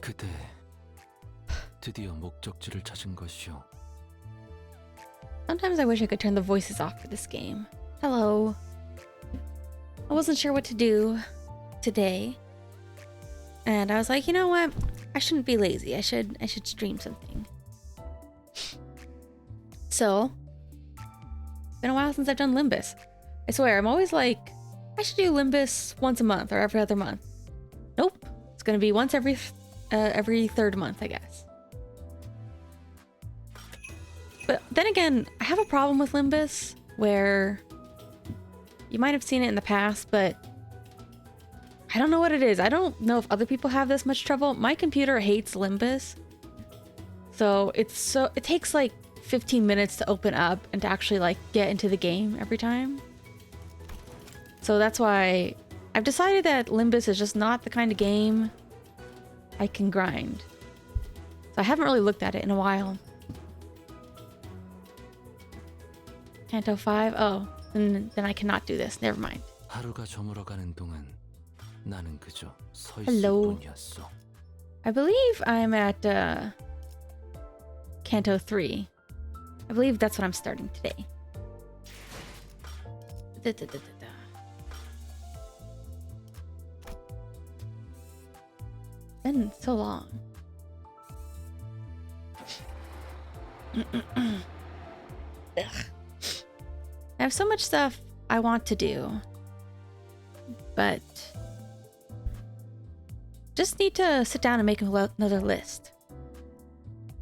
그대 드디어 목적지를 찾은 것이오. Sometimes I wish I could turn the voices off for this game. Hello. I wasn't sure what to do today. And I was like, you know what? I shouldn't be lazy. I should stream something. So, it's been a while since I've done Limbus. I swear, I'm always like, I should do Limbus once a month or every other month. Nope. It's gonna be once every third month, I guess. But then again, I have a problem with Limbus where you might have seen it in the past, but I don't know what it is. I don't know if other people have this much trouble. My computer hates Limbus. So it takes like 15 minutes to open up and to actually like get into the game every time. So that's why I've decided that Limbus is just not the kind of game I can grind. So I haven't really looked at it in a while. Canto 5? Oh, then I cannot do this. Never mind. 하루가 저물어가는 동안 나는 그저 서 있을 Hello. 뿐이었어. I believe I'm at Canto 3. I believe that's what I'm starting today. Been so long. Ugh. I have so much stuff I want to do, but just need to sit down and make another list.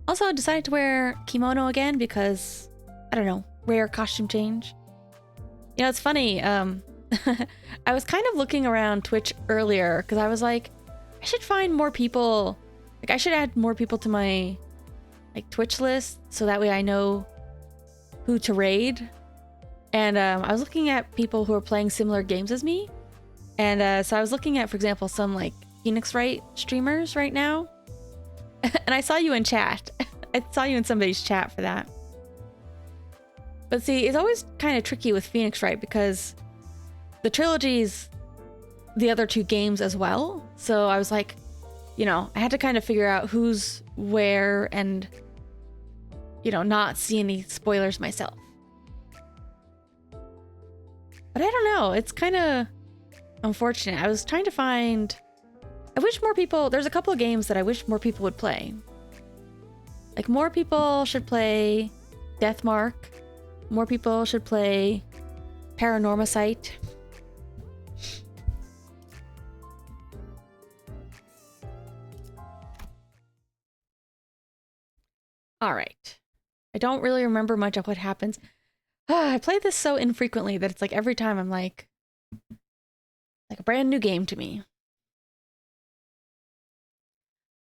Also, I decided to wear kimono again because, I don't know, rare costume change. You know, it's funny. I was kind of looking around Twitch earlier because I was like, I should find more people. Like, I should add more people to my like Twitch list so that way I know who to raid. And I was looking at people who are playing similar games as me. And so I was looking at, for example, some like Phoenix Wright streamers right now. And I saw you in chat. I saw you in somebody's chat for that. But see, it's always kind of tricky with Phoenix Wright because the trilogy's the other two games as well. So I was like, you know, I had to kind of figure out who's where and, you know, not see any spoilers myself. But I don't know. It's kind of unfortunate. I was trying to find... I wish more people... There's a couple of games that I wish more people would play. Like, more people should play Deathmark. More people should play Paranormasight. Alright. I don't really remember much of what happens. I play this so infrequently that it's like every time I'm like a brand new game to me.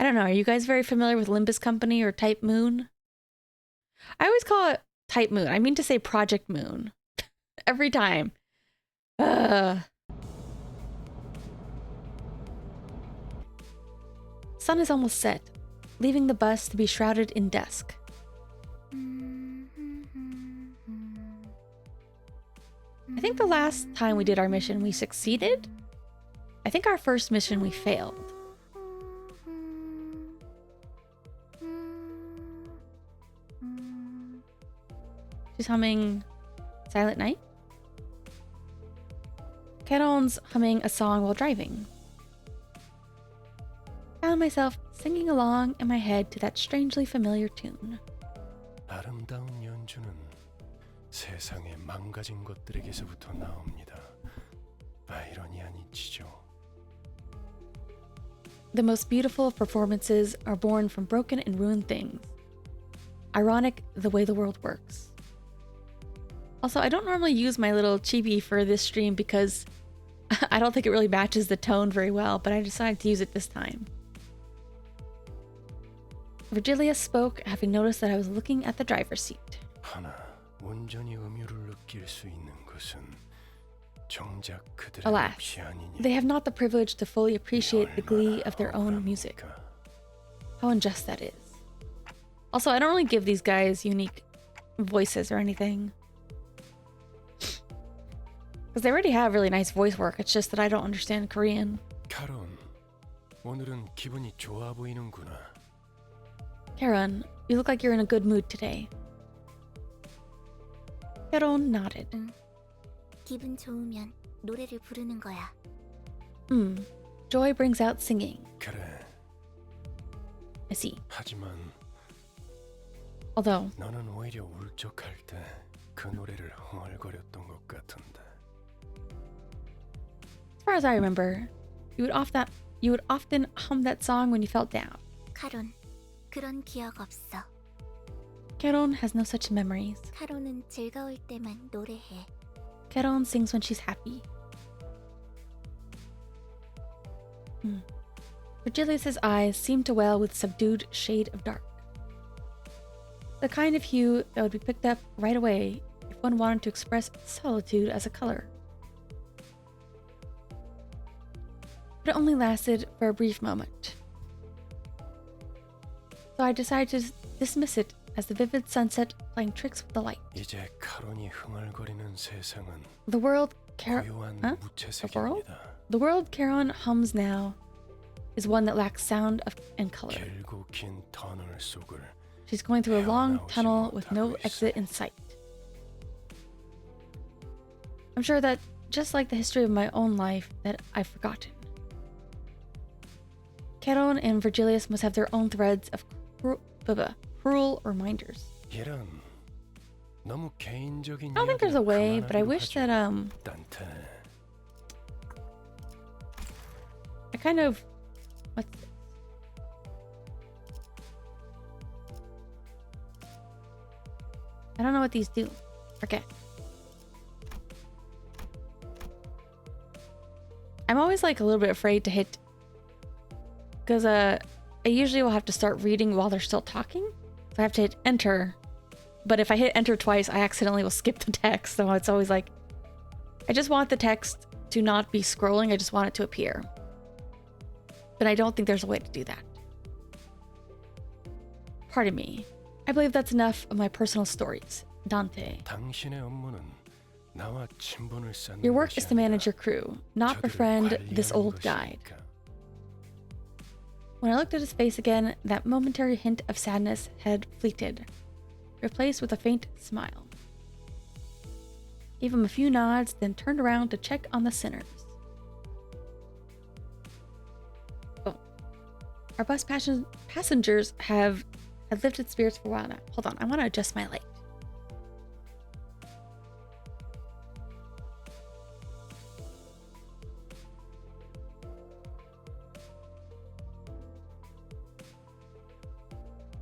I don't know. Are you guys very familiar with Limbus Company or Type Moon? I always call it Type Moon. I mean to say Project Moon. Every time. Sun is almost set, leaving the bus to be shrouded in dusk. I think the last time we did our mission, we succeeded. I think our first mission, we failed. She's humming Silent Night. Caron's humming a song while driving. Found myself singing along in my head to that strangely familiar tune. 아름다운 연주는 세상의 망가진 것들에게서부터 나옵니다. 아이러니한 이치죠. The most beautiful performances are born from broken and ruined things. Ironic the way the world works. Also, I don't normally use my little chibi for this stream because I don't think it really matches the tone very well, but I decided to use it this time. Virgilia spoke, having noticed that I was looking at the driver's seat. 하나, 온전히 음유를 느낄 수 있는 것은 정작 그들의 Alas, 몫이 아니니. they have not the privilege to fully appreciate the glee of their own music. How unjust that is. Also, I don't really give these guys unique voices or anything. Because they already have really nice voice work, it's just that I don't understand Korean. 카론, 오늘은 기분이 좋아 보이는구나. Charon, you look like you're in a good mood today. Charon nodded. 응. 기분 좋으면 노래를 부르는 거야. Joy brings out singing. 그래. I see. 하지만 Although, 너는 오히려 울적할 때 그 노래를 흥얼거렸던 것 같은데. as far as I remember, you would often hum that song when you felt down. 카론, 그런 기억 없어. Charon has no such memories. 카론은 즐거울 때만 노래해. Charon sings when she's happy. Virgilius's eyes seemed to well with subdued shade of dark. The kind of hue that would be picked up right away if one wanted to express solitude as a color. But it only lasted for a brief moment. So I decided to dismiss it as the vivid sunset playing tricks with the light. 이제 카론이 흥얼거리는 세상은 The world 고요한 무채색입니다. The world Charon hums now is one that lacks sound and color. 길고 긴 터널 속을 She's going through a long tunnel with no exit in sight. I'm sure that, just like the history of my own life, that I've forgotten. Charon and Virgilius must have their own threads of cruel reminders. 이런 너무 개인적인 I don't think there's a way, but I wish that 딴테. I kind of what's this? I don't know what these do. Forget. I'm always like a little bit afraid to hit because I usually will have to start reading while they're still talking. So I have to hit enter. But if I hit enter twice, I accidentally will skip the text. So it's always like I just want the text to not be scrolling. I just want it to appear. But I don't think there's a way to do that. Pardon me. I believe that's enough of my personal stories. Dante. 당신의 업무는 나와 친분을 쌓는 Your work 것이 is to manage 아니라 your crew, not 저들을 befriend this 관리하는 old guide. 것이니까. When I looked at his face again, that momentary hint of sadness had fleeted, replaced with a faint smile. Gave him a few nods, then turned around to check on the sinners. Oh. Our bus passengers had lifted spirits for a while now. Hold on, I want to adjust my light.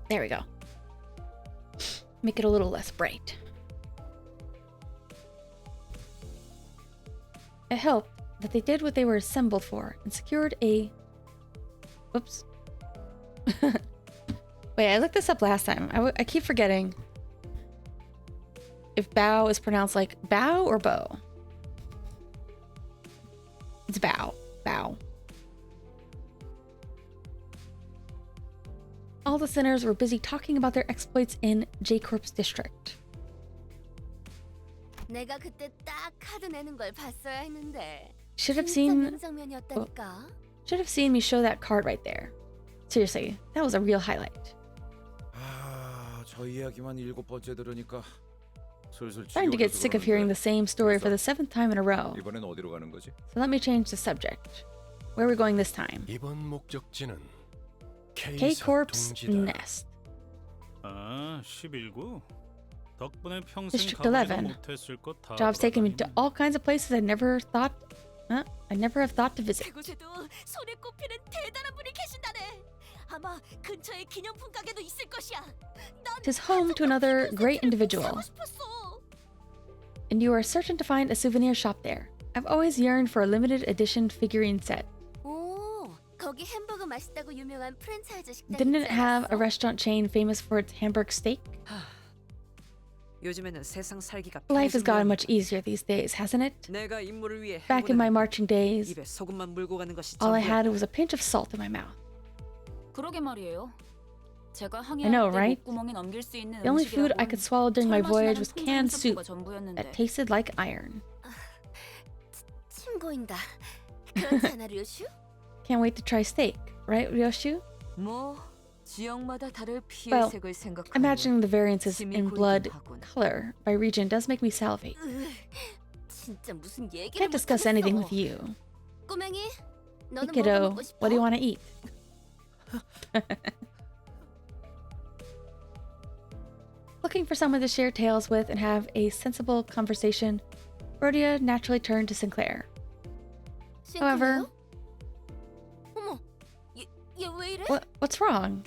There we go. Make it a little less bright. It helped that they did what they were assembled for and secured a... Whoops. Wait, I looked this up last time. I keep forgetting if bow is pronounced like bow or bow. It's bow. Bow. All the sinners were busy talking about their exploits in J-Corp's district. 내가 그때 딱 카드 내는 걸 봤어야 했는데. Should have 진짜 seen 명장면이었다니까. should have seen me show that card right there. Seriously, that was a real highlight. 저 이야기만 7번째 들으니까 슬슬 Starting to get sick of hearing the same story for the 7th time in a row. 이번엔 어디로 가는 거지? So let me change the subject. Where are we going this time? 이번 목적지는 K-Corp's 동지다. nest. 아, 11구. 덕분에 평생 District 가보지도 11. 못했을 것 다 Job's taken me to 돌아다니네. all kinds of places I never have thought to visit. 그곳에도 손에 꼽히는 대단한 분이 계신다네. 아마 근처에 기념품 가게도 있을 것이야. 난 Tis home to another great individual, 사고 싶었어. and you are certain to find a souvenir shop there. I've always yearned for a limited edition figurine set. 오, 거기 햄버거 맛있다고 유명한 프랜차이즈 식당 Didn't it 있지 have a 않았어? restaurant chain famous for its Hamburg steak? 요즘에는 세상 살기가 Life has 편해진 gotten 모양이다. much easier these days, hasn't it? 내가 임무를 위해 Back in my 행운을 marching days, 입에 소금만 물고 가는 것이 all I 전부야. had was a pinch of salt in my mouth. 그러게 말이에요. 제가 I know, 항해할 때 right? 목구멍에 넘길 수 있는 The only food I could swallow during my voyage was canned soup 전부였는데. that tasted like iron. 침 고인다. 그렇잖아, 류슈? Can't wait to try steak. right, Ryoshu? 뭐 지역마다 다를 피의 Well, 색을 생각하면 Imagining the variances in 심이 blood 굴뚝하군. color by region does make me salivate. 진짜 무슨 얘기를 Can't discuss anything with you. 꼬맹이, Hey, 너는 뭐 kiddo, 먹고 싶어? what do you want to eat? Looking for someone to share tales with and have a sensible conversation, Rhodia naturally turned to Sinclair. However- 어머, 얘왜 이래? What's wrong?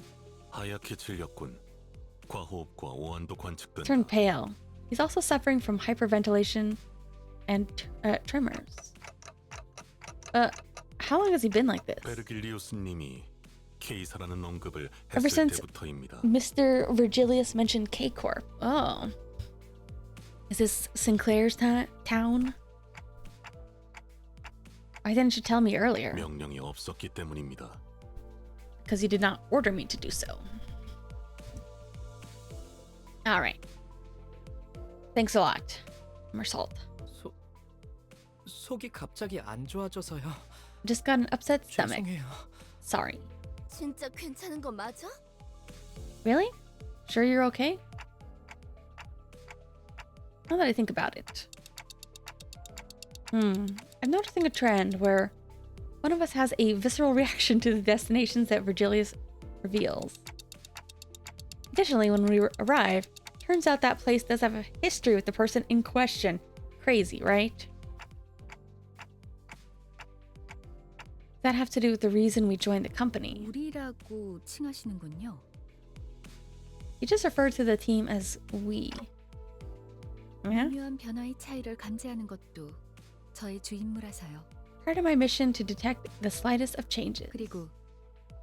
하얗게 질렸군. 과호흡과 오한도 관측된다. Turned pale. He's also suffering from hyperventilation and tremors. How long has he been like this? 베르길리우스님이 케이사라는 언급을 Ever 했을 since 때부터입니다. Mr. Virgilius mentioned K-Corp. Oh. Is this Sinclair's town? Why didn't you tell me earlier? 명령이 없었기 때문입니다. Because you did not order me to do so. Alright. Thanks a lot, Mersault. 속이 갑자기 안 좋아져서요. Just got an upset stomach. 죄송해요. Sorry. 진짜 괜찮은 거 맞아? Really? Sure you're okay? Now that I think about it. I'm noticing a trend where one of us has a visceral reaction to the destinations that Virgilius reveals. Additionally, when we arrive, turns out that place does have a history with the person in question. Crazy, right? Does that have to do with the reason we joined the company? 우리라고 칭하시는군요. You just referred to the team as we. Yeah? 미묘한 변화의 차이를 감지하는 것도 저의 주임무라서요. Part of my mission to detect the slightest of changes. 그리고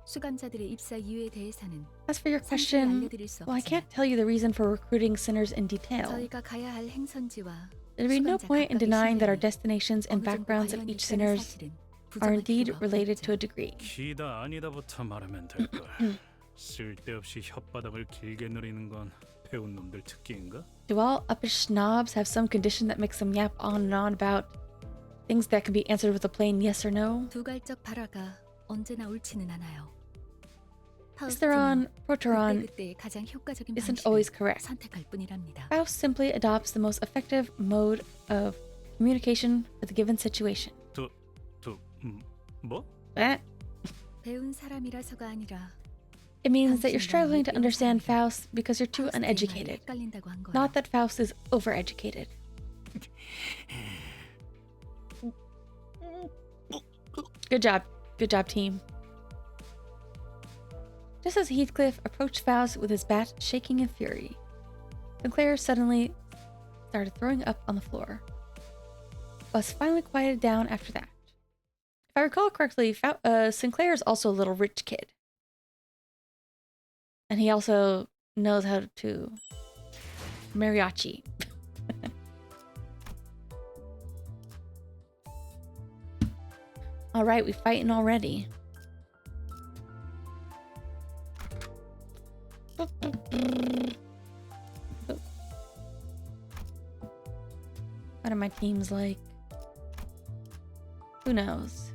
수감자들의 입사 이유에 대해서는 As for your 상세히 question, 알려드릴 수 well, I 없지만 can't tell you the reason for recruiting sinners in detail. 저희가 가야 할 행선지와 There'd be no 수감자 point in 각각의 denying that our 신뢰에 destinations and 어느 정도 backgrounds of 관련이 each 있다는 sinners 사실은 are 부정할 indeed 필요가 related to a 없겠죠. degree. 기다 아니다부터 말하면 될 걸. 쓸데없이 혓바닥을 길게 누리는 건 배운 놈들 특기인가? Do all uppish snobs have some condition that makes them yap on and on about things that can be answered with a plain yes or no? 두갈적 발화가 언제나 옳지는 않아요. Ciceron, Proteron 그때그때 가장 효과적인 isn't 방식을 always correct. 선택할 뿐이랍니다. Faust simply adopts the most effective mode of communication for the given situation. 뭐? That 배운 사람이라서가 아니라 it means that you're struggling to understand Faust because you're too 파우스트의 말이 uneducated. 헷갈린다고 한 거예요. Not that Faust is overeducated. Good job, team. Just as Heathcliff approached Faust with his bat shaking in fury, Sinclair suddenly started throwing up on the floor. Was finally quieted down after that. If I recall correctly, Sinclair is also a little rich kid. And he also knows how to mariachi. All right, we fighting already. What are my teams like? Who knows?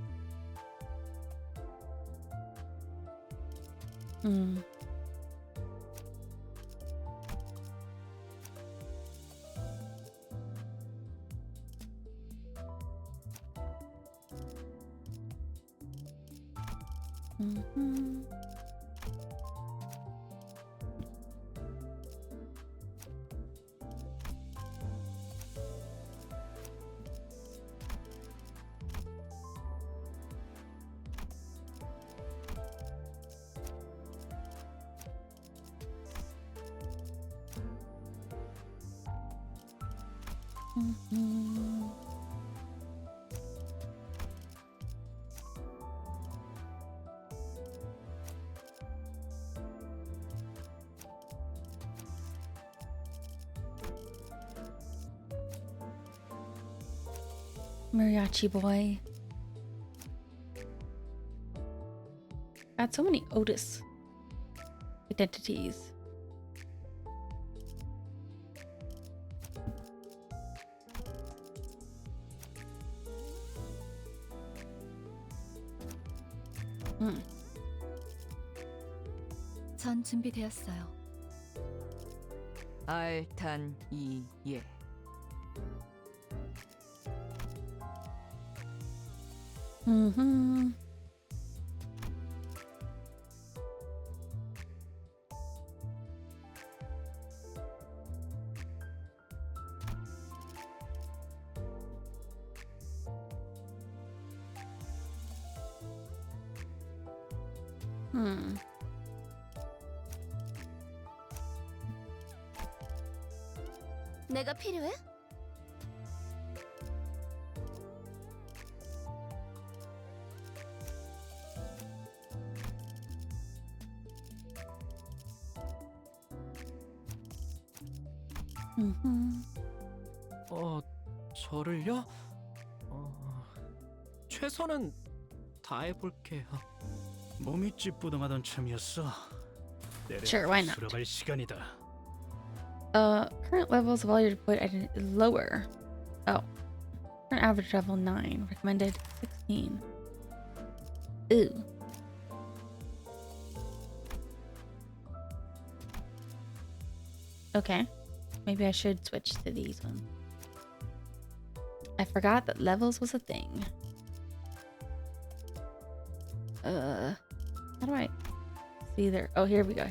Mariachi boy. Got so many Otis identities. 전 준비되었어요. 알탄이예. Mm-hmm. Hmm. 내가 필요해? Mm-hmm. 저를요? 최선은 다해볼게요. 몸이 찌뿌둥하던 참이었어. Sure, why not? 들어갈 시간이다. Current levels of all your deployed items is lower. Oh. Current average level 9. Recommended 16. Ooh. Okay. Maybe I should switch to these ones. I forgot that levels was a thing. How do I see there? Oh, here we go.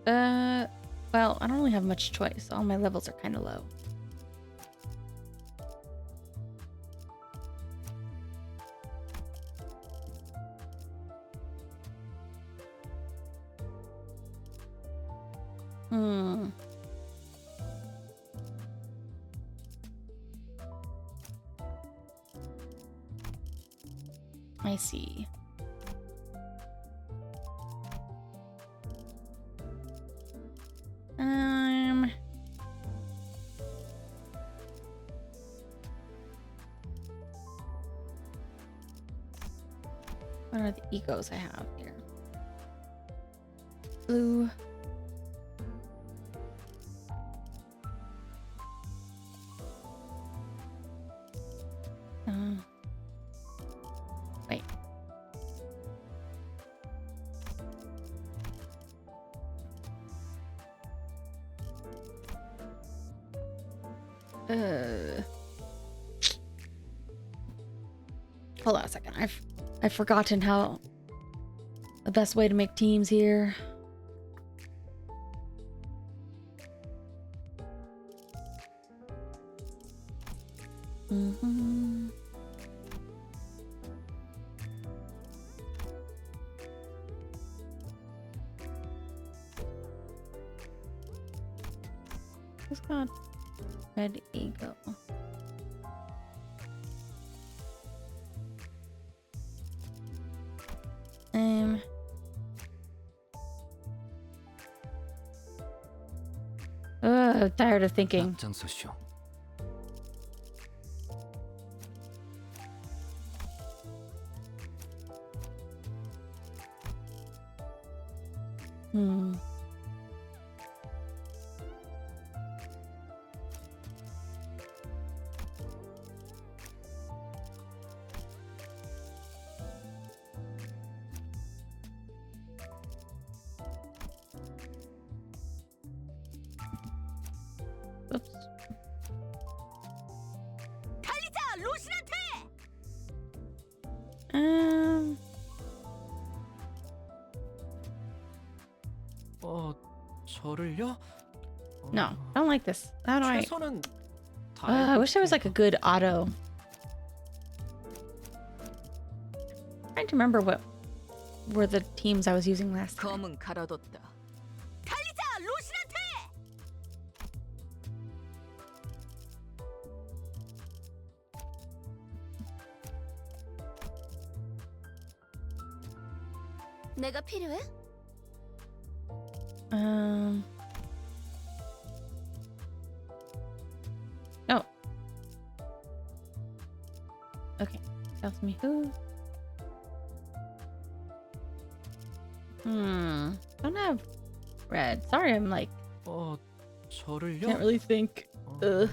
Well, I don't really have much choice. All my levels are kind of low. I see. What are the egos I have here? Blue. Wait. Hold on a second. I've forgotten how the best way to make teams here. Mm-hmm. Who's got red ego? Tired of thinking. 앞장서시오. Oops. 달리자, 로신한테! 저를요? No, I don't like this. How do I? 최선은 I wish there was like a good auto. Trying to remember what were the teams I was using last time. 검은 갈아뒀다. 달리자, 로신한테! 내가 필요해? Oh. Okay. Tells me who. Don't have red. Sorry, I'm like 저를요? can't really think. Ugh.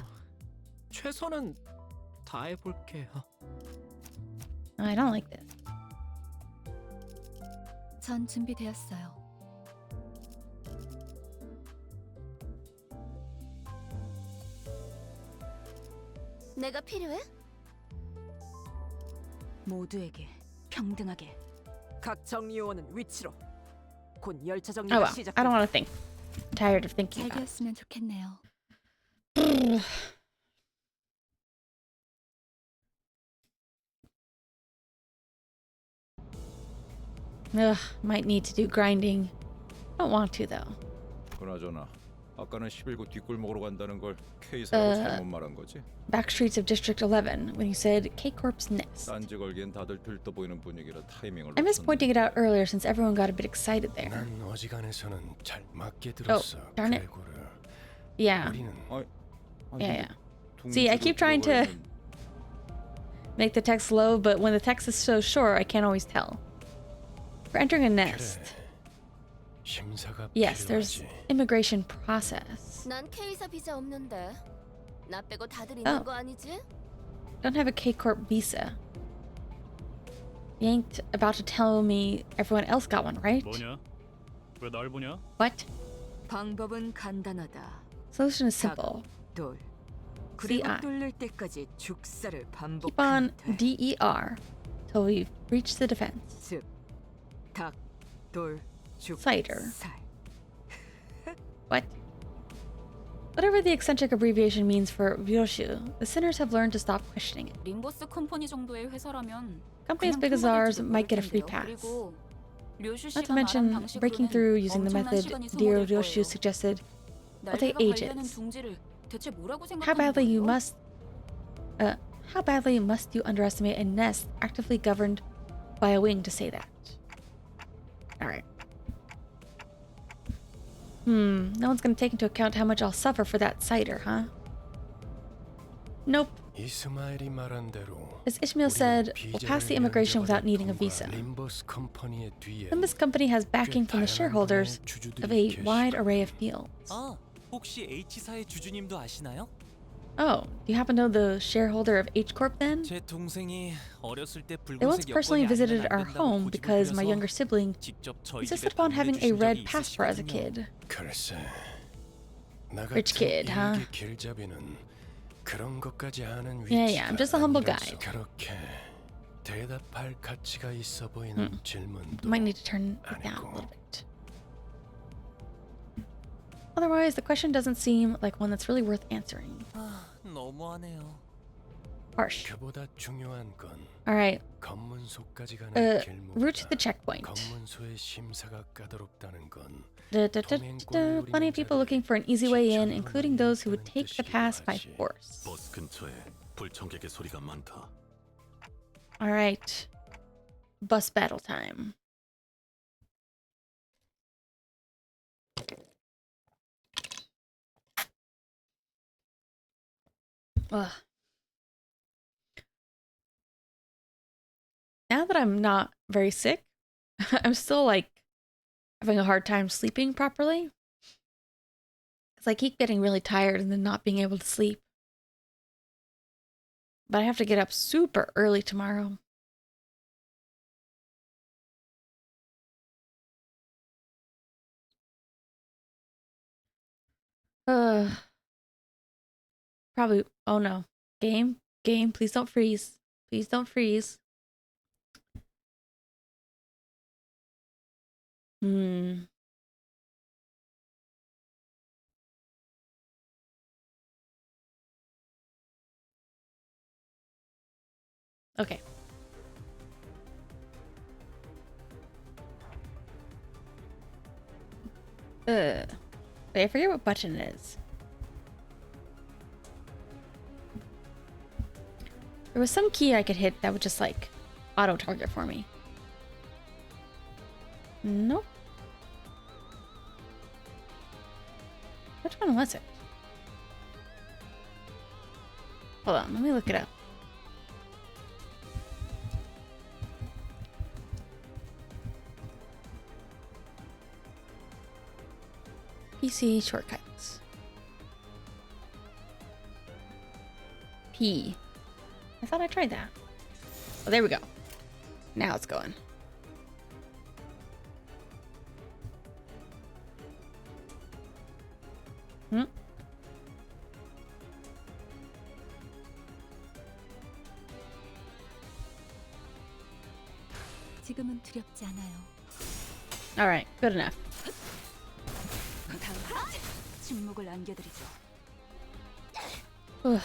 최선은 다해볼게요. I don't like this. 전 준비되었어요. 내가 필요해? 모두에게 평등하게. 각 정리요원은 위치로. 곧 열차 Oh 정리가 well, I don't 시작된다. want to think. I'm tired of thinking 잘 about 되었으면 좋겠네요. it. Ugh, might need to do grinding. Don't want to though. 그나저나 아까는 11구 뒷골목으로 간다는 걸 K사라고 잘못 말한 거지? Back streets of District 11 when you said K Corp's nest. 딴지 걸기엔 다들 들떠 보이는 분위기라 타이밍을 I missed 놓쳤네. pointing it out earlier since everyone got a bit excited there. 난 어지간해서는 잘 맞게 들었어. darn it. 괴고를. Yeah, 우리는 yeah. See, I keep trying to make the text low, but when the text is so short, I can't always tell. We're entering a nest. 그래. 심사가 Yes, there's 필요하지. immigration process. 난 K사 비자 없는데. 나 빼고 다들 있는 Oh. 거 아니지? Don't have a K Corp visa. You ain't about to tell me everyone else got one, right? 뭐냐? 왜 날 보냐? What? 방법은 간단하다. Solution is simple. 돌. 그리고 CI. 뚫릴 때까지 죽사를 Keep 반복하면 on 돼. DER till we've reached the defense. 즉, 닭, 돌, 죽, Cider. 살. What? Whatever the eccentric abbreviation means for Ryoshu, the sinners have learned to stop questioning it. 림버스 컴퍼니 정도의 회사라면 Companies 그냥 big as ours 통과될지도 might get a free 모르겠는데요. pass. 그리고 료슈 Not to 씨가 말한 mention, breaking 방식으로는 through using the 엄청난 method 시간이 dear 소모될 Ryoshu 거예요. suggested will take 날개가 달려는 ages. 둥지를 대체 뭐라고 How 생각하는 badly you 거예요? must how badly must you underestimate a nest actively governed by a wing to say that? Alright. No one's gonna take into account how much I'll suffer for that cider, huh? Nope. 이스마일이 말한 대로 As Ishmael said, we'll pass the immigration without needing a visa. 림버스 컴퍼니의 뒤에 Limbus Company has backing from the shareholders of a wide array of fields. 아, 혹시 H사의 주주님도 아시나요? Oh, do you happen to know the shareholder of H Corp then? 제 동생이 어렸을 때 They once 붉은색 personally 여권이 visited 아니면 our 안 된다고 home 고집을 because my 부려서 younger sibling 직접 저희 insisted 집에 upon having a 방문해 red 주신 적이 passport as a 있으시거든요. kid. 글쎄, 나 Rich 같은 kid, huh? 일개 길잡이는 그런 것까지 아는 Yeah, I'm just a humble guy. 아니라서 그렇게 대답할 가치가 있어 보이는 질문도 Might need to turn it down a 아니고. little bit. Otherwise, the question doesn't seem like one that's really worth answering. 아, 너무하네요. Harsh. 그보다 중요한 건 Alright, 검문소까지 가는 route to the 길목이다. checkpoint. 검문소의 심사가 까다롭다는 건 Plenty of people looking for an easy way in, including those who would take the pass by force. 버스 근처에 불청객의 소리가 많다. Alright. Bus battle time. Ugh. Now that I'm not very sick, I'm still like having a hard time sleeping properly. Because I keep getting really tired and then not being able to sleep. But I have to get up super early tomorrow. Probably. Oh no. Game, please don't freeze. Please don't freeze. Okay. Wait, I forget what button it is. There was some key I could hit that would just like auto target for me. Nope. Which one was it? Hold on, let me look it up. PC shortcuts. P. I thought I tried that. Oh, there we go. Now it's going. Hmm? 지금은 두렵지 않아요. Alright, good enough. 다음 침묵을 안겨드리죠. Ugh.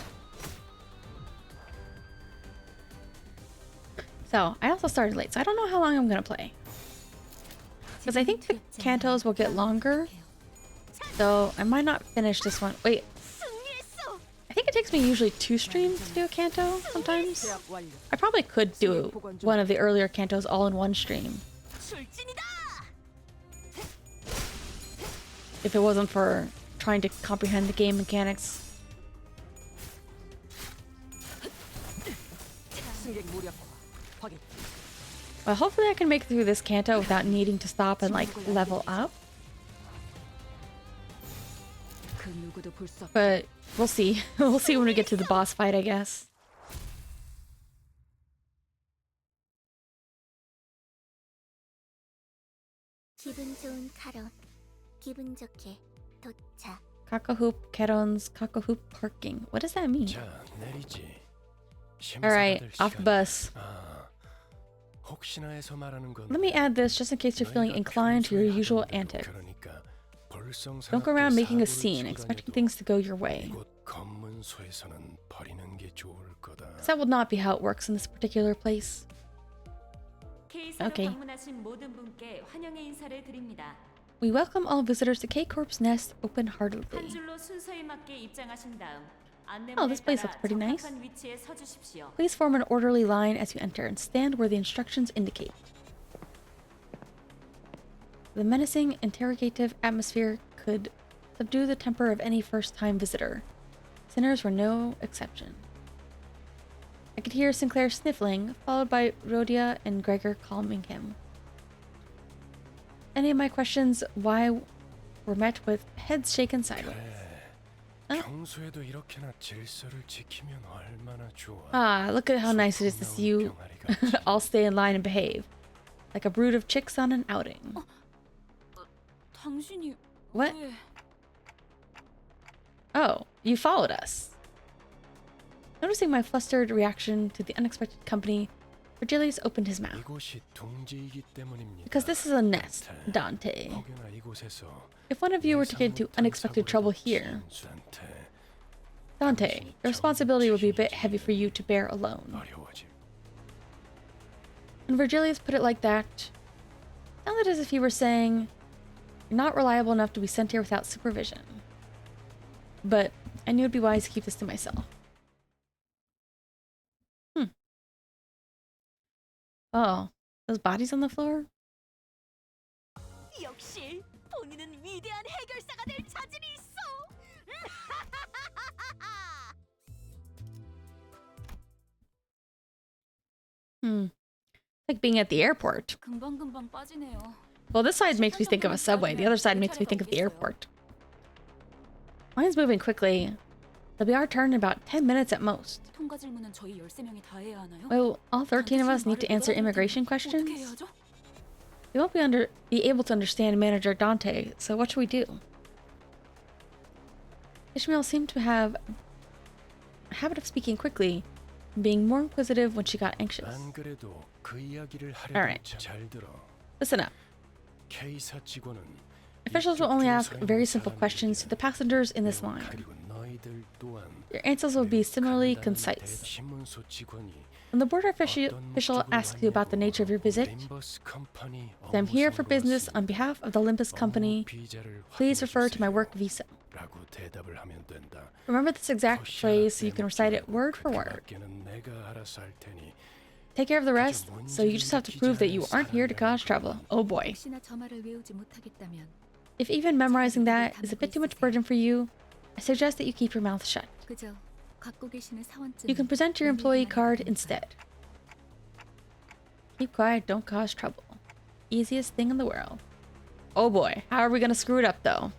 So, I also started late, so I don't know how long I'm gonna play. Because I think the cantos will get longer, so I might not finish this one. Wait, I think it takes me usually 2 streams to do a canto sometimes. I probably could do one of the earlier cantos all in 1 stream. If it wasn't for trying to comprehend the game mechanics. Well, hopefully I can make it through this canto without needing to stop and like level up. But we'll see. We'll see when we get to the boss fight, I guess. Kakahoop Keron's Kakahoop parking. What does that mean? 자, 내리지. Alright, off the bus. 혹시나 해서 말하는 건 Let me add this just in case you're feeling inclined to your usual antics. Don't go around making a scene, expecting things to go your way. That will not be how it works in this particular place. Okay. We welcome all visitors to K-Corp's Nest open-heartedly. Oh, this place looks pretty nice. Please form an orderly line as you enter and stand where the instructions indicate. The menacing, interrogative atmosphere could subdue the temper of any first-time visitor. Sinners were no exception. I could hear Sinclair sniffling, followed by Rhodia and Gregor calming him. Any of my questions why were met with heads shaken sideways. Ah, look at how nice it is to see you all stay in line and behave. Like a brood of chicks on an outing. What? Oh, you followed us. Noticing my flustered reaction to the unexpected company, Virgilius opened his mouth. Because this is a nest, Dante. If one of you were to get into unexpected trouble here, Dante, the responsibility would be a bit heavy for you to bear alone. When Virgilius put it like that, it sounded as if he were saying, "You're not reliable enough to be sent here without supervision." But I knew it'd be wise to keep this to myself. Oh, those bodies on the floor? 역시 본인은 위대한 해결사가 될 자질이 있어. Like being at the airport. 금방금방 빠지네요. Well, this side makes me think of a subway. The other side makes me think of the airport. Mine's moving quickly. They'll be our turn in about 10 minutes at most. 통과 질문은 저희 13명이 다 해야 하나요? Well, all 13 of us need to answer immigration questions. 어떻게 해야죠? We won't be able to understand Manager Dante, so what should we do? Ishmael seemed to have a habit of speaking quickly and being more inquisitive when she got anxious. Alright. Listen up. Officials will only ask very simple questions to the passengers in this line. Your answers will be similarly concise. When the border official asks you about the nature of your visit, say, "I'm here for business on behalf of the Limbus company. Please refer to my work visa." Remember this exact phrase so you can recite it word for word. Take care of the rest, so you just have to prove that you aren't here to cause trouble. Oh boy. If even memorizing that is a bit too much burden for you, I suggest that you keep your mouth shut. You can present your employee card instead. Keep quiet, don't cause trouble. Easiest thing in the world. Oh boy, how are we gonna screw it up though?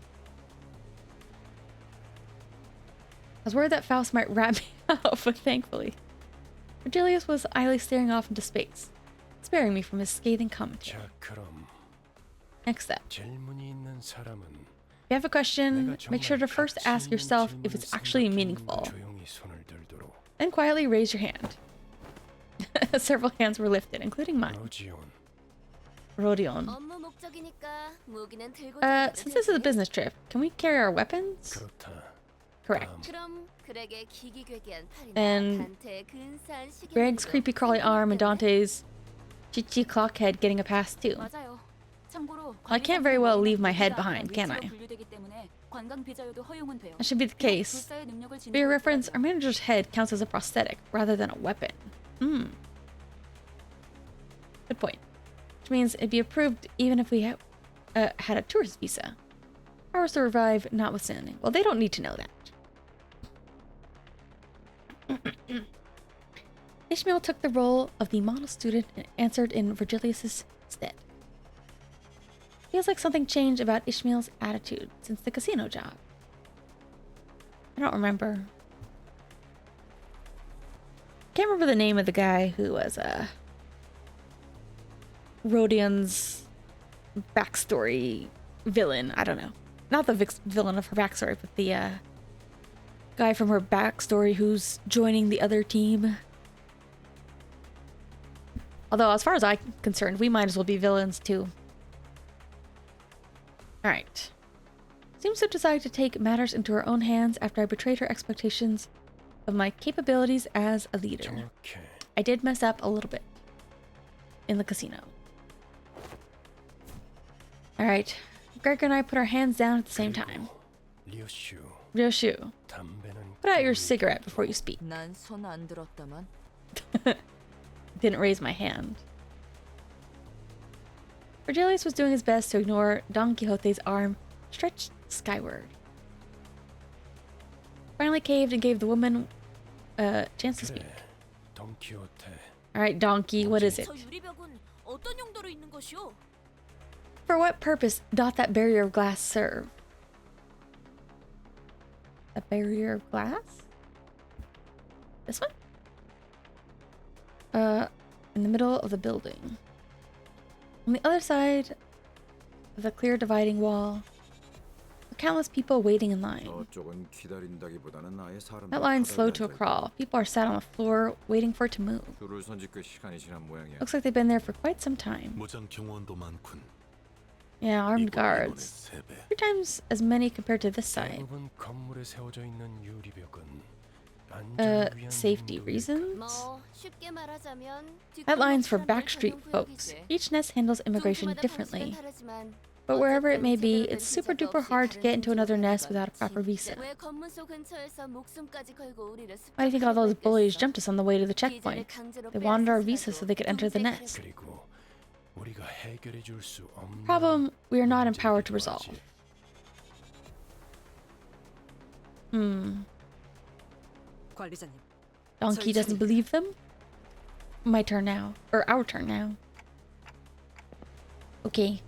I was worried that Faust might rat me out, but thankfully, Virgilius was idly staring off into space, sparing me from his scathing commentary. Next up. If you have a question, make sure to first ask yourself if it's actually meaningful. Then quietly raise your hand. Several hands were lifted, including mine. Rodion. Since this is a business trip, can we carry our weapons? Correct. And Greg's creepy crawly arm and Dante's chichi clock head getting a pass too. 맞아요. 참고로 I can't very well leave my head behind, can I? 분류되기 때문에 관광 비자료도 허용은 돼요. That should be the case. 불사의 능력을 For your reference, our manager's head counts as a prosthetic rather than a weapon. Hmm. Good point. Which means it'd be approved even if we had a tourist visa. Powers to revive notwithstanding. Well, they don't need to know that. Ishmael took the role of the model student and answered in Virgilius's stead. Feels like something changed about Ishmael's attitude since the casino job. I don't remember. Can't remember the name of the guy who was Rodion's backstory villain. I don't know. Not the villain of her backstory, but the guy from her backstory who's joining the other team. Although, as far as I'm concerned, we might as well be villains too. Alright. Seems to have decided to take matters into her own hands after I betrayed her expectations of my capabilities as a leader. I did mess up a little bit in the casino. Alright. Greg and I put our hands down at the same time. Ryoshu, put out your cigarette before you speak. Didn't raise my hand. Virgilius was doing his best to ignore Don Quixote's arm stretched skyward. Finally caved and gave the woman a chance to speak. Alright, Donkey, what is it? For what purpose doth that barrier of glass serve? A barrier of glass? This one? In the middle of the building. On the other side of the clear dividing wall, are countless people waiting in line. That line's slow to a crawl. People are sat on the floor waiting for it to move. Looks like they've been there for quite some time. Yeah, armed guards. 3 times as many compared to this side. Safety reasons? That line's for backstreet folks. Each nest handles immigration differently. But wherever it may be, it's super duper hard to get into another nest without a proper visa. Why do you think all those bullies jumped us on the way to the checkpoint? They wanted our visa so they could enter the nest. Problem we are not empowered to resolve. Donkey doesn't believe them? My turn now. Or our turn now. Okay.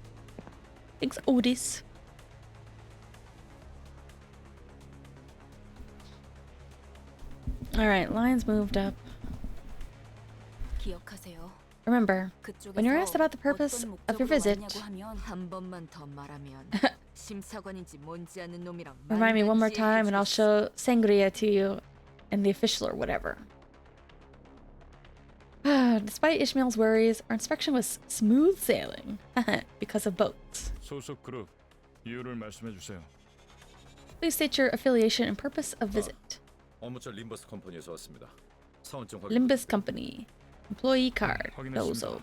Thanks, Otis. Alright, lines moved up. Remember, when you're asked about the purpose of your visit, remind me one more time and I'll show sangria to you and the official or whatever. Despite Ishmael's worries, our inspection was smooth sailing because of boats. Please state your affiliation and purpose of visit. Limbus Company. Employee card. Dozo.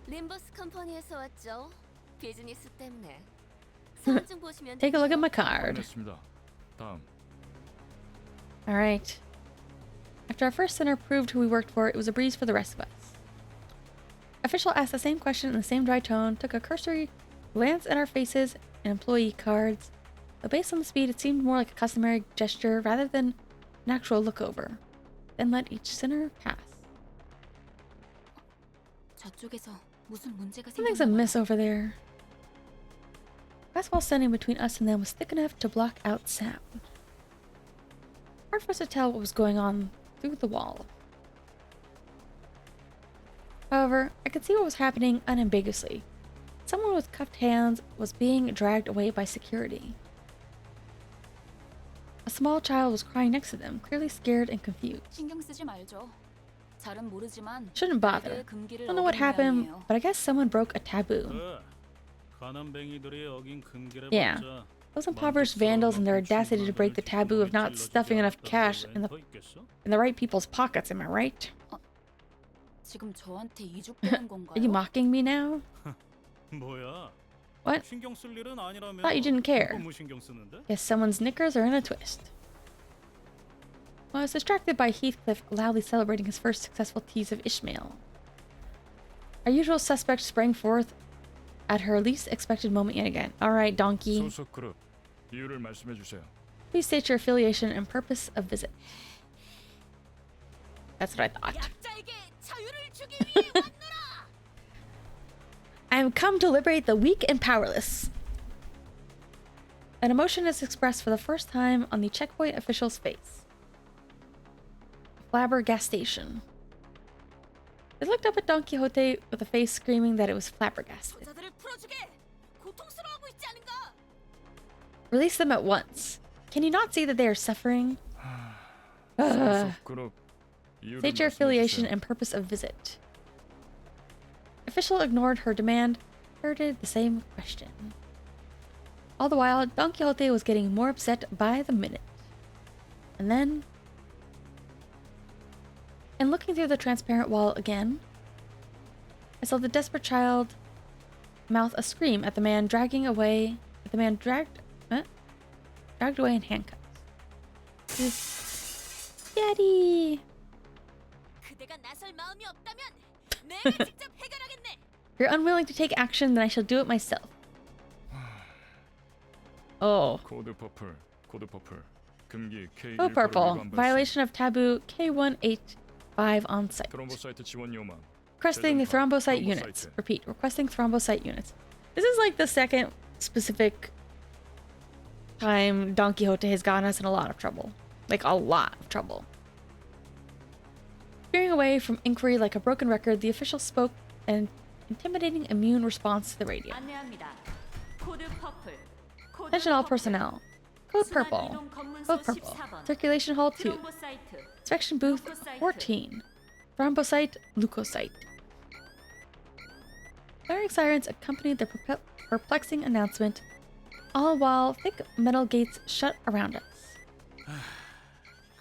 림버스 컴퍼니에서 왔죠. 비즈니스 때문에. Take a look at my card. Alright. After our first center proved who we worked for, it was a breeze for the rest of us. Official asked the same question in the same dry tone, took a cursory glance at our faces and employee cards, but based on the speed, it seemed more like a customary gesture rather than an actual look over. Then let each center pass. Something's amiss over there. The glass wall standing between us and them was thick enough to block out sound. Hard for us to tell what was going on through the wall. However, I could see what was happening unambiguously. someone with cuffed hands was being dragged away by security. A small child was crying next to them, clearly scared and confused. 신경 쓰지 말죠. 잘은 모르지만 Shouldn't bother. 금기를 Don't know what 어긴 happened, 모양이에요. but I guess someone broke a taboo. 가난뱅이들이 어긴 금기를 Yeah. 봤자 Those impoverished vandals and their audacity to break the taboo of not stuffing enough cash in the right people's pockets, am I right? 지금 저한테 이죽되는 Are you 건가요? mocking me now? 뭐야? What? 신경 쓸 일은 아니라며. Thought you didn't care. 너무 신경 쓰는데? Guess someone's knickers are in a twist. Well, I was distracted by Heathcliff loudly celebrating his first successful tease of Ishmael. Our usual suspect sprang forth at her least expected moment yet again. Alright, donkey. 소속 그룹 이유를 말씀해 주세요. Please state your affiliation and purpose of visit. That's what I thought. 약자에게 자유를 주기 위해 왔노라. I am come to liberate the weak and powerless. An emotion is expressed for the first time on the checkpoint official's face. Flabbergastation. They looked up at Don Quixote with a face screaming that it was flabbergasted. 저자들을 풀어주게. 고통스러워하고 있지 않은가? Release them at once. Can you not see that they are suffering? 소속 그룹 이유를 State your 말씀해 affiliation 주세요. and purpose of visit. Official ignored her demand, parroted the same question. All the while, Don Quixote was getting more upset by the minute. And then... And looking through the transparent wall again, I saw the desperate child mouth a scream at the man dragging away... At the man dragged away in handcuffs. Daddy! 그대가 나설 마음이 없다면 내가 직접 해결하겠네. If you're unwilling to take action, then I shall do it myself. Oh. 코드 퍼플 금기 K Oh, purple. Violation of taboo K185 on site. 트롬보사이트 지원 요망. Requesting the thrombocyte units. Repeat. Requesting thrombocyte units. This is like the second specific time Don Quixote has gotten us in a lot of trouble. Like, a lot of trouble. Veering away from inquiry like a broken record, the official spoke an intimidating immune response to the radio. 안내합니다. 코드 퍼플. 코드 Attention all 퍼플. personnel. Code 순환 purple. 이동 검문소 Code purple. 14번. Circulation hall 2. 트롬보사이트. Inspection booth 14. Thrombocyte, leukocyte. Blaring sirens accompanied the perplexing announcement, all while thick metal gates shut around us.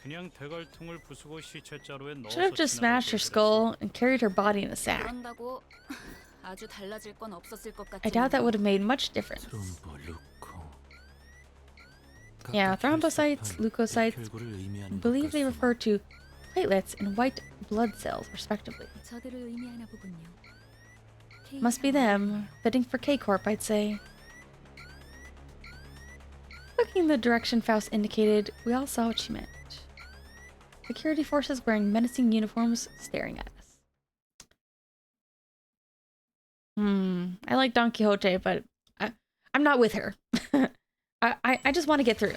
그냥 대갈통을 부수고 시체자루에 넣어서 Should have just 지나갈 smashed her 걸 skull and carried her body in a sack. 그런다고 아주 달라질 건 없었을 것 I doubt that 같지만 would have made much difference. 트롬보, 루코. Yeah, 각각 thrombocytes, 혈습한 leukocytes, 결과를 I 의미하는 것 believe they 같소. refer to platelets and white blood cells, respectively. 저들을 의미하나 보군요. Must be them. Fitting for K-Corp, I'd say. Looking in the direction Faust indicated, we all saw what she meant. Security forces wearing menacing uniforms staring at us. I like Don Quixote, but I'm not with her. I just want to get through.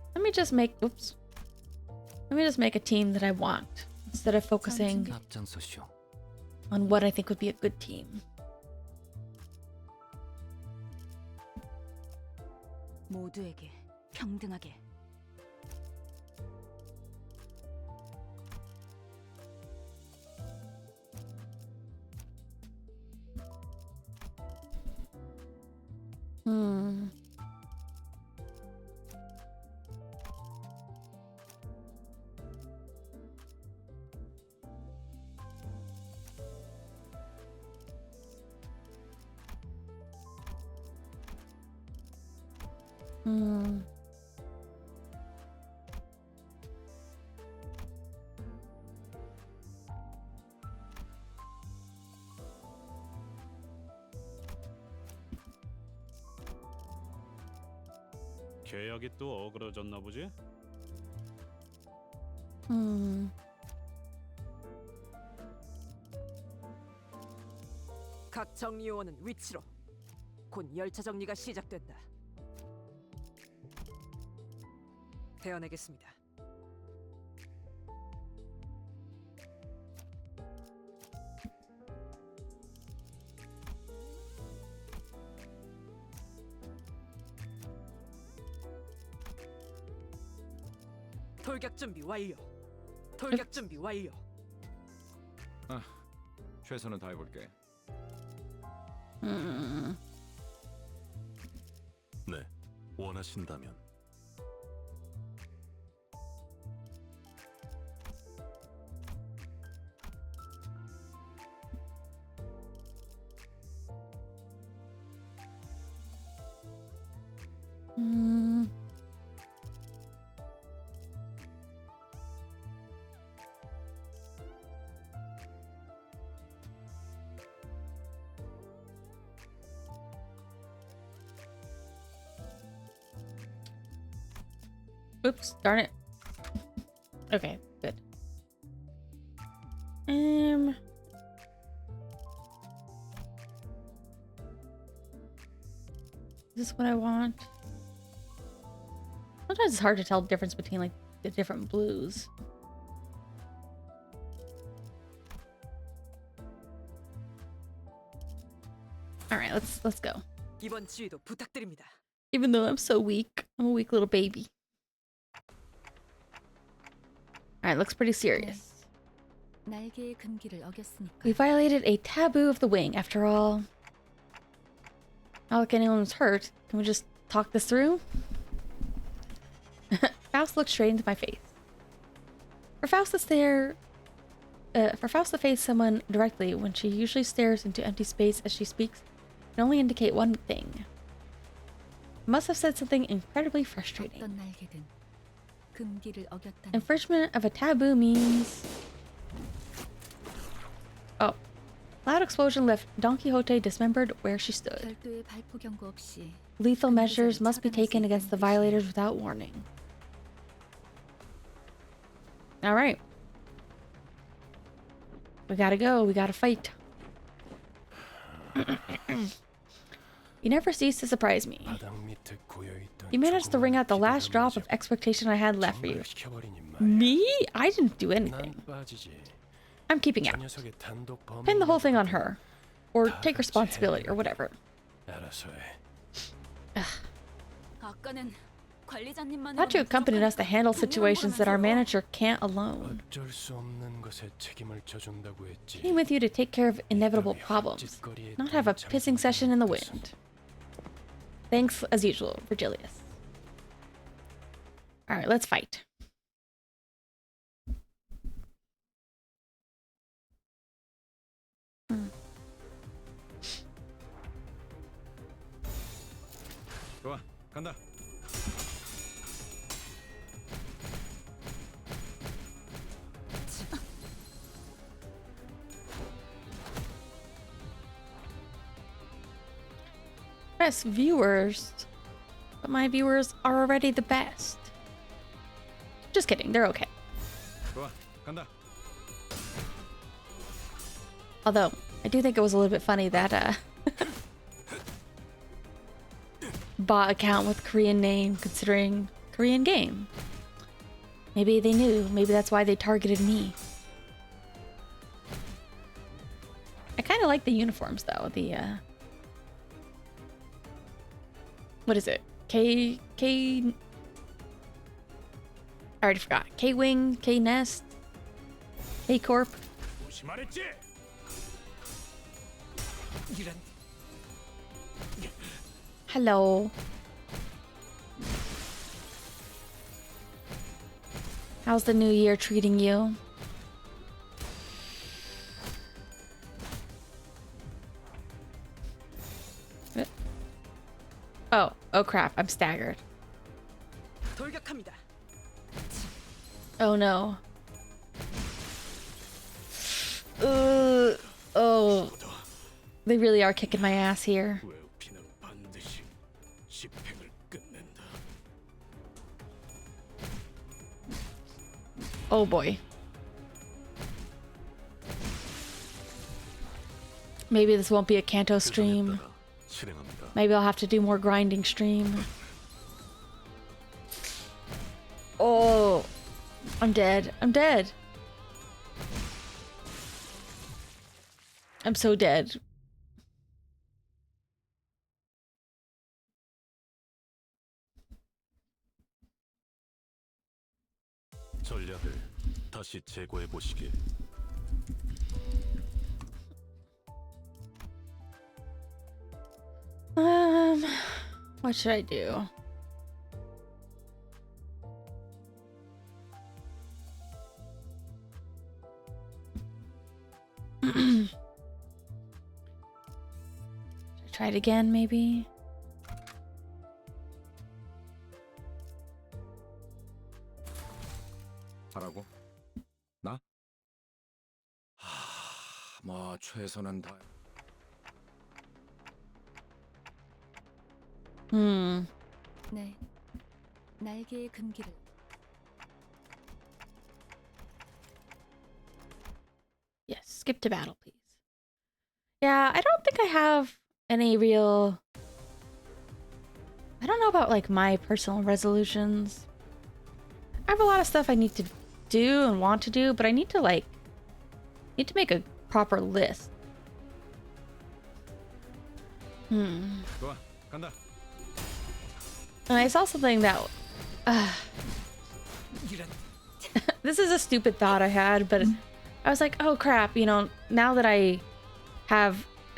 Let me just make a team that I want instead of focusing 앞장서시오. on what I think would be a good team. 모두에게 평등하게. 계약이 또 어그러졌나 보지? 각 정리 요원은 위치로. 곧 열차 정리가 시작된다. 베어내겠습니다. 돌격 준비 완료. 돌격 준비 완료. 최선은 다해볼게. 네, 원하신다면. Oops, darn it. Okay, good. Is this what I want? Sometimes it's hard to tell the difference between like the different blues. All right, let's go. 이번 지휘도 부탁드립니다. Even though I'm so weak, I'm a weak little baby. All right, looks pretty serious. 날개의 금기를 어겼으니까. We violated a taboo of the wing, after all. Not like anyone was hurt. Can we just talk this through? Faust looked straight into my face. For Faust to face someone directly when she usually stares into empty space as she speaks can only indicate one thing. I must have said something incredibly frustrating. 어떤 날개든 금기를 어겼다는. Infringement of a taboo means... Oh. Loud explosion left Don Quixote dismembered where she stood. 별도의 발포 경고 없이 Lethal measures must be taken against the violators without warning. Alright. We gotta go. We gotta fight. You never cease to surprise me. You managed to wring out the last drop of expectation I had left for you. Me? I didn't do anything. I'm keeping out. Pin the whole thing on her. Or take responsibility, or whatever. 아까는 관리자님만의 Thought you accompanied us to handle situations that our manager can't alone. Came with you to take care of inevitable problems, not have a pissing session in the wind. Thanks, as usual, Virgilius. Alright, let's fight. 좋아, 간다. Best viewers, but my viewers are already the best. Just kidding, they're okay. 좋아, 간다. Although, I do think it was a little bit funny that bot account with Korean name considering Korean game. Maybe they knew, maybe that's why they targeted me. I kind of like the uniforms though, the what is it? I already forgot. K-Wing, K-Nest, K-Corp. Hello. How's the new year treating you? Oh crap, I'm staggered. 돌격합니다. Oh no. Oh. They really are kicking my ass here. Oh boy. Maybe this won't be a Canto stream. Maybe I'll have to do more grinding stream. Oh, I'm dead. I'm dead. I'm so dead. 전략을 다시 재고해 보시게. What should I do? Should I try it again, maybe? 하라고? 나? 뭐 최선은 다. 네. 날개의 금기를. Yes, skip to battle, please. Yeah, I don't think I have any real... I don't know about, like, my personal resolutions. I have a lot of stuff I need to do and want to do, but I need to, like... need to make a proper list. 좋아, 간다. And I saw something that... this is a stupid thought I had, but I was like, oh crap, you know, now that I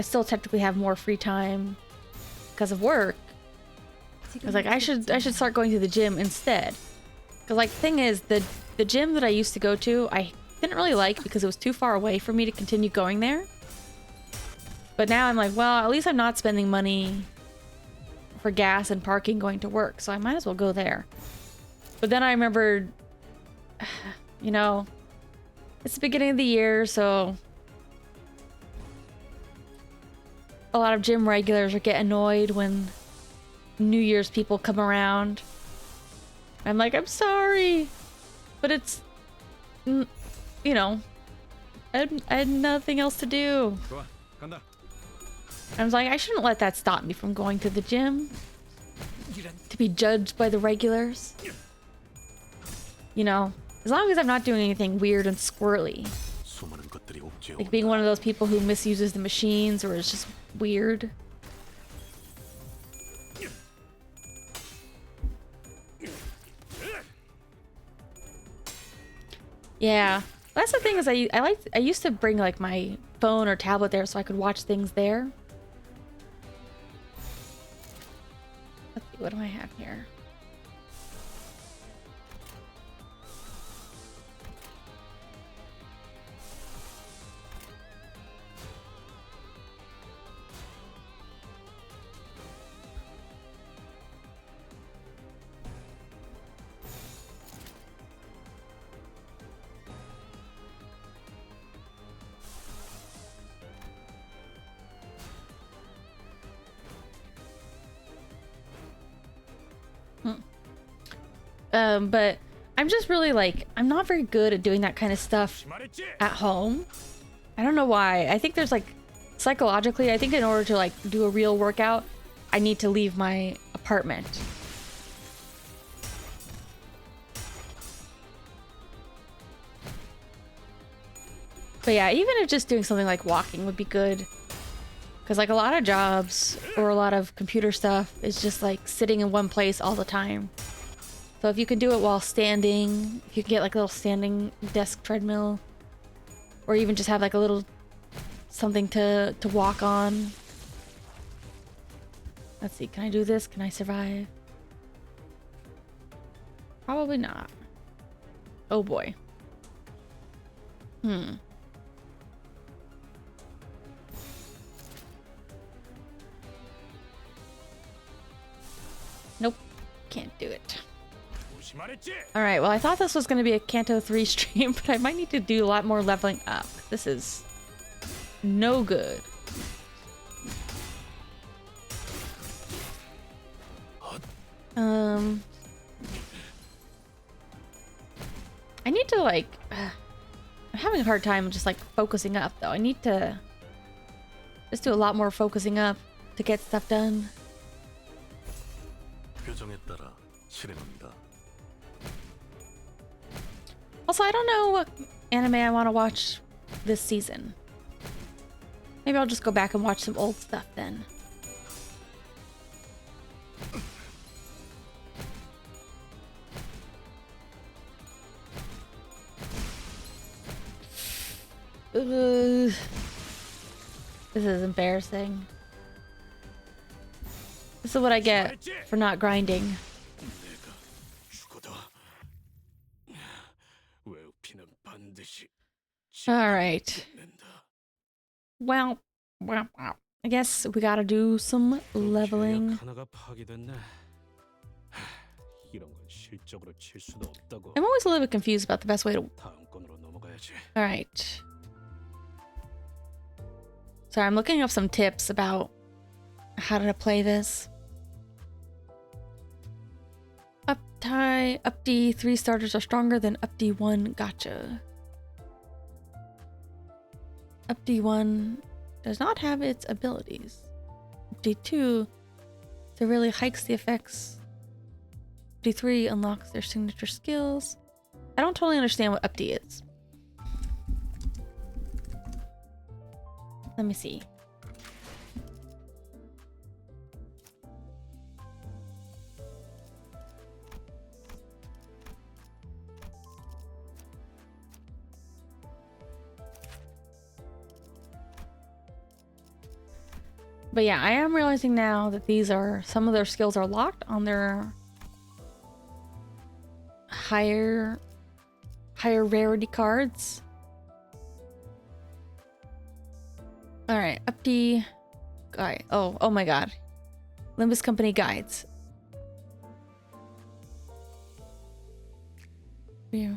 still technically have more free time because of work, I was like, I should start going to the gym instead. Because like, the thing is, the gym that I used to go to, I didn't really like because it was too far away for me to continue going there. But now I'm like, well, at least I'm not spending money for gas and parking going to work, so I might as well go there. But then I remembered, you know, it's the beginning of the year, so a lot of gym regulars are getting annoyed when New Year's people come around. I'm like, I'm sorry, but it's, you know, I had nothing else to do. 좋아, 간다. I was like, I shouldn't let that stop me from going to the gym. To be judged by the regulars. You know, as long as I'm not doing anything weird and squirrely. Like being one of those people who misuses the machines or is just weird. Yeah. That's the thing is I used to bring like my phone or tablet there so I could watch things there. Let's see, what do I have here? But I'm just really like, I'm not very good at doing that kind of stuff at home. I don't know why. I think there's like, psychologically, I think in order to like do a real workout, I need to leave my apartment. But yeah, even if just doing something like walking would be good. Because like a lot of jobs or a lot of computer stuff is just like sitting in one place all the time. So if you can do it while standing, if you can get like a little standing desk treadmill, or even just have like a little something to walk on. Let's see, can I do this? Can I survive? Probably not. Oh boy. Nope, can't do it. Alright, well I thought this was going to be a Canto 3 stream, but I might need to do a lot more leveling up. This is no good. I need to like... I'm having a hard time just like focusing up though. I need to just do a lot more focusing up to get stuff done. 표정에 따라 실행합니다. Also, I don't know what anime I want to watch this season. Maybe I'll just go back and watch some old stuff then. Ugh. This is embarrassing. This is what I get for not grinding. Alright. Well, I guess we gotta do some leveling. I'm always a little bit confused about the best way to... Alright. Sorry, I'm looking up some tips about how to play this. Up D 3 starters are stronger than up D1. Gotcha. Up D1 does not have its abilities. Up D2 severely hikes the effects. D3 unlocks their signature skills. I don't totally understand what up D is. Let me see. But yeah, I am realizing now that these are, some of their skills are locked on their higher rarity cards. Alright, up D guide. Oh my god. Limbus Company guides. Yeah.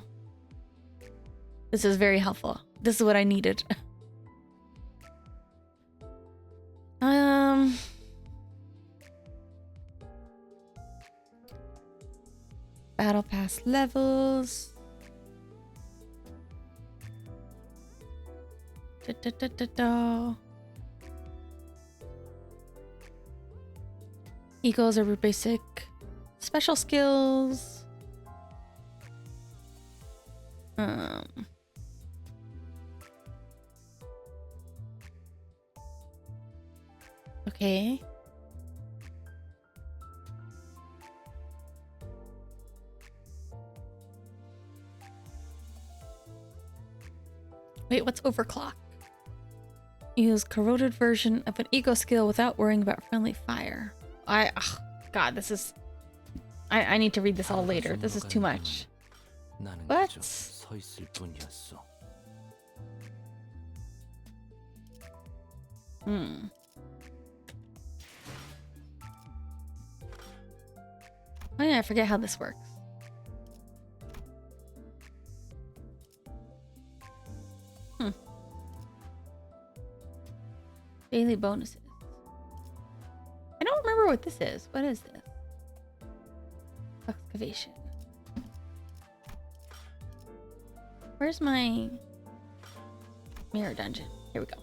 This is very helpful. This is what I needed. Battle Pass levels. Eagles are basic. Special skills. Okay. Wait, what's overclock? Use corroded version of an eco skill without worrying about friendly fire. God, this is... I need to read this all later. This is too much. What? Oh yeah, I forget how this works. Daily bonuses. I don't remember what this is. What is this? Excavation. Where's my mirror dungeon? Here we go.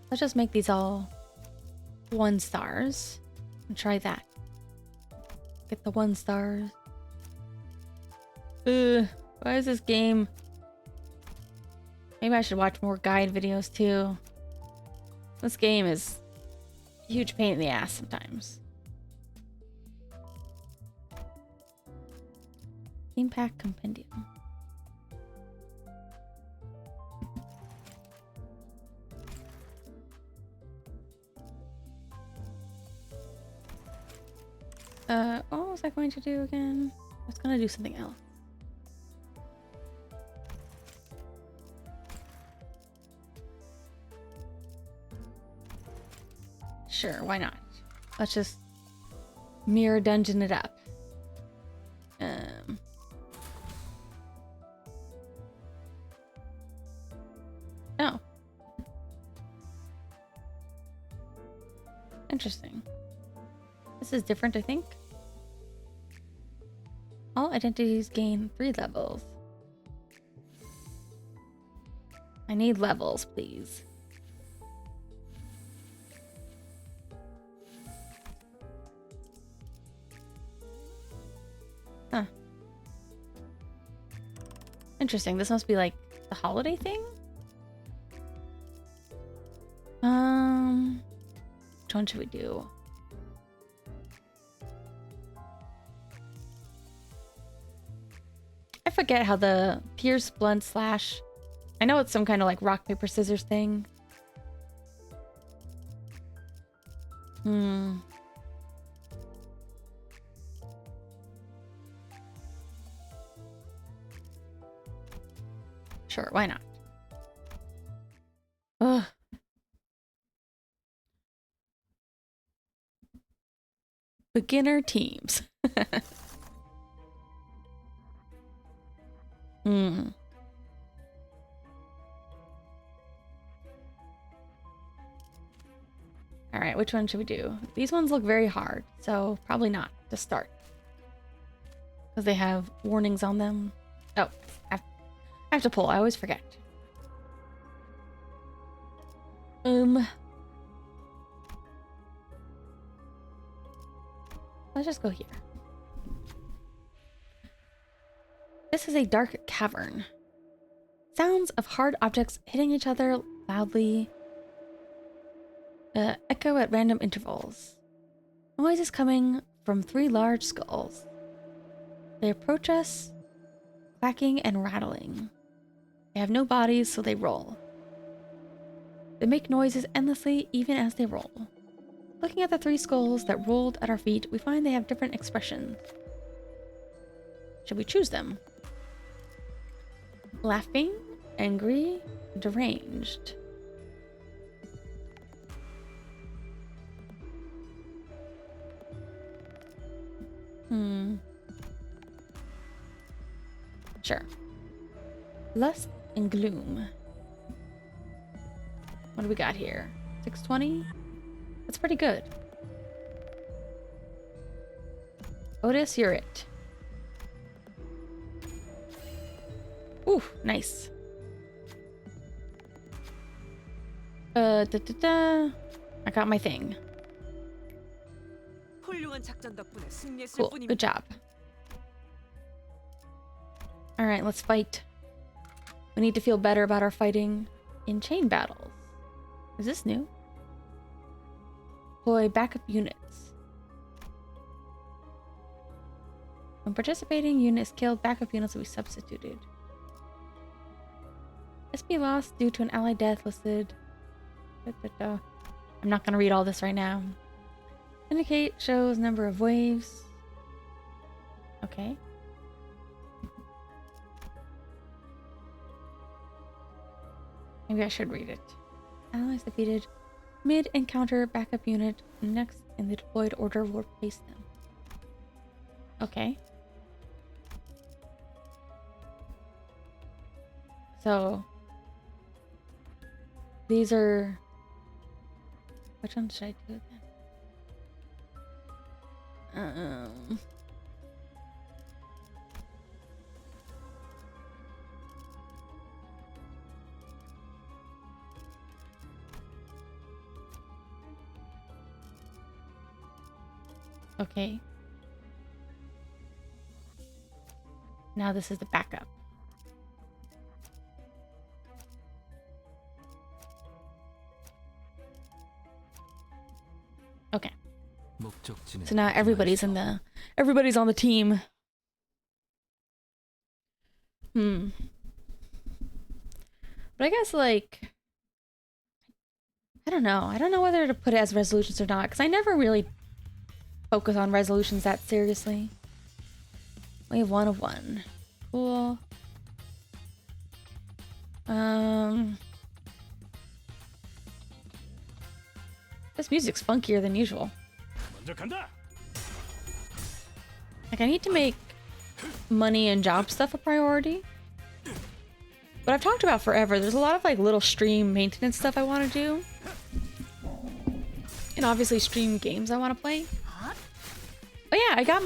Let's just make these all 1 stars and try that. Get the 1 stars. Why is this game? Maybe I should watch more guide videos too. This game is a huge pain in the ass sometimes. Impact Compendium. What was I going to do again? I was going to do something else. Sure, why not? Let's just mirror dungeon it up. Oh. Interesting. This is different, I think. All identities gain 3 levels. I need levels, please. Huh. Interesting. This must be like the holiday thing? Which one should we do? I forget how the pierce, blunt, slash. I know it's some kind of like rock, paper, scissors thing. Sure, why not? Ugh. Beginner teams. All right, which one should we do? These ones look very hard, so probably not to start. Because they have warnings on them. Oh, I have to pull. I always forget. Let's just go here. This is a dark cavern. Sounds of hard objects hitting each other loudly echo at random intervals. Noise is coming from 3 large skulls. They approach us, clacking and rattling. They have no bodies, so they roll. They make noises endlessly, even as they roll. Looking at the 3 skulls that rolled at our feet, we find they have different expressions. Should we choose them? Laughing, angry, deranged. Sure. Lust and gloom. What do we got here? 620? That's pretty good. Otis, you're it. Ooh, nice. I got my thing. Cool, good job. Alright, let's fight. We need to feel better about our fighting in chain battles. Is this new? Deploy backup units. When participating unit is killed, backup units will be substituted. SP lost due to an allied death listed. I'm not going to read all this right now. Indicate shows number of waves. Okay. Maybe I should read it. Allies defeated mid-encounter backup unit. Next in the deployed order will replace them. Okay. So these are... Which one should I do then? Okay. Now this is the backup. Okay. So now everybody's on the team. But I guess like I don't know. I don't know whether to put it as resolutions or not, because I never really focus on resolutions that seriously. We have 1 of 1. Cool. This music's funkier than usual. Like, I need to make money and job stuff a priority. But I've talked about forever. There's a lot of like little stream maintenance stuff I want to do. And obviously stream games I want to play. Oh yeah, I got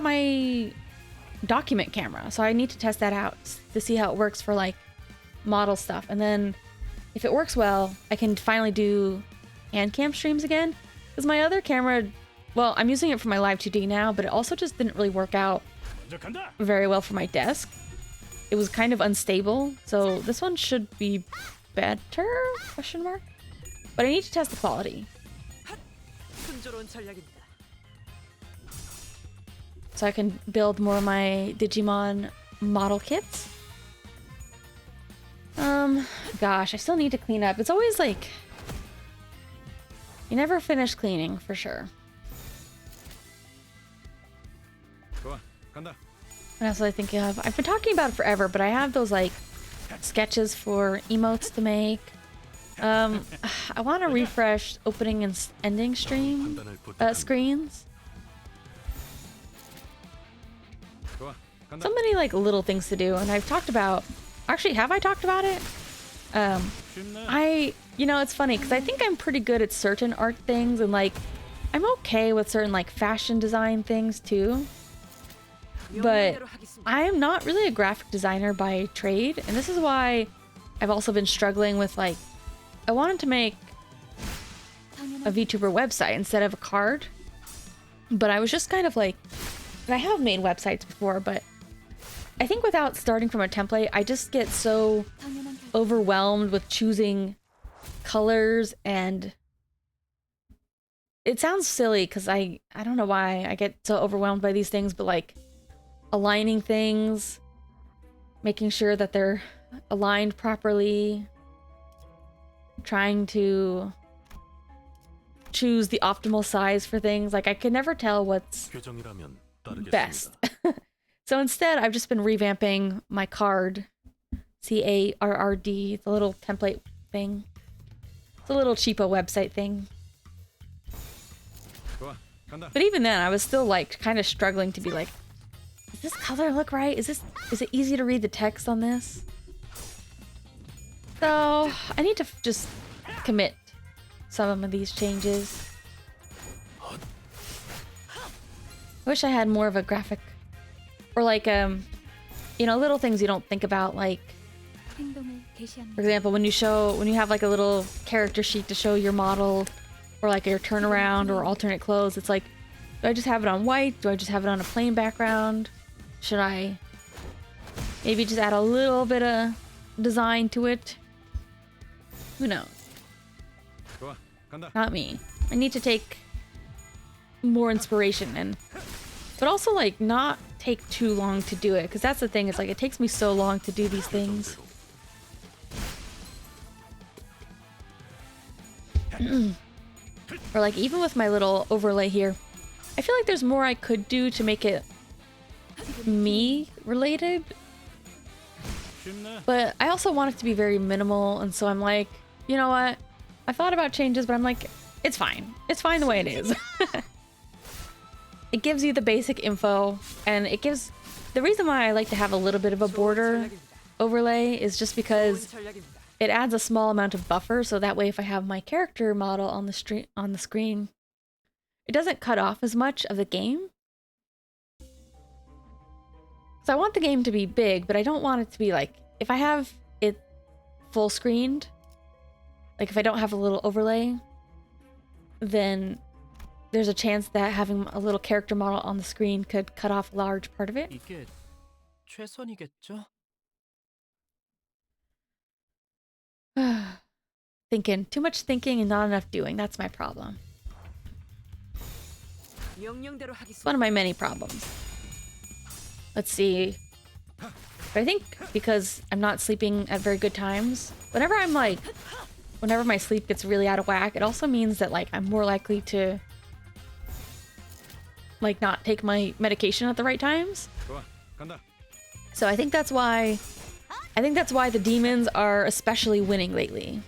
my document camera, so I need to test that out to see how it works for like model stuff. And then if it works well, I can finally do hand cam streams again. Because my other camera, well, I'm using it for my live 2D now, but it also just didn't really work out very well for my desk. It was kind of unstable, so this one should be better? Question mark. But I need to test the quality. 순조로운 전략입니다. So I can build more of my Digimon model kits. Gosh, I still need to clean up. It's always like, you never finish cleaning, for sure. 좋아, 간다. What else was I thinking of? I've been talking about it forever, but I have those like sketches for emotes to make. I want to refresh opening and ending stream screens. 좋아, 간다. So many like little things to do, and I've talked about. Actually, have I talked about it? You know, it's funny because I think I'm pretty good at certain art things, and like I'm okay with certain like fashion design things too. But I'm not really a graphic designer by trade, and this is why I've also been struggling with like, I wanted to make a VTuber website instead of a card, but I was just kind of like, and I have made websites before, but I think without starting from a template, I just get so overwhelmed with choosing colors, and it sounds silly because I don't know why I get so overwhelmed by these things, but like aligning things, making sure that they're aligned properly, trying to choose the optimal size for things. Like I can never tell what's best. So instead, I've just been revamping my card, CARRD, the little template thing. It's a little cheapo website thing. But even then, I was still like kind of struggling to be like, does this color look right? Is it easy to read the text on this? So I need to just commit some of these changes. I wish I had more of a graphic, or like you know, little things you don't think about, like for example, when you have like a little character sheet to show your model, or like your turnaround or alternate clothes, it's like, do I just have it on white? Do I just have it on a plain background? Should I maybe just add a little bit of design to it? Who knows? Not me. I need to take more inspiration, but also like not take too long to do it, because that's the thing, it's like it takes me so long to do these things. Or like even with my little overlay here, I feel like there's more I could do to make it me related, but I also want it to be very minimal, and so I'm like, you know what, I thought about changes, but I'm like, it's fine the way it is. It gives you the basic info, and it gives, the reason why I like to have a little bit of a border overlay is just because it adds a small amount of buffer, so that way if I have my character model on the screen, it doesn't cut off as much of the game. So I want the game to be big, but I don't want it to be like, if I have it full screened, like if I don't have a little overlay, then there's a chance that having a little character model on the screen could cut off a large part of it. 이게 최선이겠죠? Thinking. Too much thinking and not enough doing. That's my problem. It's one of my many problems. Let's see. But I think because I'm not sleeping at very good times, whenever my sleep gets really out of whack, it also means that like I'm more likely to like not take my medication at the right times. So I think that's why the demons are especially winning lately.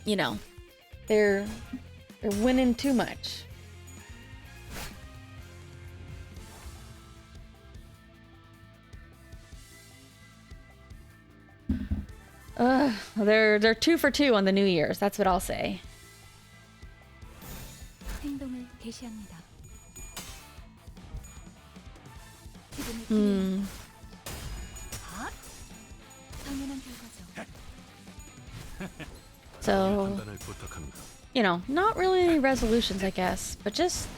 You know, they're winning too much. They're 2 for 2 on the New Year's. That's what I'll say. 행동을 개시합니다. 기분을 Hmm. 당연한 결과죠. So, 판단을 부탁합니다. you know, not really any resolutions, I guess, but just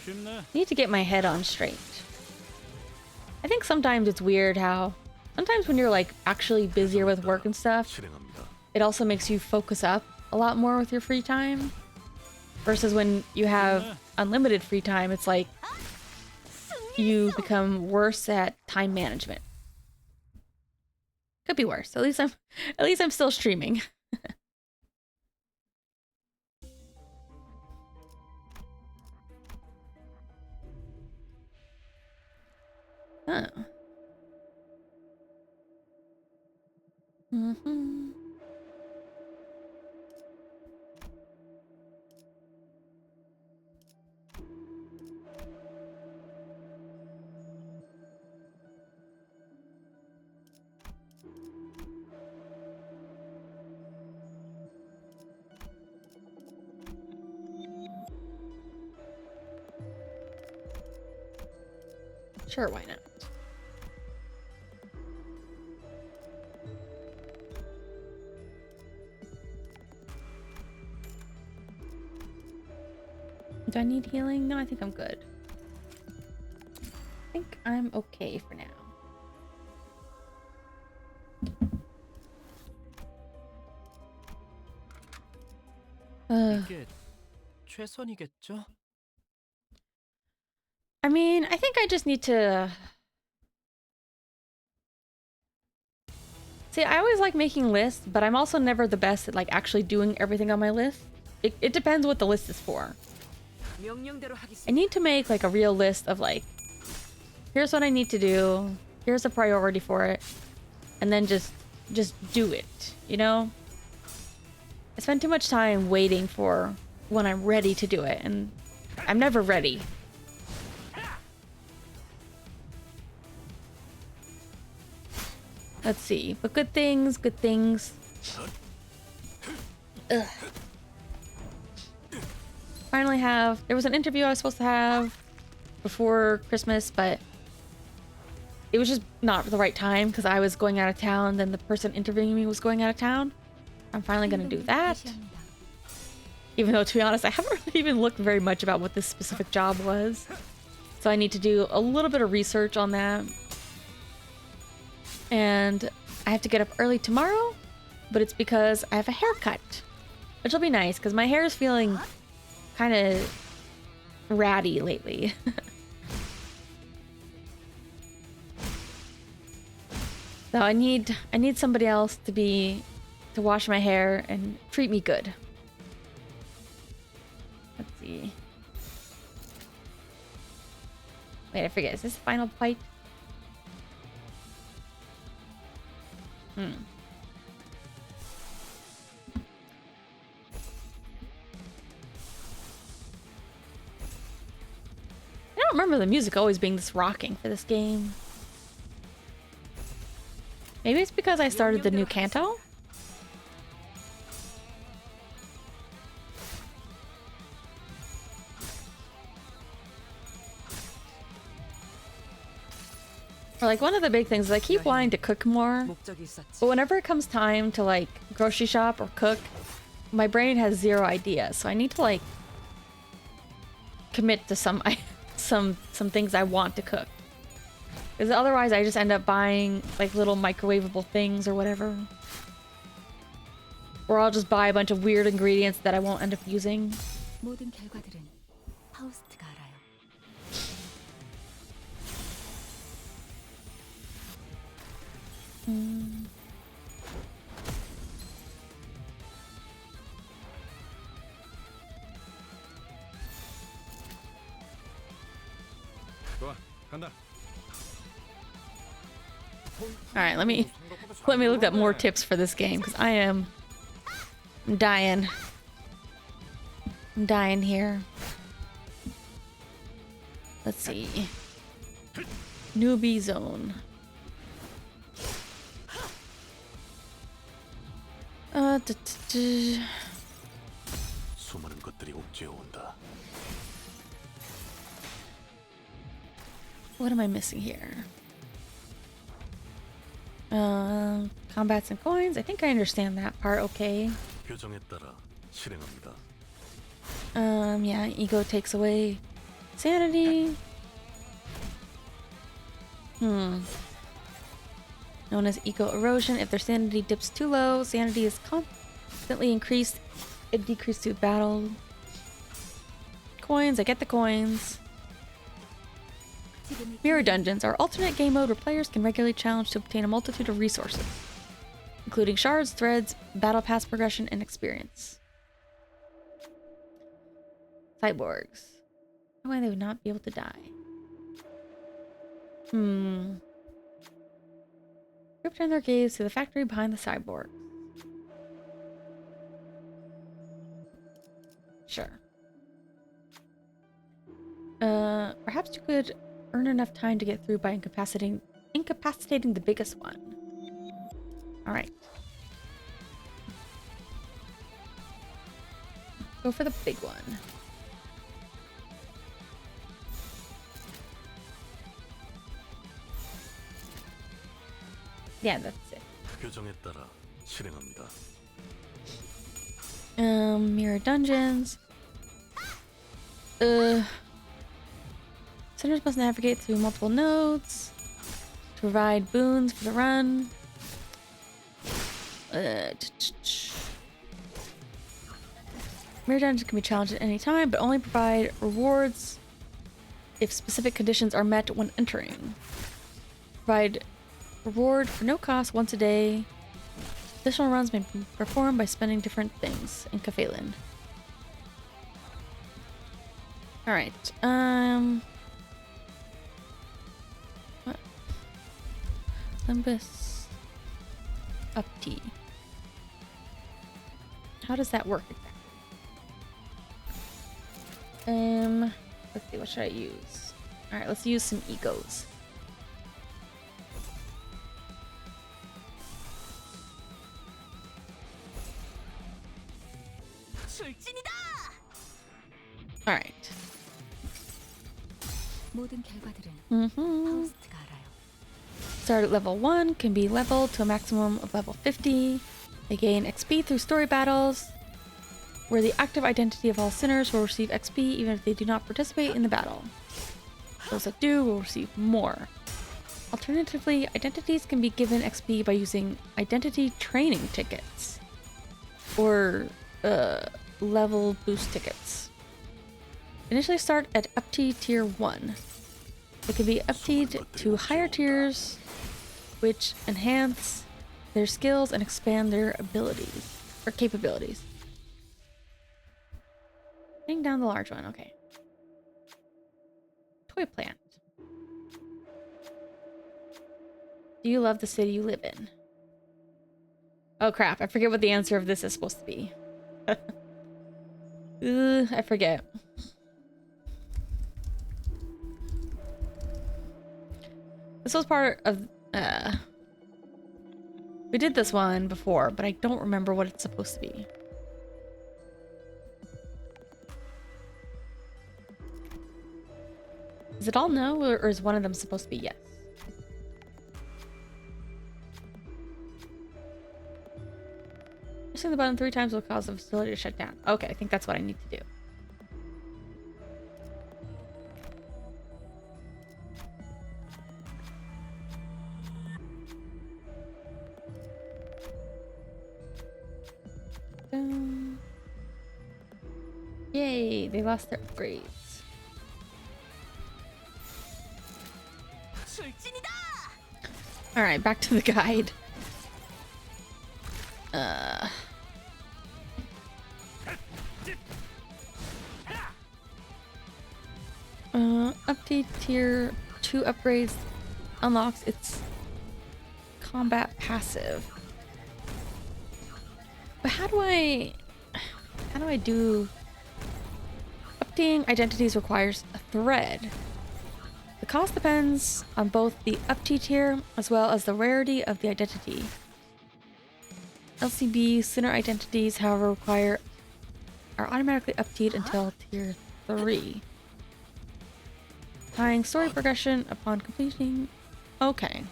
쉽네. need to get my head on straight. I think sometimes it's weird how sometimes when you're like actually busier with work and stuff, 실행합니다. it also makes you focus up a lot more with your free time. Versus when you have unlimited free time, it's like you become worse at time management. Could be worse. At least I'm still streaming. Oh. Mm-hmm. Sure, why not? Do I need healing? No, I think I'm good. I think I'm okay for now. 이게 최선이겠죠? I mean, I think I just need to... See, I always like making lists, but I'm also never the best at like actually doing everything on my list. It depends what the list is for. 명령대로 하겠습니다. I need to make like a real list of like, here's what I need to do, here's a priority for it, and then just do it, you know? I spend too much time waiting for when I'm ready to do it, and I'm never ready. Let's see, but good things, good things. Ugh. Finally have, there was an interview I was supposed to have before Christmas, but it was just not the right time because I was going out of town, then the person interviewing me was going out of town. I'm finally gonna do that. Even though, to be honest, I haven't really even looked very much about what this specific job was. So I need to do a little bit of research on that. And I have to get up early tomorrow, but it's because I have a haircut, which will be nice because my hair is feeling kind of ratty lately. So I need somebody else to wash my hair and treat me good. Let's see. Wait, I forget. Is this the final fight? I don't remember the music always being this rocking for this game. Maybe it's because I started the new Canto? Or like one of the big things is I keep wanting to cook more, 목적이 있었지. but whenever it comes time to like grocery shop or cook, my brain has zero ideas. So I need to like commit to some things I want to cook. Because otherwise I just end up buying like little microwavable things or whatever. Or I'll just buy a bunch of weird ingredients that I won't end up using. 모든 결과들은 파우스트가 알아요. 좋아, 간다. Alright, let me look up more tips for this game because I'm dying. I'm dying here. Let's see. Newbie zone. 수많은 것들이 옥죄어 온다. What am I missing here? Combats and coins. I think I understand that part okay. 규정에 따라 실행합니다. Yeah, ego takes away sanity. Known as ego erosion. If their sanity dips too low, sanity is constantly increased. It decreases through battle. Coins, I get the coins. Mirror dungeons are alternate game mode where players can regularly challenge to obtain a multitude of resources, including shards, threads, battle pass progression, and experience. Cyborgs. Why they would not be able to die. Group turn their gaze to the factory behind the cyborgs. Sure. Perhaps you could earn enough time to get through by incapacitating the biggest one. Alright. Go for the big one. Yeah, that's it. 규정에 따라 실행합니다. Mirror dungeons. Sinners must navigate through multiple nodes to provide boons for the run. Mirror dungeons can be challenged at any time, but only provide rewards if specific conditions are met when entering. Provide reward for no cost once a day. Additional runs may be performed by spending different things in Kefalin. Alright, what? Limbus. Up T. How does that work exactly? Let's see, what should I use? Alright, let's use some egos. Alright. 모든 결과들은 Mm-hmm. 파우스트가 알아요. Start at level 1, can be leveled to a maximum of level 50. They gain XP through story battles, where the active identity of all sinners will receive XP even if they do not participate in the battle. Those that do will receive more. Alternatively, identities can be given XP by using identity training tickets, or level boost tickets. Initially start at up to tier 1. They can be uptied to higher tiers, which enhance their skills and expand their abilities or capabilities. Getting down the large one, okay. Toy plant. Do you love the city you live in? Oh crap, I forget what the answer of this is supposed to be. I forget. This was part of, we did this one before, but I don't remember what it's supposed to be. Is it all no, or is one of them supposed to be yes? Pressing the button 3 times will cause the facility to shut down. Okay, I think that's what I need to do. Yay, they lost their upgrades. Alright, back to the guide. Up to tier 2 upgrades unlocks its combat passive. But how do I do... Updating identities requires a thread. The cost depends on both the up tier as well as the rarity of the identity. LCB sinner identities, however, are automatically updated until tier 3. Tying story progression upon completing. Okay.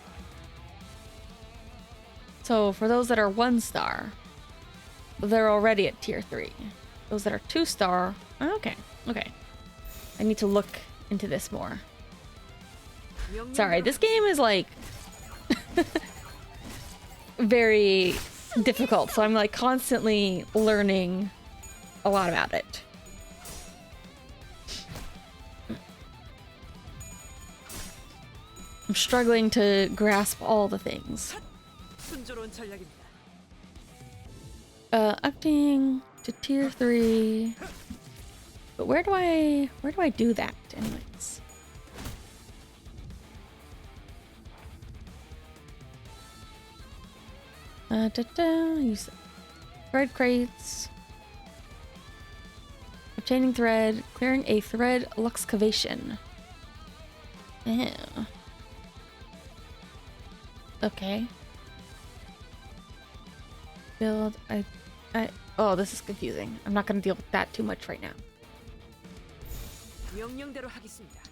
So for those that are 1-star, they're already at tier 3. Those that are 2-star, okay, okay. I need to look into this more. Sorry, this game is like very difficult, so I'm like constantly learning a lot about it. I'm struggling to grasp all the things. Upping to tier 3. But where do I do that anyways? Use thread crates. Obtaining thread, clearing a thread luxcavation. Yeah. Okay. Build. Oh, this is confusing. I'm not gonna deal with that too much right now.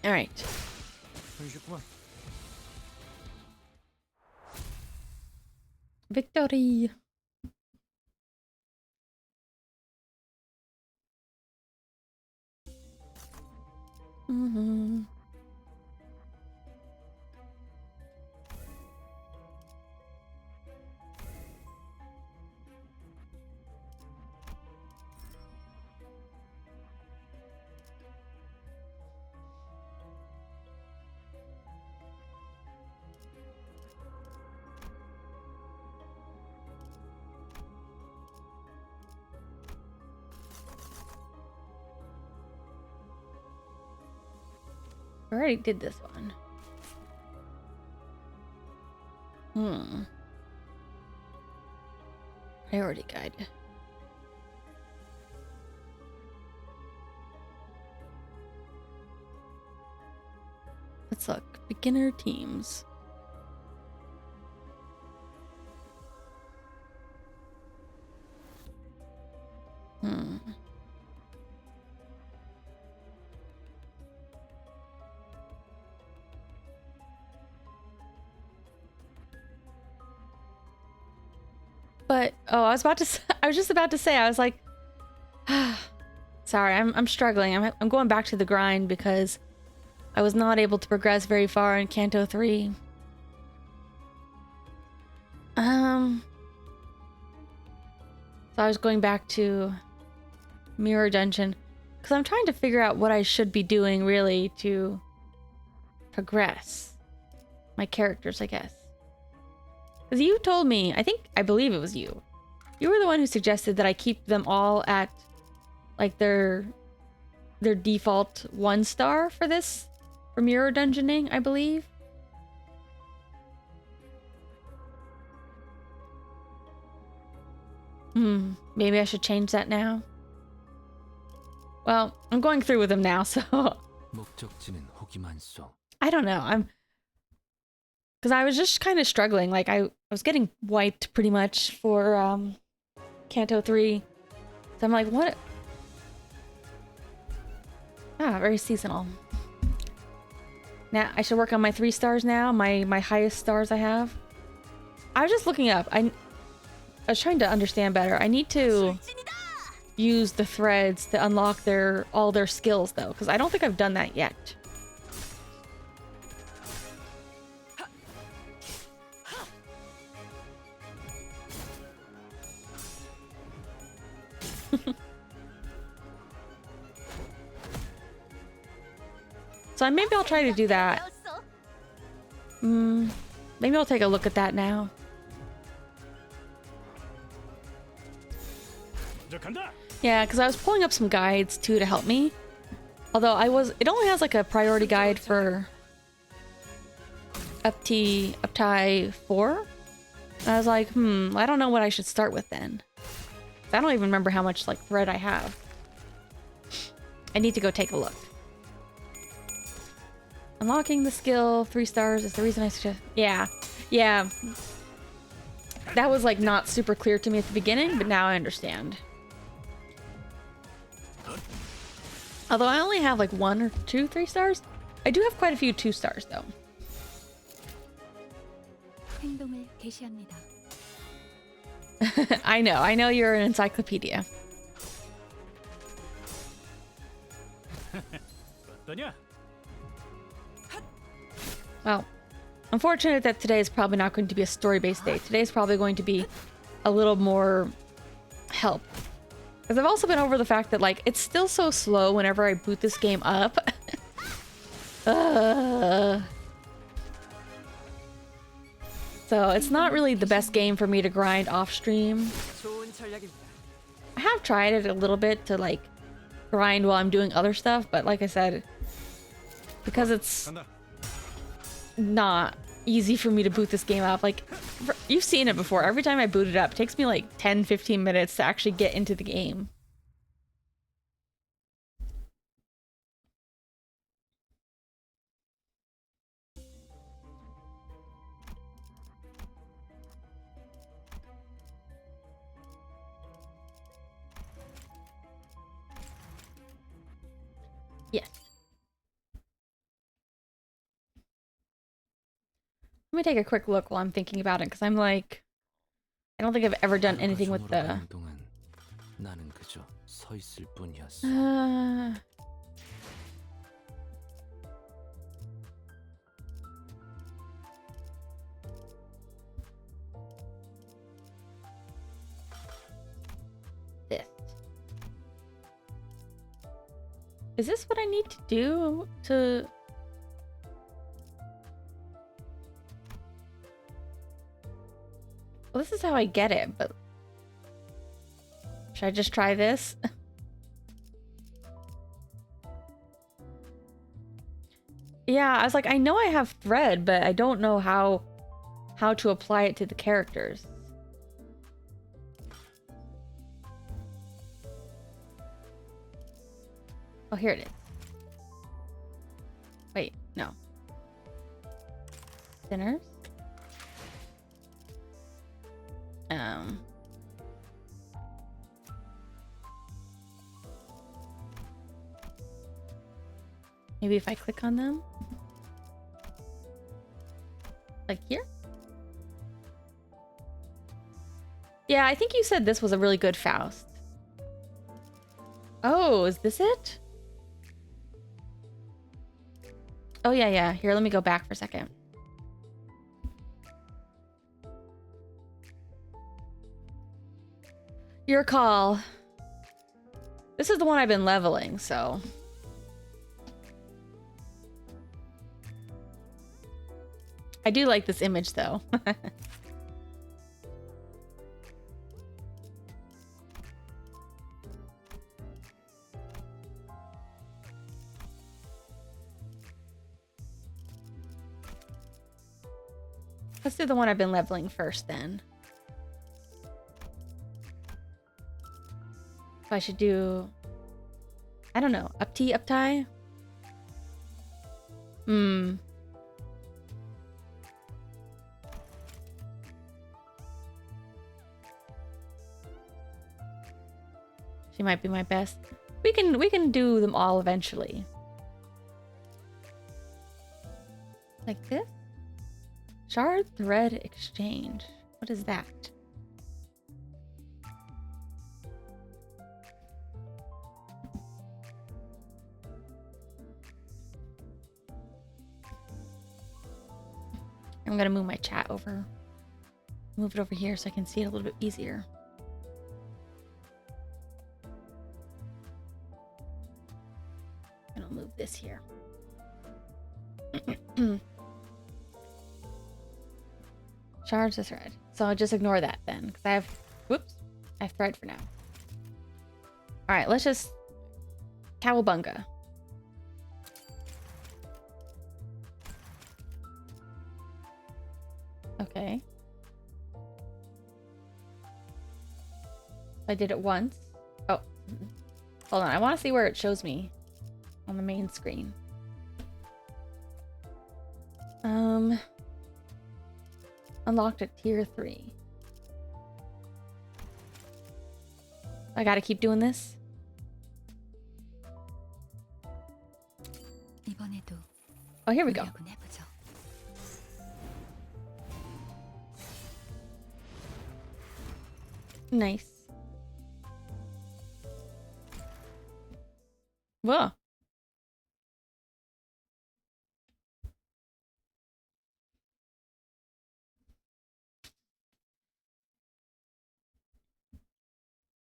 All right. Victory. Mm-hmm. I already did this one. Priority guide. Let's look. Beginner teams. But I was just about to say, I was like, sorry, I'm struggling. I'm going back to the grind because I was not able to progress very far in Canto 3. So I was going back to Mirror Dungeon because I'm trying to figure out what I should be doing really to progress my characters, I guess. Because you told me, I believe it was you. You were the one who suggested that I keep them all at like their default 1-star for this, for Mirror Dungeoning, I believe. Maybe I should change that now. Well, I'm going through with them now, so I don't know. Because I was just kind of struggling. Like I was getting wiped pretty much for Canto 3. So I'm like, what? Very seasonal. Now I should work on my 3 stars now. My highest stars I have. I was just looking up. I was trying to understand better. I need to use the threads to unlock all their skills though, because I don't think I've done that yet. So maybe I'll try to do that. Maybe I'll take a look at that now. Yeah, because I was pulling up some guides too to help me. Although it only has like a priority guide for up to 4. And I was like, I don't know what I should start with then. I don't even remember how much like thread I have. I need to go take a look. Unlocking the skill 3 stars is the reason I suggest. Yeah. That was like not super clear to me at the beginning, but now I understand. Although I only have like 1 or 2 3 stars. I do have quite a few 2 stars though. 행동을 개시합니다. I know you're an encyclopedia. 어떠냐? Well, unfortunate that today is probably not going to be a story-based day. Today is probably going to be a little more help. Because I've also been over the fact that, like, it's still so slow whenever I boot this game up. So it's not really the best game for me to grind off stream. I have tried it a little bit to, like, grind while I'm doing other stuff, but like I said, because it's not easy for me to boot this game up. Like, you've seen it before. Every time I boot it up, it takes me like 10-15 minutes to actually get into the game. Yes. Let me take a quick look while I'm thinking about it, because I'm like, I don't think I've ever done anything with the... 나는 그저 서 있을 뿐이었어. This. Is this what I need to do to... Well, this is how I get it, but... Should I just try this? Yeah, I was like, I know I have thread, but I don't know how to apply it to the characters. Oh, here it is. Wait, no. Thinners? Maybe if I click on them? Like here? Yeah, I think you said this was a really good Faust. Oh, is this it? Oh, yeah. Here, let me go back for a second. Your call. This is the one I've been leveling, so... I do like this image, though. Let's do the one I've been leveling first, then. So I should do... I don't know. Up T, up tie? She might be my best. We can do them all eventually. Like this? Shard thread exchange. What is that? I'm gonna move my chat over. Move it over here so I can see it a little bit easier. I'm gonna move this here. Shards of thread. So I'll just ignore that then, because I have, whoops, I have thread for now. All right, let's just cowabunga. Okay. I did it once. Oh, hold on. I want to see where it shows me on the main screen. Unlocked at tier 3. I gotta keep doing this. 이번에도 Oh, here we go. 노력은 해보죠. Nice. Whoa.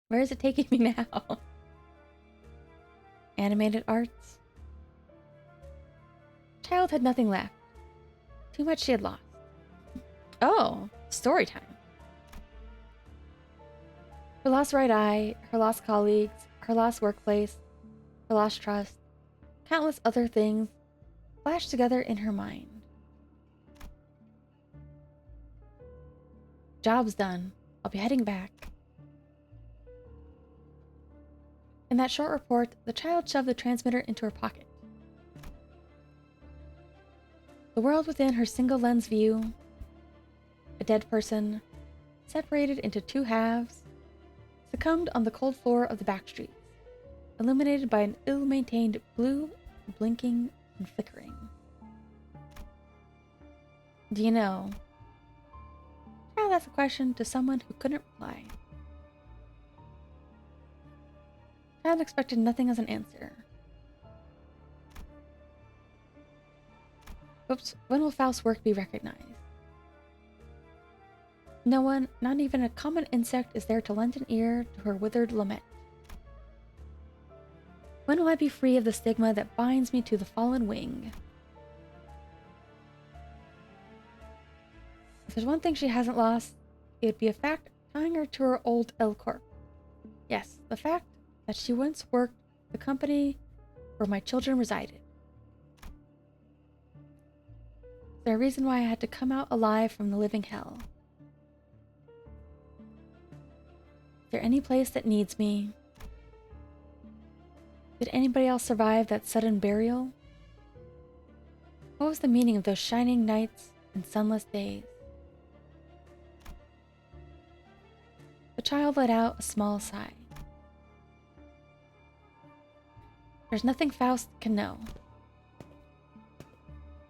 Where is it taking me now? Animated arts. Child had nothing left. Too much she had lost. Oh, story time. Her lost right eye, her lost colleagues, her lost workplace, her lost trust, countless other things flashed together in her mind. Job's done. I'll be heading back. In that short report, the child shoved the transmitter into her pocket. The world within her single lens view, a dead person, separated into two halves, succumbed on the cold floor of the back streets, illuminated by an ill-maintained blue, blinking and flickering. Do you know? Child asked a question to someone who couldn't reply. Child expected nothing as an answer. Oops, when will Faust's work be recognized? No one, not even a common insect, is there to lend an ear to her withered lament. When will I be free of the stigma that binds me to the fallen wing? If there's one thing she hasn't lost, it would be a fact tying her to her old L-Corp. Yes, the fact that she once worked the company where my children resided. Is there a reason why I had to come out alive from the living hell? Is there any place that needs me? Did anybody else survive that sudden burial? What was the meaning of those shining nights and sunless days? The child let out a small sigh. There's nothing Faust can know.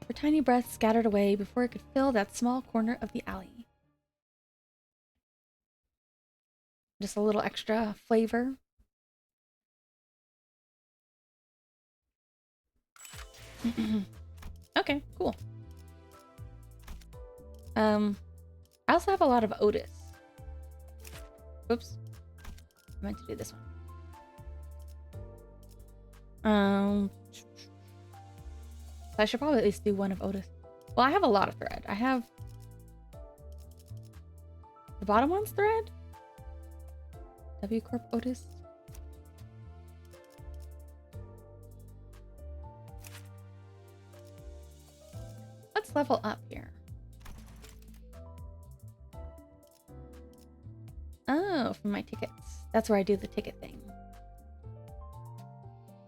Her tiny breath scattered away before it could fill that small corner of the alley. Just a little extra flavor. Okay, cool. I also have a lot of Otis. Oops. I meant to do this one. I should probably at least do one of Otis. Well, I have a lot of thread. I have... The bottom one's thread? W Corp Otis. Let's level up here. Oh, from my tickets. That's where I do the ticket thing.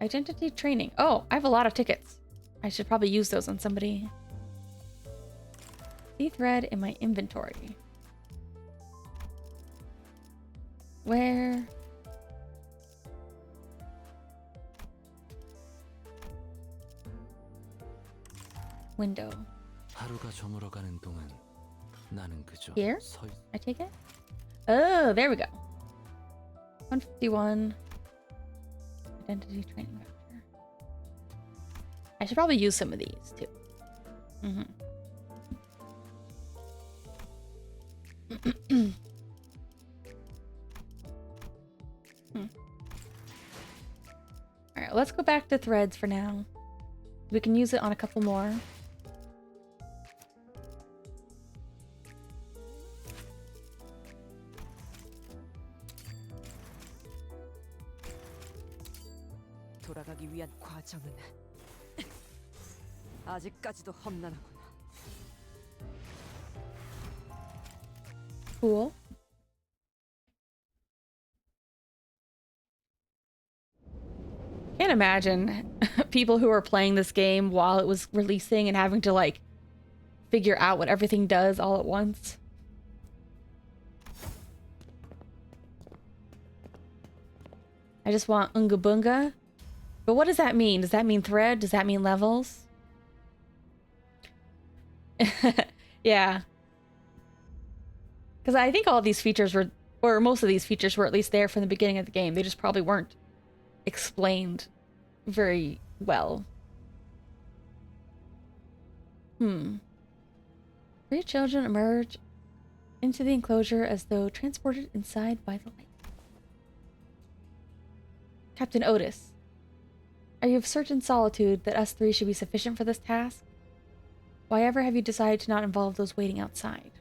Identity training. Oh, I have a lot of tickets. I should probably use those on somebody. See thread in my inventory. Where? Window. 하루가 저물어가는 동안 나는 그저 Here? 서 있... I take it? Oh, there we go. 151. Identity training voucher. I should probably use some of these too. Alright, let's go back to threads for now. We can use it on a couple more. 돌아가기 위한 과정은 아직까지도 험난하구나. Cool. Can't imagine people who are playing this game while it was releasing and having to like figure out what everything does all at once. I just want Unga Bunga. But what does that mean? Does that mean thread? Does that mean levels? Yeah. Because I think all these features were, or most of these features were at least there from the beginning of the game. They just probably weren't explained very well. Three children emerge into the enclosure as though transported inside by the light. Captain Otis, are you of certain solitude that us three should be sufficient for this task? Why ever have you decided to not involve those waiting outside?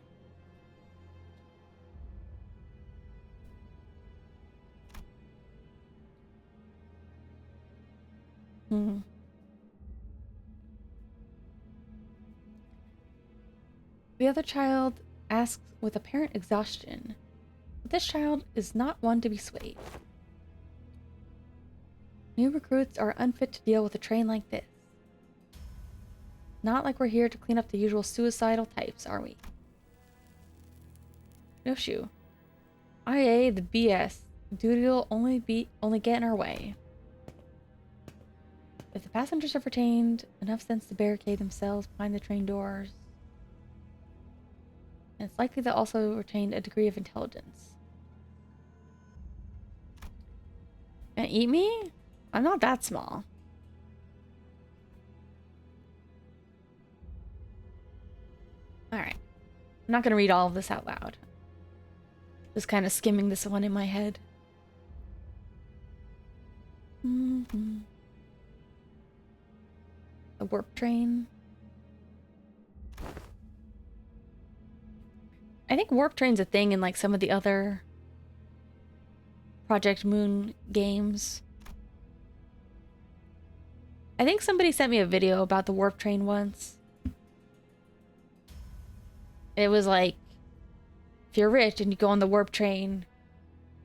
The other child asks with apparent exhaustion, but this child is not one to be swayed. New recruits are unfit to deal with a train like this. Not like we're here to clean up the usual suicidal types, are we? Yoshu. IA the BS. Duty'll only get in our way. If the passengers have retained enough sense to barricade themselves behind the train doors, and it's likely they'll also retain a degree of intelligence. Gonna eat me? I'm not that small. Alright. I'm not gonna read all of this out loud. Just kind of skimming this one in my head. A warp train. I think warp train's a thing in like some of the other Project Moon games. I think somebody sent me a video about the warp train once. It was like, if you're rich and you go on the warp train,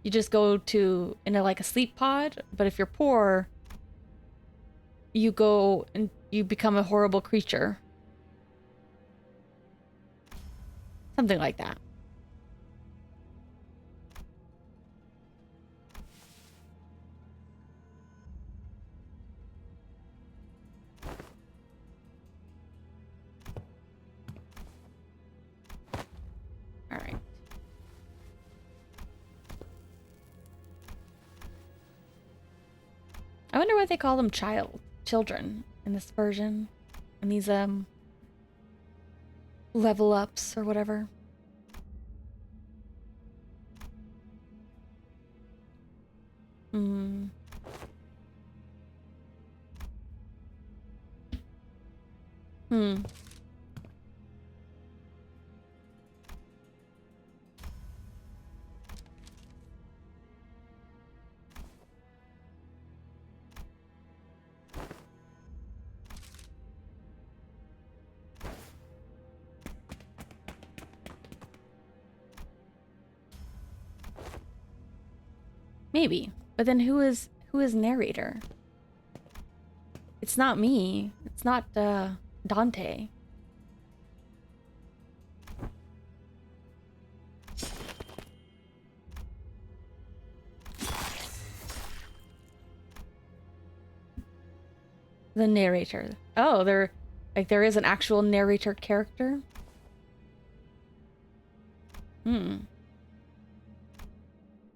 you just go to into like a sleep pod, but if you're poor, you go and you become a horrible creature. Something like that. All right. I wonder why they call them children in this version. And these level ups or whatever. Maybe. But then who is narrator? It's not me. It's not Dante. The narrator. Oh, there is an actual narrator character.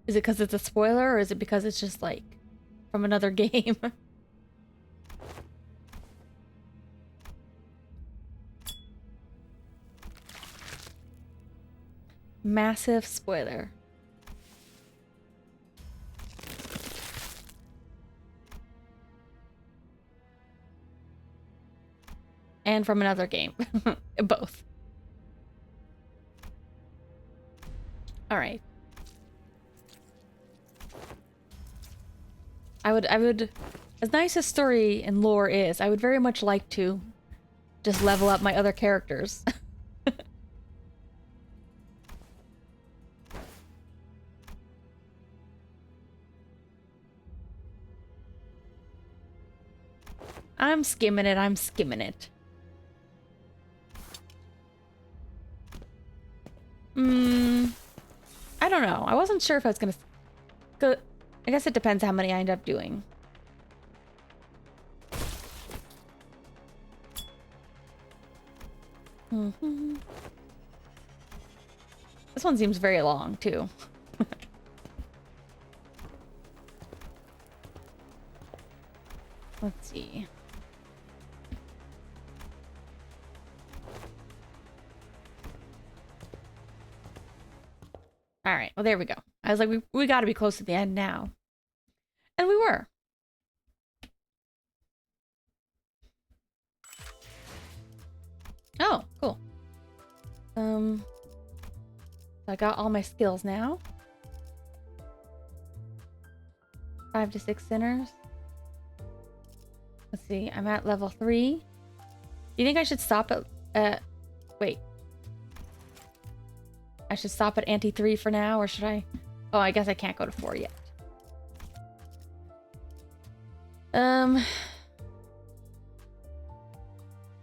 Is it because it's a spoiler, or is it because it's just like from another game? Massive spoiler. And from another game. Both. All right. I would, as nice as story and lore is, I would very much like to just level up my other characters. I'm skimming it, I'm skimming it. I don't know. I wasn't sure if I was gonna go. I guess it depends how many I end up doing. Mm-hmm. This one seems very long, too. Let's see. All right. Well, there we go. I was like, we got to be close to the end now. And we were. Oh, cool. I got all my skills now. 5 to 6 sinners. Let's see. I'm at level 3. You think I should stop at wait. I should stop at ante 3 for now, or should I? Oh, I guess I can't go to 4 yet.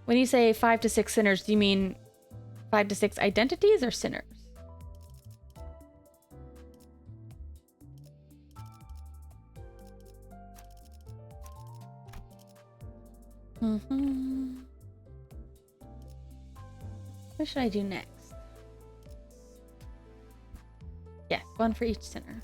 When you say 5 to 6 sinners, do you mean 5 to 6 identities or sinners? Mm-hmm. What should I do next? Yes, 1 for each sinner.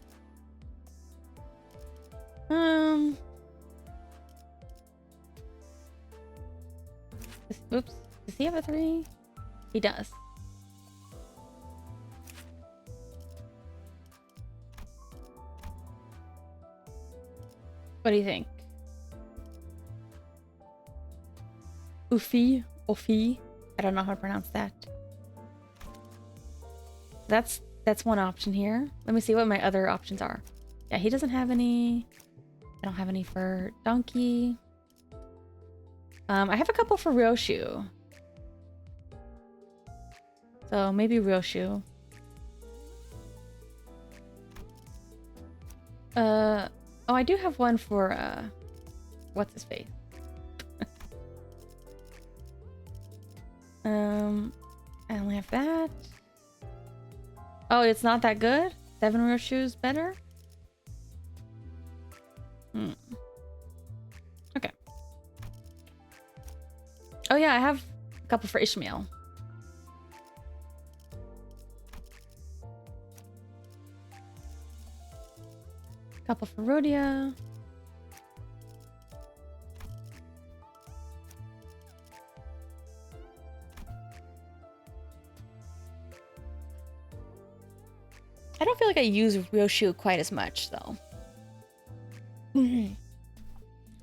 Oops. Does he have a 3? He does. What do you think? Ofi. I don't know how to pronounce that. That's one option here. Let me see what my other options are. Yeah, he doesn't have any. I don't have any for donkey. I have a couple for Ryoshu. So maybe Ryoshu. Oh, I do have one for what's his face? I only have that. Oh, it's not that good? 7 Ryoshu's better? Okay. Oh yeah, I have a couple for Ishmael. A couple for Rhodia. I don't feel like I use Ryoshu quite as much, though.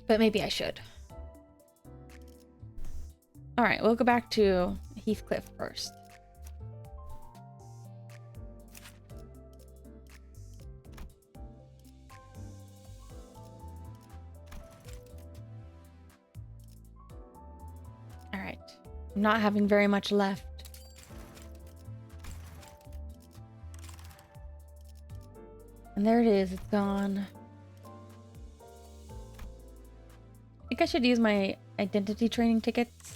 But maybe I should. Alright, we'll go back to Heathcliff first. Alright. I'm not having very much left. And there it is, it's gone. I think I should use my identity training tickets.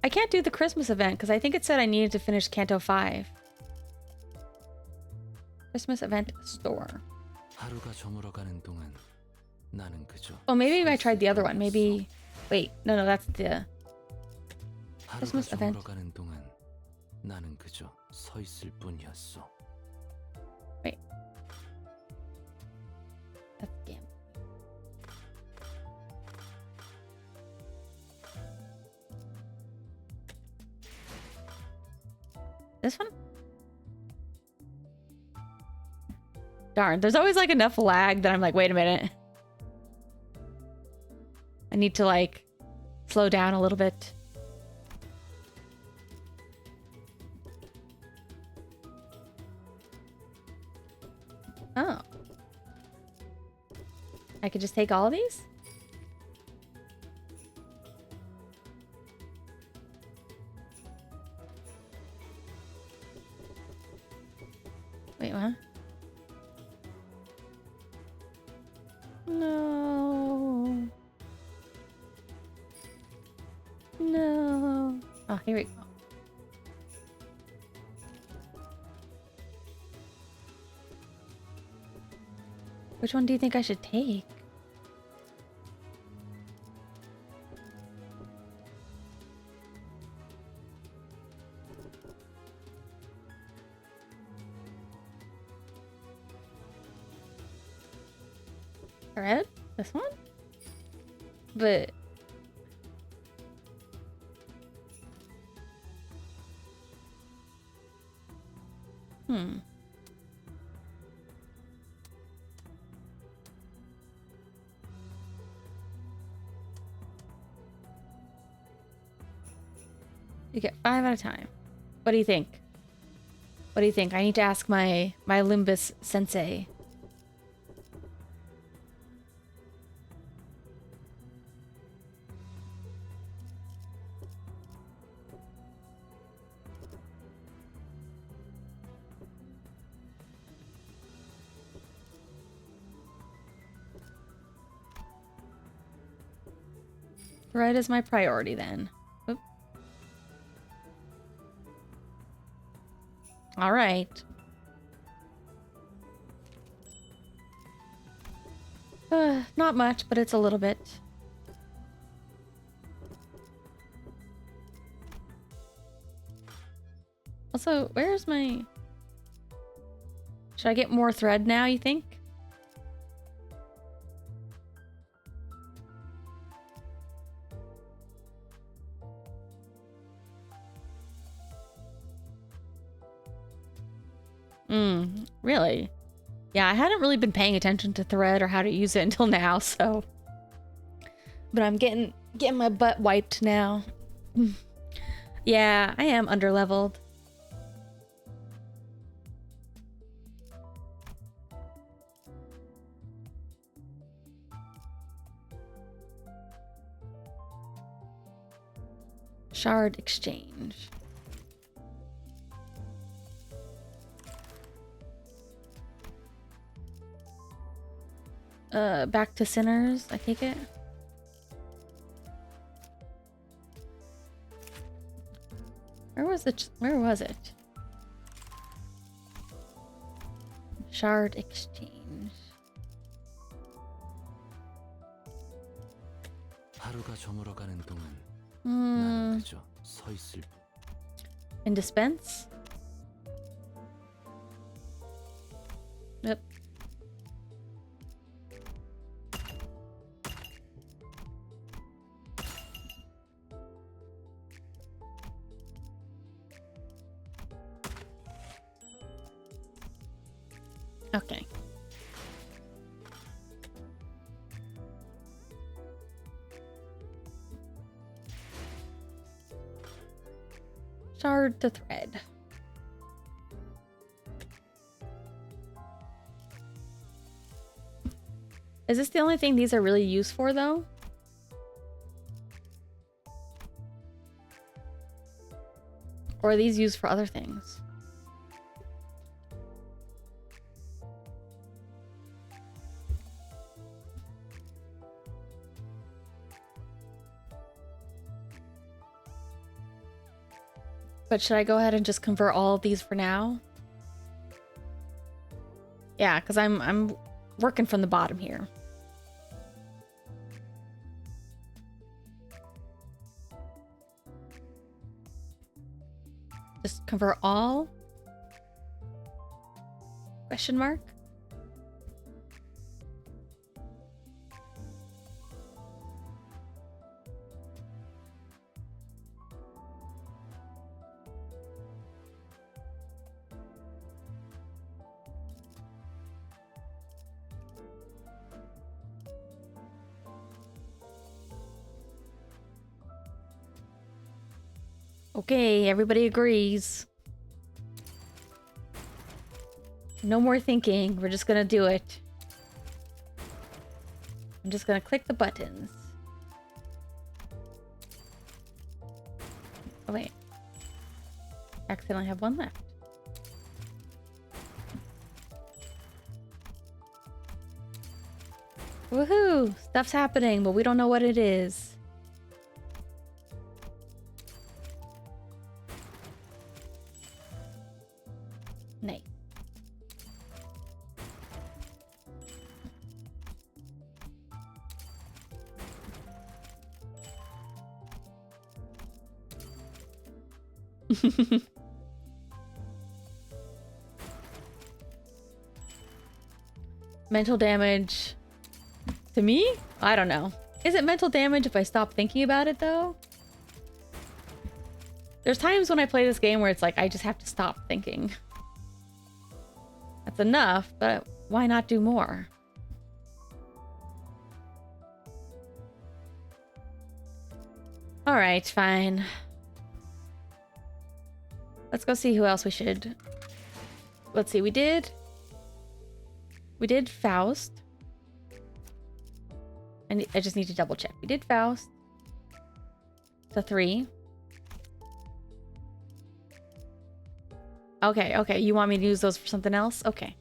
I can't do the Christmas event because I think it said I needed to finish Canto 5. Christmas event store. 하루가 저물어가는 동안 나는 그저 Oh, maybe I tried the other one. Maybe... Wait, no, that's the... 하루가 Christmas event. 저물어가는 동안 나는 그저 서 있을 뿐이었어. Wait. That's the game. This one? Darn, there's always like enough lag that I'm like, wait a minute. I need to like slow down a little bit. Oh. I could just take all of these? Wait, what? No. No. Oh, here we go. Which one do you think I should take? thread? This one? But... You get 5 at a time. What do you think? What do you think? I need to ask my Limbus sensei. Thread is my priority then. Oop. All right. Not much, but it's a little bit. Also, where's my... Should I get more thread now, you think? Really? Yeah, I hadn't really been paying attention to thread or how to use it until now, so... But I'm getting my butt wiped now. Yeah, I am underleveled. Shard exchange. Back to sinners, I take it. Where was it? Where was it? Shard exchange. 하루가 저물어가는 동안 나는 그저 서 있을 뿐. And dispense? Yep. Okay. Shard to thread. Is this the only thing these are really used for, though? Or are these used for other things? But should I go ahead and just convert all of these for now? Yeah, because I'm working from the bottom here. Just convert all? Question mark? Okay, everybody agrees. No more thinking. We're just gonna do it. I'm just gonna click the buttons. Oh wait. I accidentally have one left. Woohoo! Stuff's happening, but we don't know what it is. Nay. Mental damage. To me? I don't know. Is it mental damage if I stop thinking about it, though? There's times when I play this game where it's like, I just have to stop thinking. That's enough, but why not do more? Alright, fine. Let's go see who else we should... Let's see, we did Faust. I just need to double check. We did Faust. The 3. Okay, you want me to use those for something else? Okay.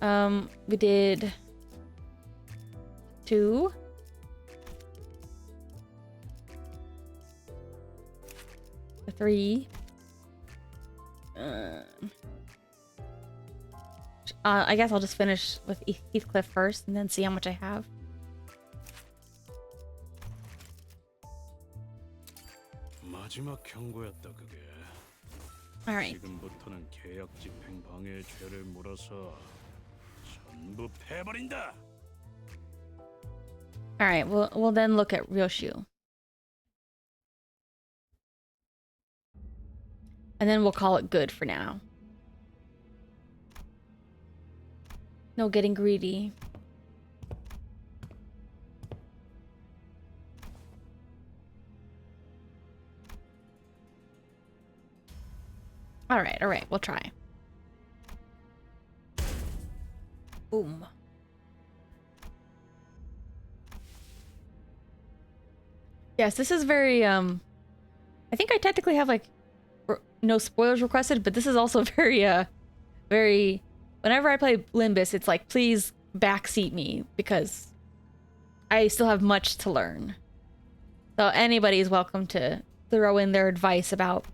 We did 2. The 3. I guess I'll just finish with Heathcliff first and then see how much I have. 마지막 경고였다 그게. Alright. 지금부터는 계약 집행 방해의 죄를 물어서 전부 패버린다. Alright, we'll then look at Ryoshu. And then we'll call it good for now. No getting greedy. Alright, we'll try. Boom. Yes, this is very, I think I technically have, like, no spoilers requested, but this is also very, very... Whenever I play Limbus, it's like, please backseat me, because I still have much to learn. So anybody is welcome to throw in their advice about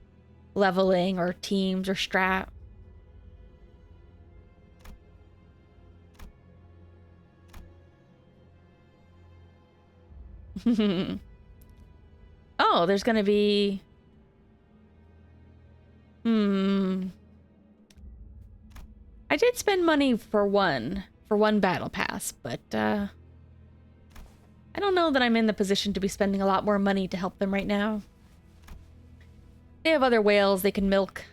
leveling, or teams, or strat. Oh, there's gonna be... I did spend money for one battle pass, but I don't know that I'm in the position to be spending a lot more money to help them right now. They have other whales they can milk.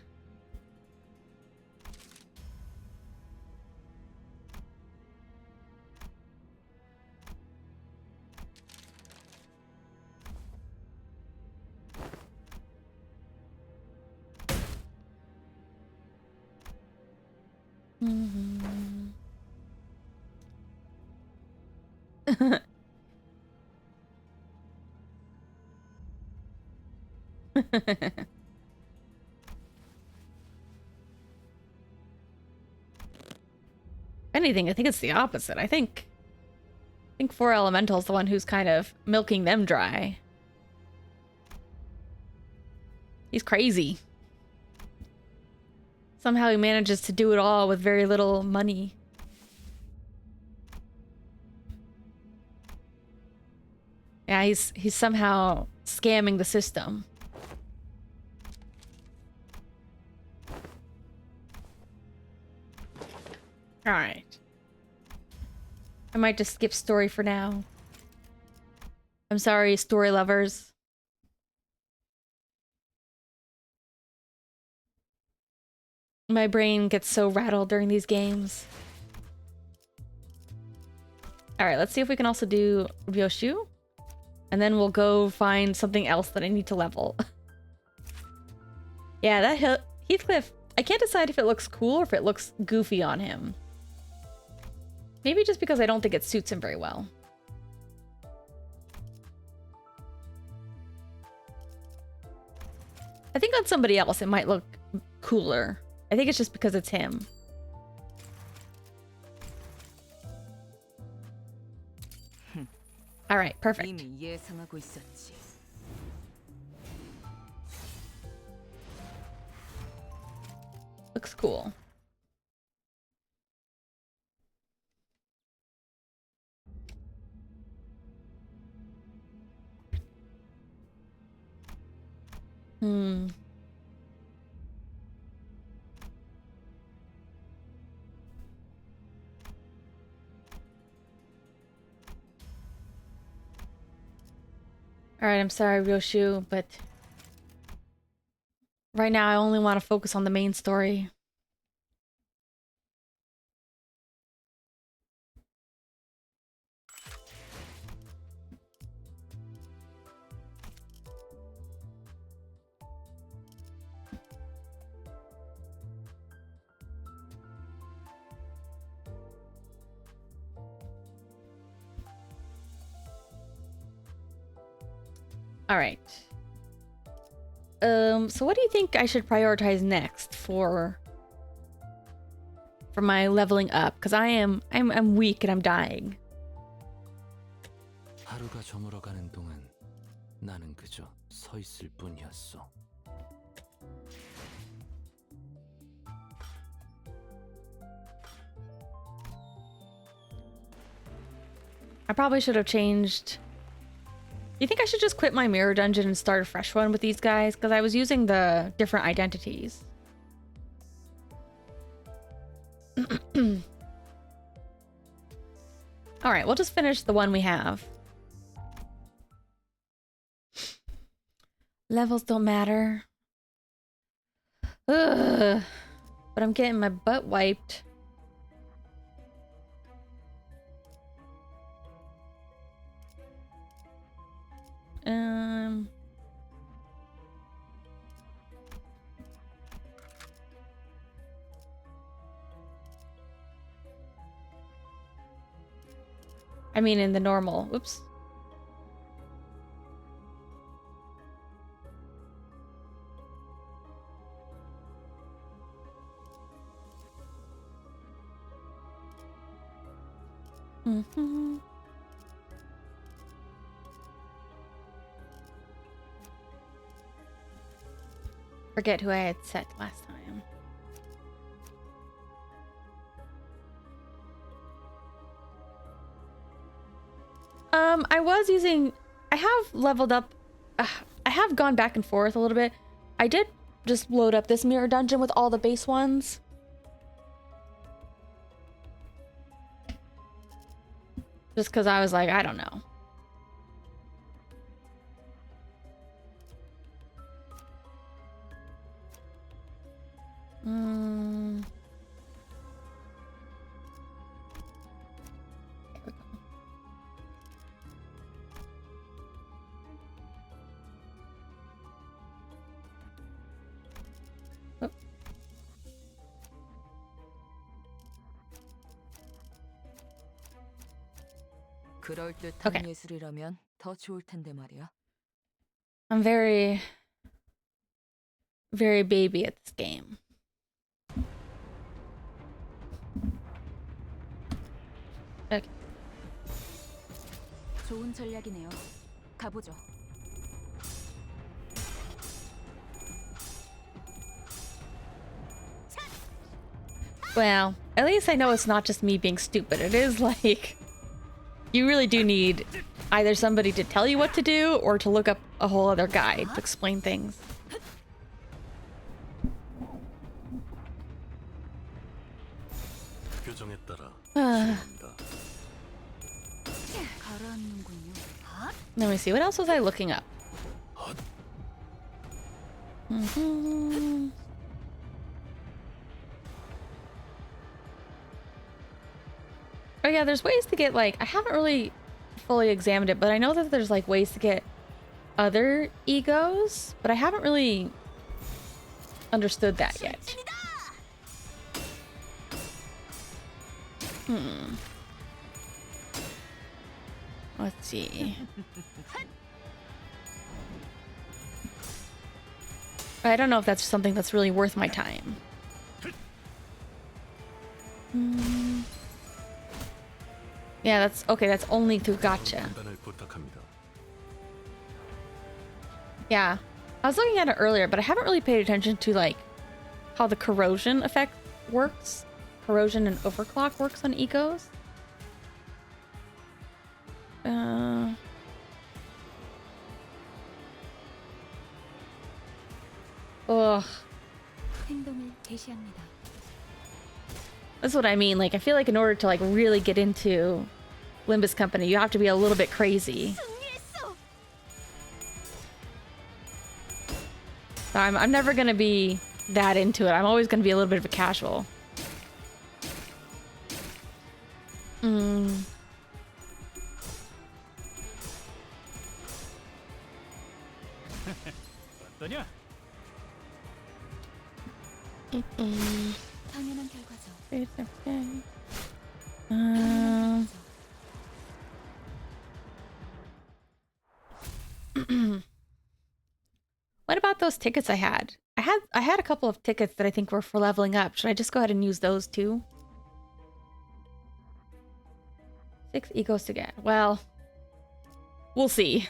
Anything, I think it's the opposite. I think Four Elemental's the one who's kind of milking them dry. He's crazy. Somehow he manages to do it all with very little money. Yeah, he's somehow scamming the system. Alright. I might just skip story for now. I'm sorry, story lovers. My brain gets so rattled during these games. Alright, let's see if we can also do Ryoshu. And then we'll go find something else that I need to level. Yeah, that Heathcliff, I can't decide if it looks cool or if it looks goofy on him. Maybe just because I don't think it suits him very well. I think on somebody else it might look cooler. I think it's just because it's him. All right, perfect. Looks cool. Alright, I'm sorry, Ryoshu, but right now I only want to focus on the main story. All right. So what do you think I should prioritize next for my leveling up? Because I'm weak and I'm dying. 하루가 저물어가는 동안 나는 그저 서 있을 뿐이었어. I probably should have changed. You think I should just quit my mirror dungeon and start a fresh one with these guys? Because I was using the different identities. Alright, we'll just finish the one we have. Levels don't matter. Ugh. But I'm getting my butt wiped. I mean in the normal. Oops. Mm-hmm. Forget who I had set last time. I was using... I have leveled up... I have gone back and forth a little bit. I did just load up this mirror dungeon with all the base ones. Just because I was like, I don't know. 그럴듯한 예술이라면 더 좋을 텐데 말이야. I'm very, very baby at this game. Okay. 좋은 전략이네요. 가보죠. Well, at least I know it's not just me being stupid. It is like... You really do need either somebody to tell you what to do or to look up a whole other guide to explain things. 규정에 따라 실행합니다. Let me see, what else was I looking up? Oh yeah, there's ways to get, like, I haven't really fully examined it, but I know that there's, like, ways to get other egos, but I haven't really understood that yet. Let's see. I don't know if that's something that's really worth my time. Yeah, that's okay. That's only through gacha. Yeah, I was looking at it earlier, but I haven't really paid attention to like how the corrosion effect works. Corrosion and overclock works on egos. Ugh. That's what I mean. Like, I feel like in order to like really get into Limbus Company, you have to be a little bit crazy. So I'm never gonna be that into it. I'm always gonna be a little bit of a casual. 어떠냐? 당연한 결과죠. It's okay. What about those tickets I had? I had a couple of tickets that I think were for leveling up. Should I just go ahead and use those too? 6 egos to get. Well, we'll see.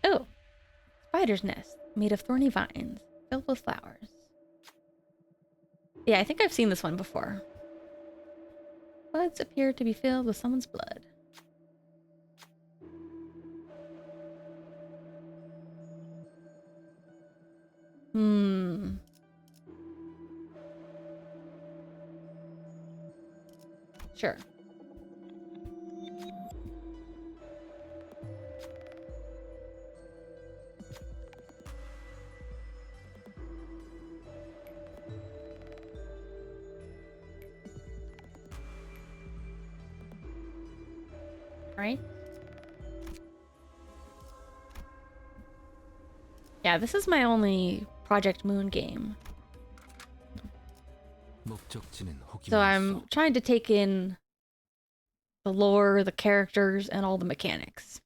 Oh, spider's nest made of thorny vines filled with flowers. Yeah, I think I've seen this one before. Buds appear to be filled with someone's blood. Sure. Right? Yeah, this is my only Project Moon game. So I'm trying to take in the lore, the characters, and all the mechanics.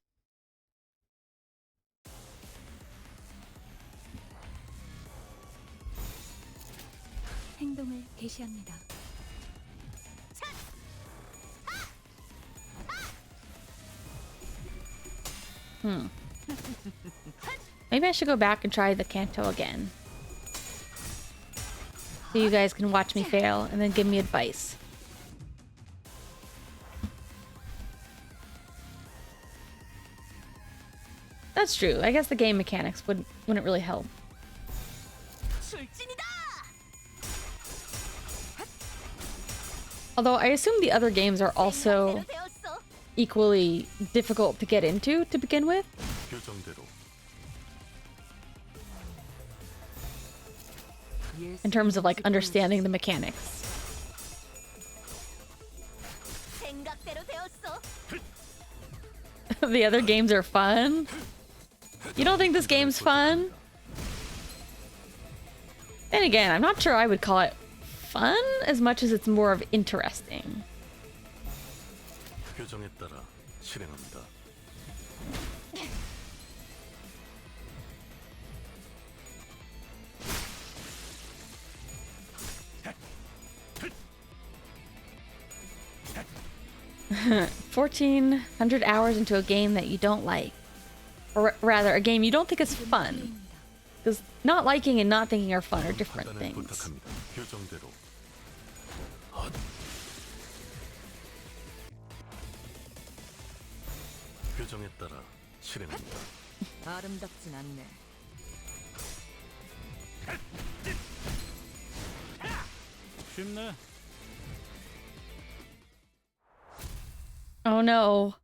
행동을 개시합니다. Maybe I should go back and try the Canto again. So you guys can watch me fail and then give me advice. That's true. I guess the game mechanics wouldn't really help. Although I assume the other games are also equally difficult to get into to begin with. In terms of like understanding the mechanics. The other games are fun? You don't think this game's fun? Then again, I'm not sure I would call it fun as much as it's more of interesting. 표정에 따라 실행합니다. 1,400 hours into a game that you don't like. Or rather, a game you don't think is fun. Because not liking and not thinking are fun are different things. 표정대로. 표정에 따라 실행합니다. 아름답진 않네. 쉽네. Oh no.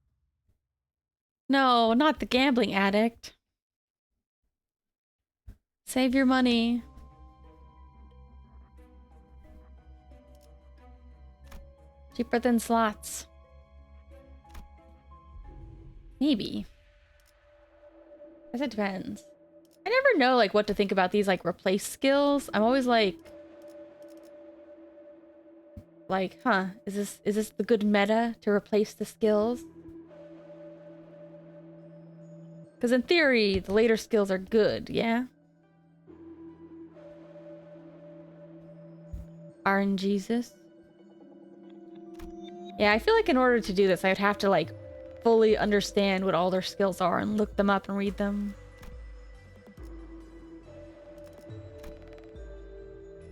No, not the gambling addict. Save your money. Cheaper than slots. Maybe. I guess it depends. I never know like what to think about these like replace skills. I'm always like, huh, is this the good meta to replace the skills? Because in theory, the later skills are good, yeah? RNGesus. Yeah, I feel like in order to do this, I would have to like fully understand what all their skills are and look them up and read them.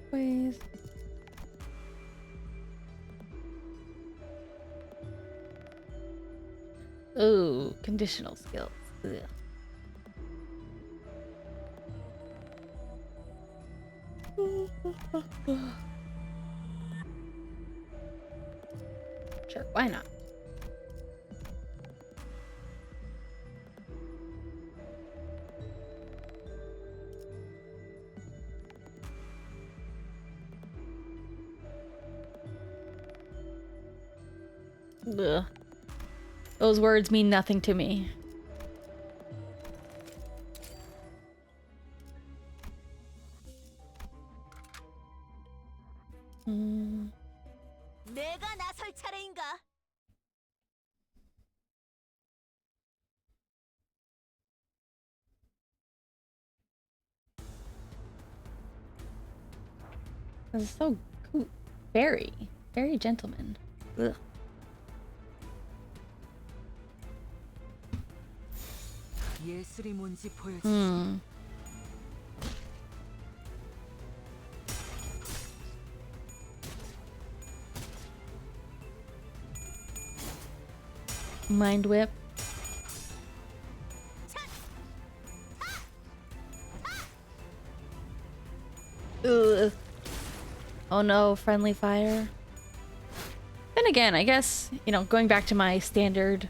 Please. Ooh, conditional skills. Ugh. Sure, why not? Ugh. Those words mean nothing to me. 내가 나설 차례인가? This is so cool. Very gentleman. Ugh. 예술이 뭔지 보여주지. Mind whip. Ugh. Oh no, friendly fire. Then again, I guess, you know, going back to my standard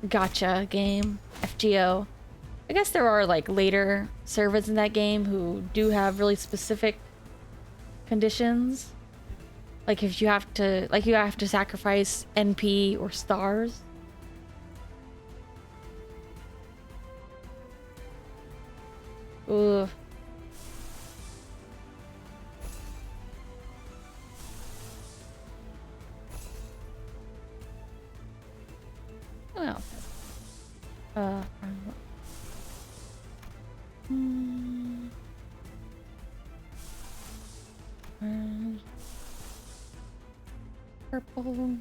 gacha game, FGO, I guess there are like later servants in that game who do have really specific conditions. Like if you have to sacrifice NP or stars. Ugh. What else? Purple.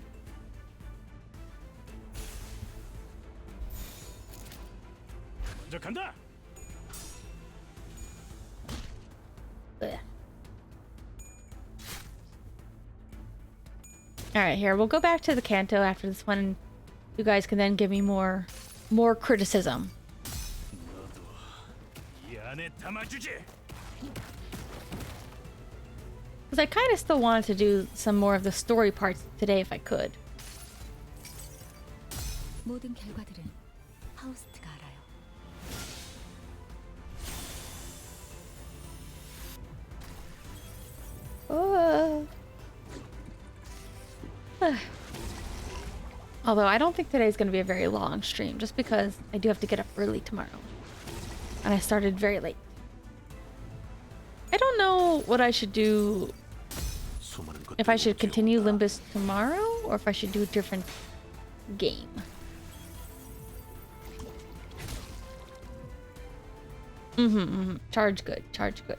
먼저 간다. Alright, here, we'll go back to the Canto after this one, and you guys can then give me more criticism. 너도 이 안에 담아주지. Because I kind of still wanted to do some more of the story parts today if I could. 모든 결과들은 하우스트가 알아요. Although I don't think today's going to be a very long stream, just because I do have to get up early tomorrow. And I started very late. I don't know what I should do, if I should continue Limbus tomorrow, or if I should do a different game. Charge good, charge good.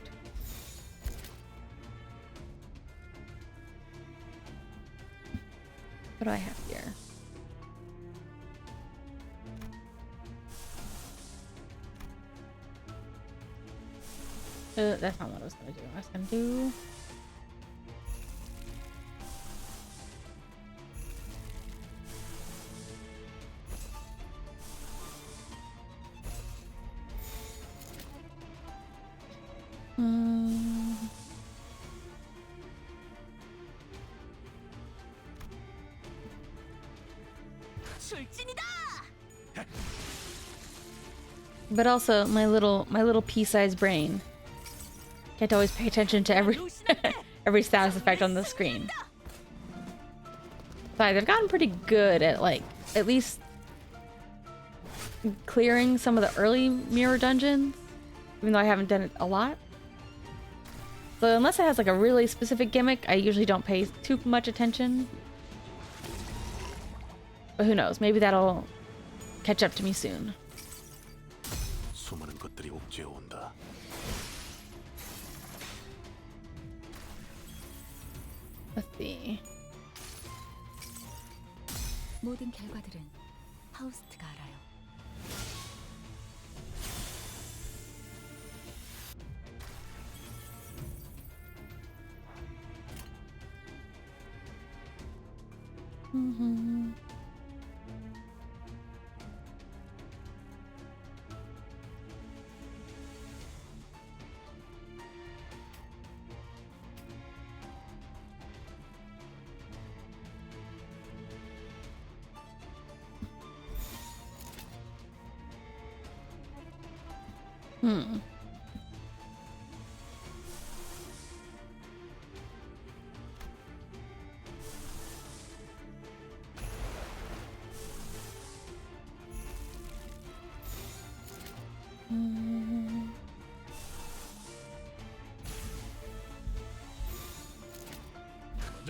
What do I have here? That's not what I was gonna do. I was gonna do... 출진이다! But also, my little pea-sized brain can't always pay attention to every status effect on the screen. Besides, I've gotten pretty good at, like, at least clearing some of the early mirror dungeons, even though I haven't done it a lot. So unless it has like a really specific gimmick, I usually don't pay too much attention. But who knows? Maybe that'll catch up to me soon. 수많은 것들이 옥죄어 온다. Let's see. 모든 결과들은 하우스트가 알아요.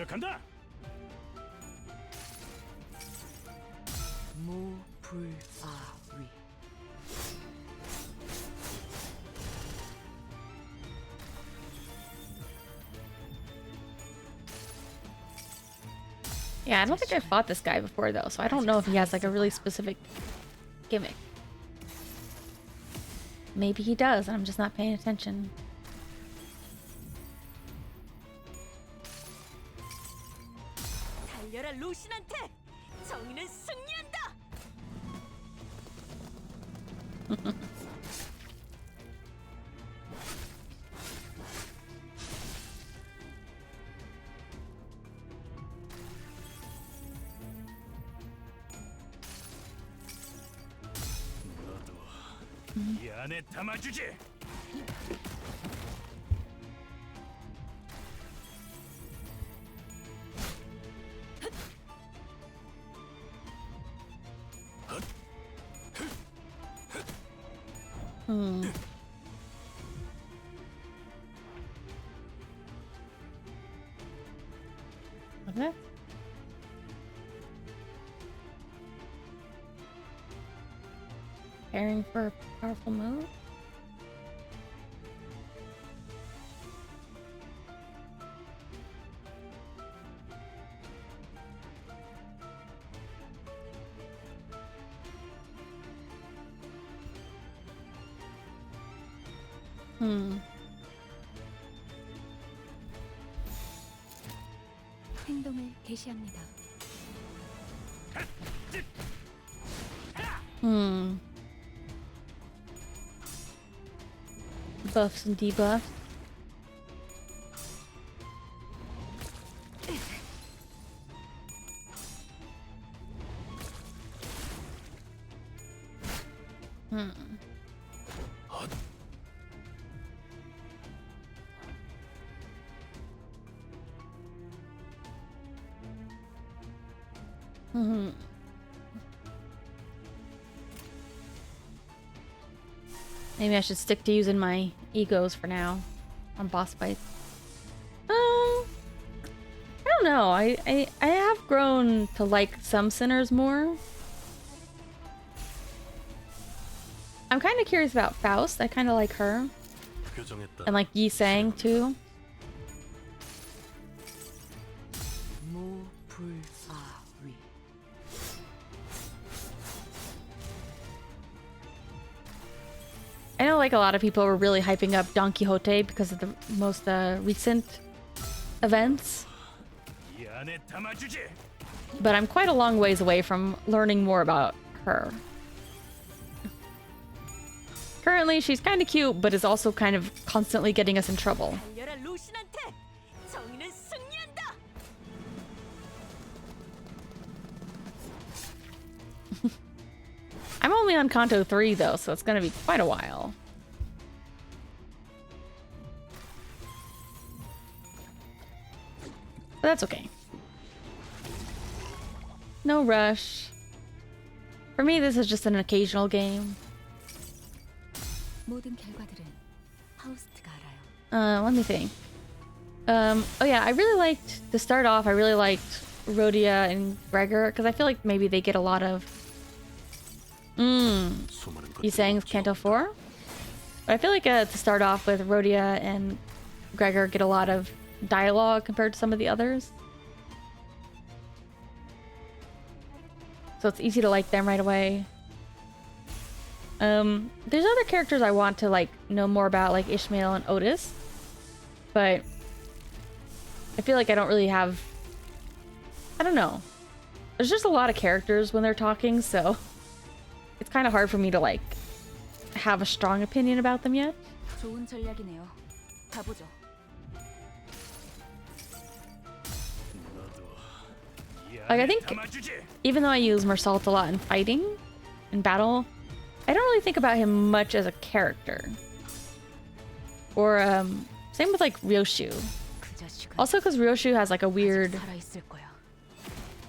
시작한다. 무불아위. Yeah, I don't think I fought this guy before though, so I don't know if he has like a really specific gimmick. Maybe he does, and I'm just not paying attention. 달려라 루신한테! 정의는 승리한다! 이 안에 담아주지. Okay. Preparing for a powerful move. 행동을 개시합니다. Buffs and debuffs. Maybe I should stick to using my egos for now on boss fights. I don't know. I have grown to like some sinners more. I'm kind of curious about Faust. I kind of like her. And like Yi Sang too. 무불아위. I know like a lot of people were really hyping up Don Quixote because of the most recent events. 이 안에 담아주지. But I'm quite a long ways away from learning more about her. Currently, she's kind of cute, but is also kind of constantly getting us in trouble. 달려라 루신한테! 정의는 승리한다! I'm only on Canto 3 though, so it's gonna be quite a while. But that's okay. No rush. For me, this is just an occasional game. 모든 결과들은 하우스트가 알아요. Let me think. Oh yeah, I really liked, to start off, I really liked Rhodia and Gregor, because I feel like maybe they get a lot of... You saying Canto 4? But I feel like to start off with, Rhodia and Gregor get a lot of dialogue compared to some of the others. So it's easy to like them right away. There's other characters I want to like know more about, like Ishmael and Otis, but I feel like I don't really have, I don't know. There's just a lot of characters when they're talking, so it's kind of hard for me to like have a strong opinion about them yet. 좋은 전략이네요. 가보죠. Like I think even though I use Mersault a lot in fighting, in battle, I don't really think about him much as a character. Or same with like Ryoshu. Also because Ryoshu has like a weird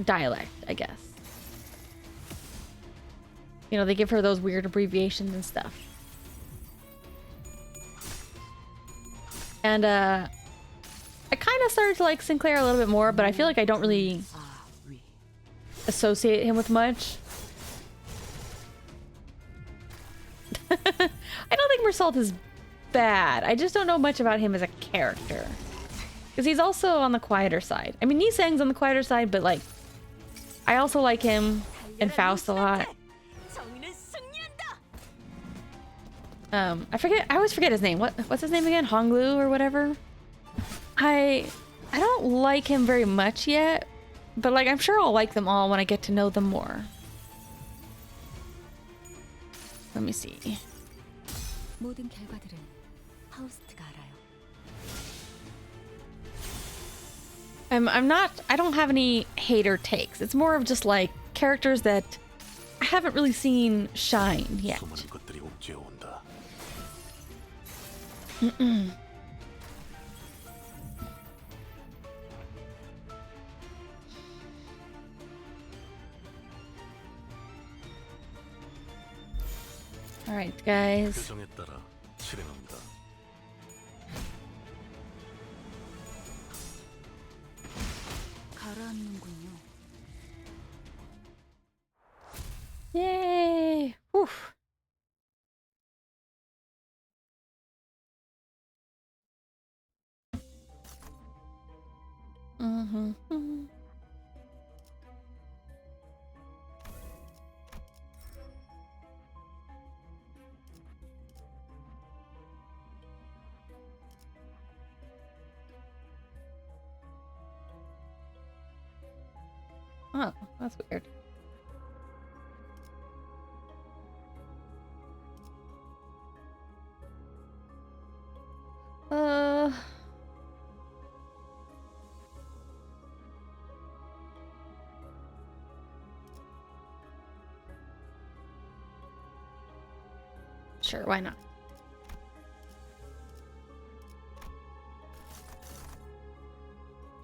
dialect, I guess. You know, they give her those weird abbreviations and stuff. And I kind kind of started to like Sinclair a little bit more, but I feel like I don't really associate him with much. I don't think Mersault is bad. I just don't know much about him as a character. Because he's also on the quieter side. I mean, Nisang's on the quieter side, but like, I also like him and Faust a lot. I always forget his name. What's his name again? Honglu or whatever? I don't like him very much yet, but like, I'm sure I'll like them all when I get to know them more. Let me see. 모든 결과들은 파우스트가 알아요. I don't have any hater takes. It's more of just like characters that I haven't really seen shine yet. 수많은 것들이 옥죄어 온다. All right, guys. 표정에 따라 실행합니다. 가라앉는군요. Yay! Whew. Mm-hmm. Oh, that's weird. Sure, why not?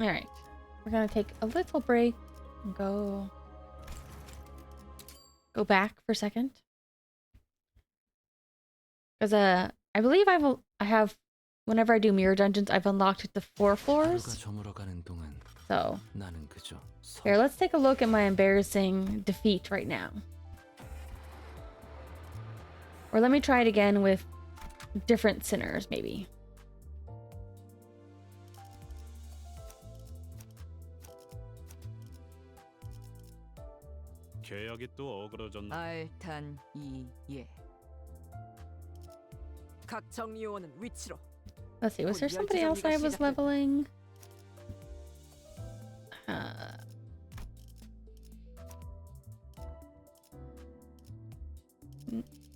All right, we're gonna take a little break and go back for a second, because I believe I have whenever I do mirror dungeons, I've unlocked the 4 floors. So here, let's take a look at my embarrassing defeat right now. Or let me try it again with different sinners, maybe. 계약이 또 어그러졌나? 알탄이예. 각 정리요원은 위치로. Let's see, was there somebody else I was leveling?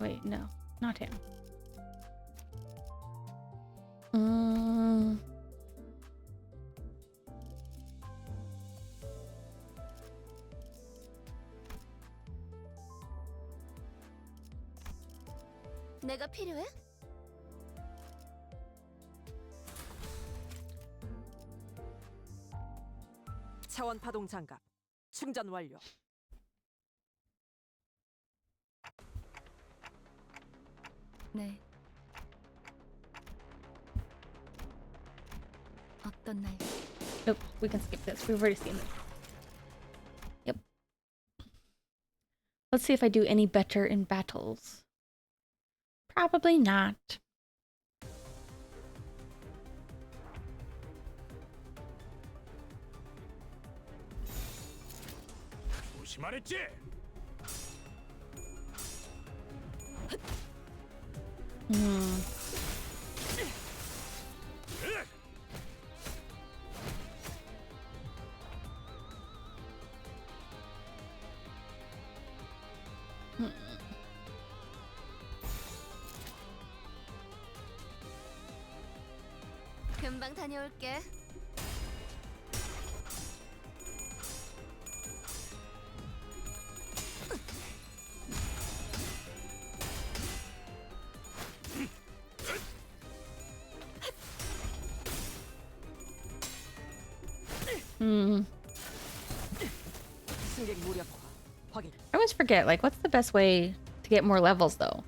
Wait, no, not him. 내가 필요해? 차원 파동 장갑 충전 완료. 네. 어떤 날? Nope, we can skip this. We've already seen it. Yep. Let's see if I do any better in battles. Probably not. 조심하랬지? 금방 다녀올게. I always forget, like, what's the best way to get more levels, though?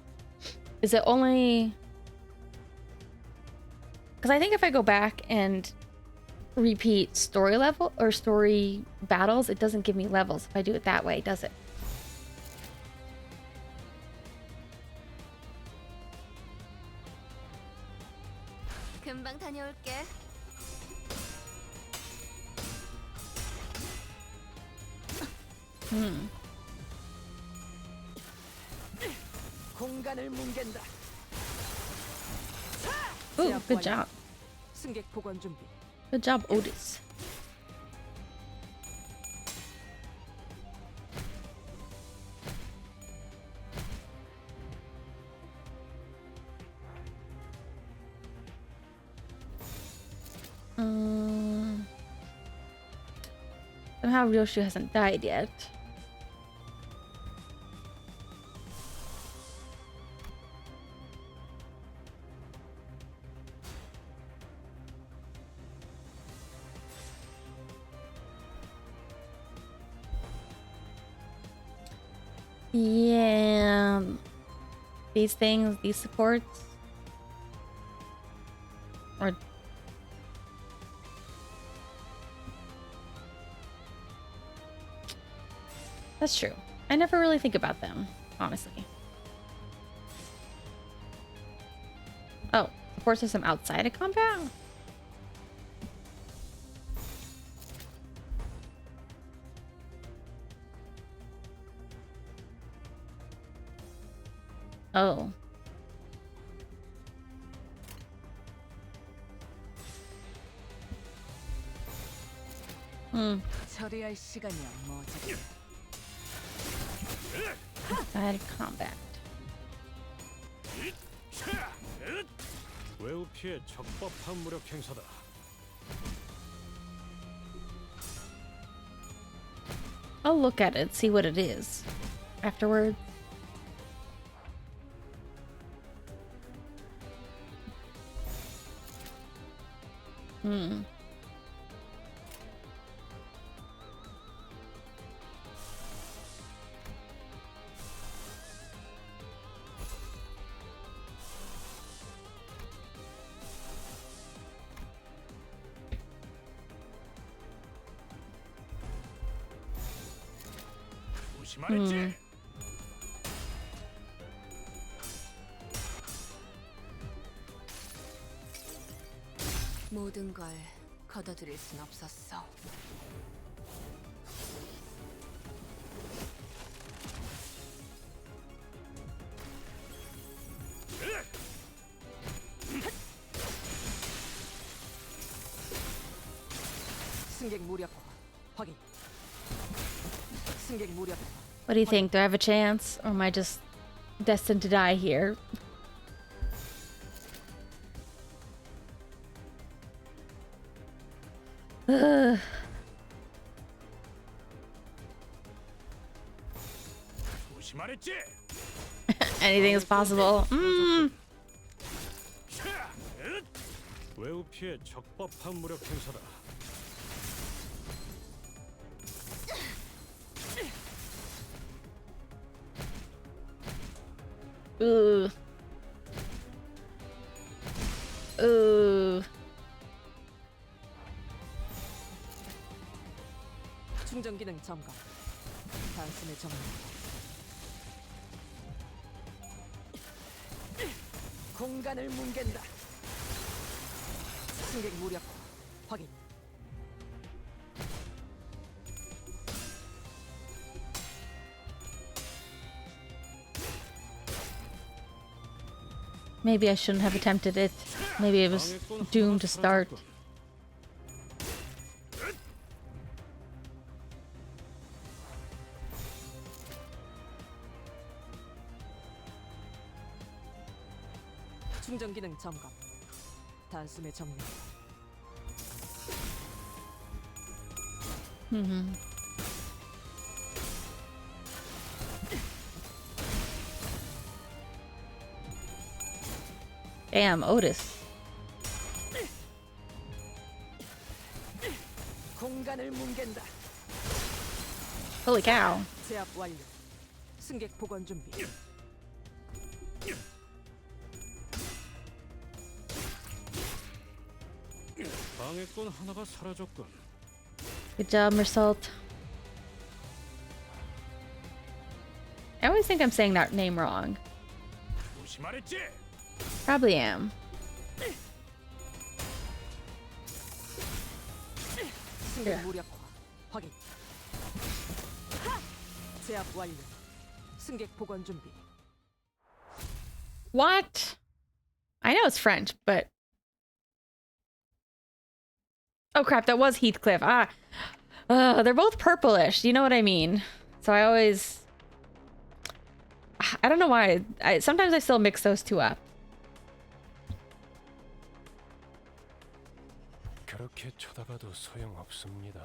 Is it only... Because I think if I go back and repeat story level or story battles, it doesn't give me levels if I do it that way, does it? 금방 다녀올게. 공간을 뭉갠다. Ooh, good job. 승객 복원 준비. Good job, Otis. Somehow Ryoshu hasn't died yet. Yeah, these things, these supports, or that's true. I never really think about them, honestly. Oh, support system outside of combat? Oh. 처리할 시간이야, 뭐지? Outside of combat. 외우 피해 적법한 무력 행사다. I'll look at it, see what it is afterwards. 모든 걸 거둬들일 순 없었어. 승객 무력화 확인. 승객 무력화. What do you think? Do I have a chance? Or am I just destined to die here? Anything is possible. 외우 피해 적법한 무력 행사다. Ooh. Ooh. 충전 기능 점검. 단숨에 점검. 공간을 뭉갠다. 승객 무력화 확인. Maybe I shouldn't have attempted it. Maybe it was doomed to start. 충전 기능 점검. 단숨에 정리. Damn, Otis. 공간을 뭉갠다. Holy cow. 제압 완료. 승객 복원 준비. 방해꾼 하나가 사라졌군. Good job, Mersault. I always think I'm saying that name wrong. 조심하랬지? Probably am. 승객 무력화 확인. 제압 완료. 승객 복원 준비. What? I know it's French, but... Oh crap, that was Heathcliff. They're both purplish, you know what I mean? So I always... I don't know why. Sometimes I still mix those two up. 그렇게 쳐다봐도 소용없습니다.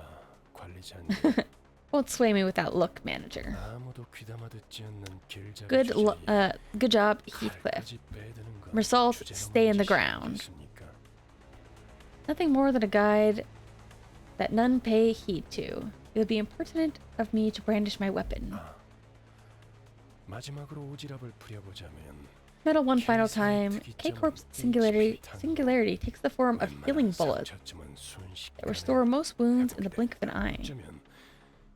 관리자님. Won't sway me with that look, manager. 아무도 귀담아 듣지 않는 길잡이 Good 주제에 good job, Heathcliff. 칼까지 빼드는 건 Mersault, 주제넘는 stay in the 짓이 ground. 아니겠습니까? Nothing more than a guide that none pay heed to. It would be impertinent of me to brandish my weapon. 마지막으로 오지랖을 부려보자면 Metal one final time. K-Corp's singularity takes the form of healing bullets 상처쯤은 순식간에 that restore most wounds in the blink of an eye. 어쩌면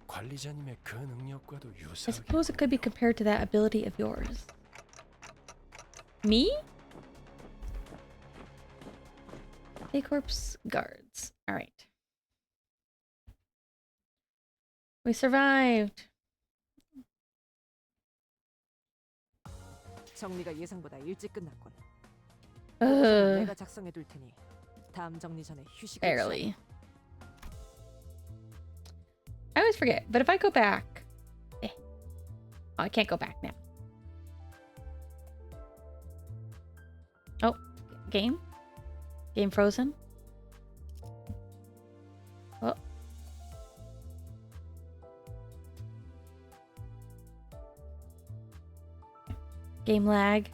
관리자님의 그 능력과도 I 유사하게 suppose it could be compared to that ability of yours. Me? K-Corp's guards. Alright. We survived. 정리가 예상보다 일찍 끝났군. Ugh. 내가 작성해 둘 테니 다음 정리 전에 휴식을 Barely. I always forget, but if I go back... Oh, I can't go back now. Oh, game? Game frozen? Oh. Game lag.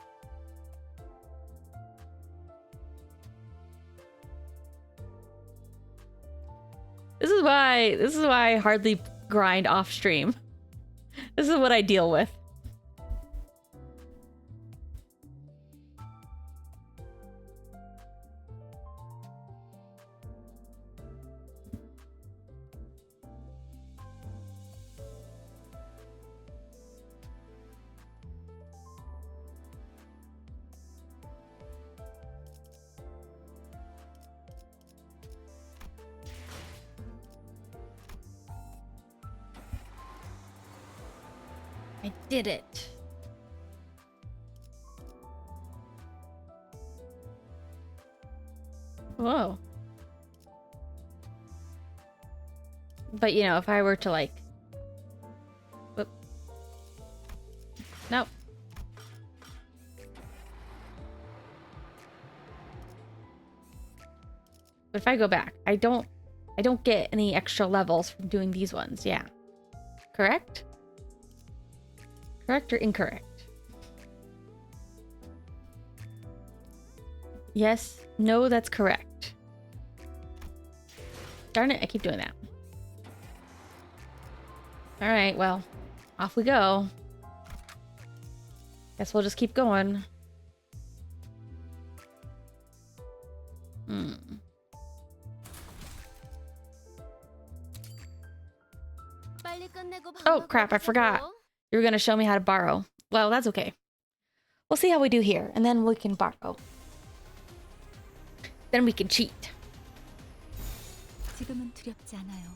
This is why I hardly grind off stream. This is what I deal with. I did it. Whoa. But you know, if I were to like... Whoop. Nope. But if I go back, I don't get any extra levels from doing these ones. Yeah. Correct? Correct or incorrect? Yes. No, that's correct. Darn it, I keep doing that. Alright, well, off we go. Guess we'll just keep going. Oh crap, I forgot. You were gonna show me how to borrow. Well, that's okay. We'll see how we do here, and then we can borrow. Then we can cheat. 지금은 두렵지 않아요.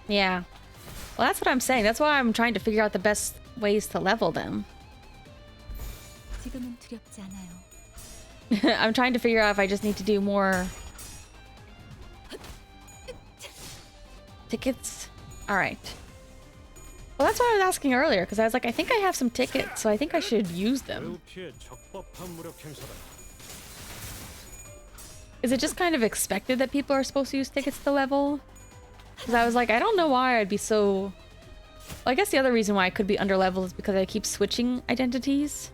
Yeah. Well, that's what I'm saying. That's why I'm trying to figure out the best ways to level them. 지금은 두렵지 않아요. I'm trying to figure out if I just need to do more tickets. All right. Well, that's what I was asking earlier, because I was like, I think I have some tickets, so I think I should use them. Is it just kind of expected that people are supposed to use tickets to level? Because I was like, I don't know why I'd be so... Well, I guess the other reason why I could be underleveled is because I keep switching identities.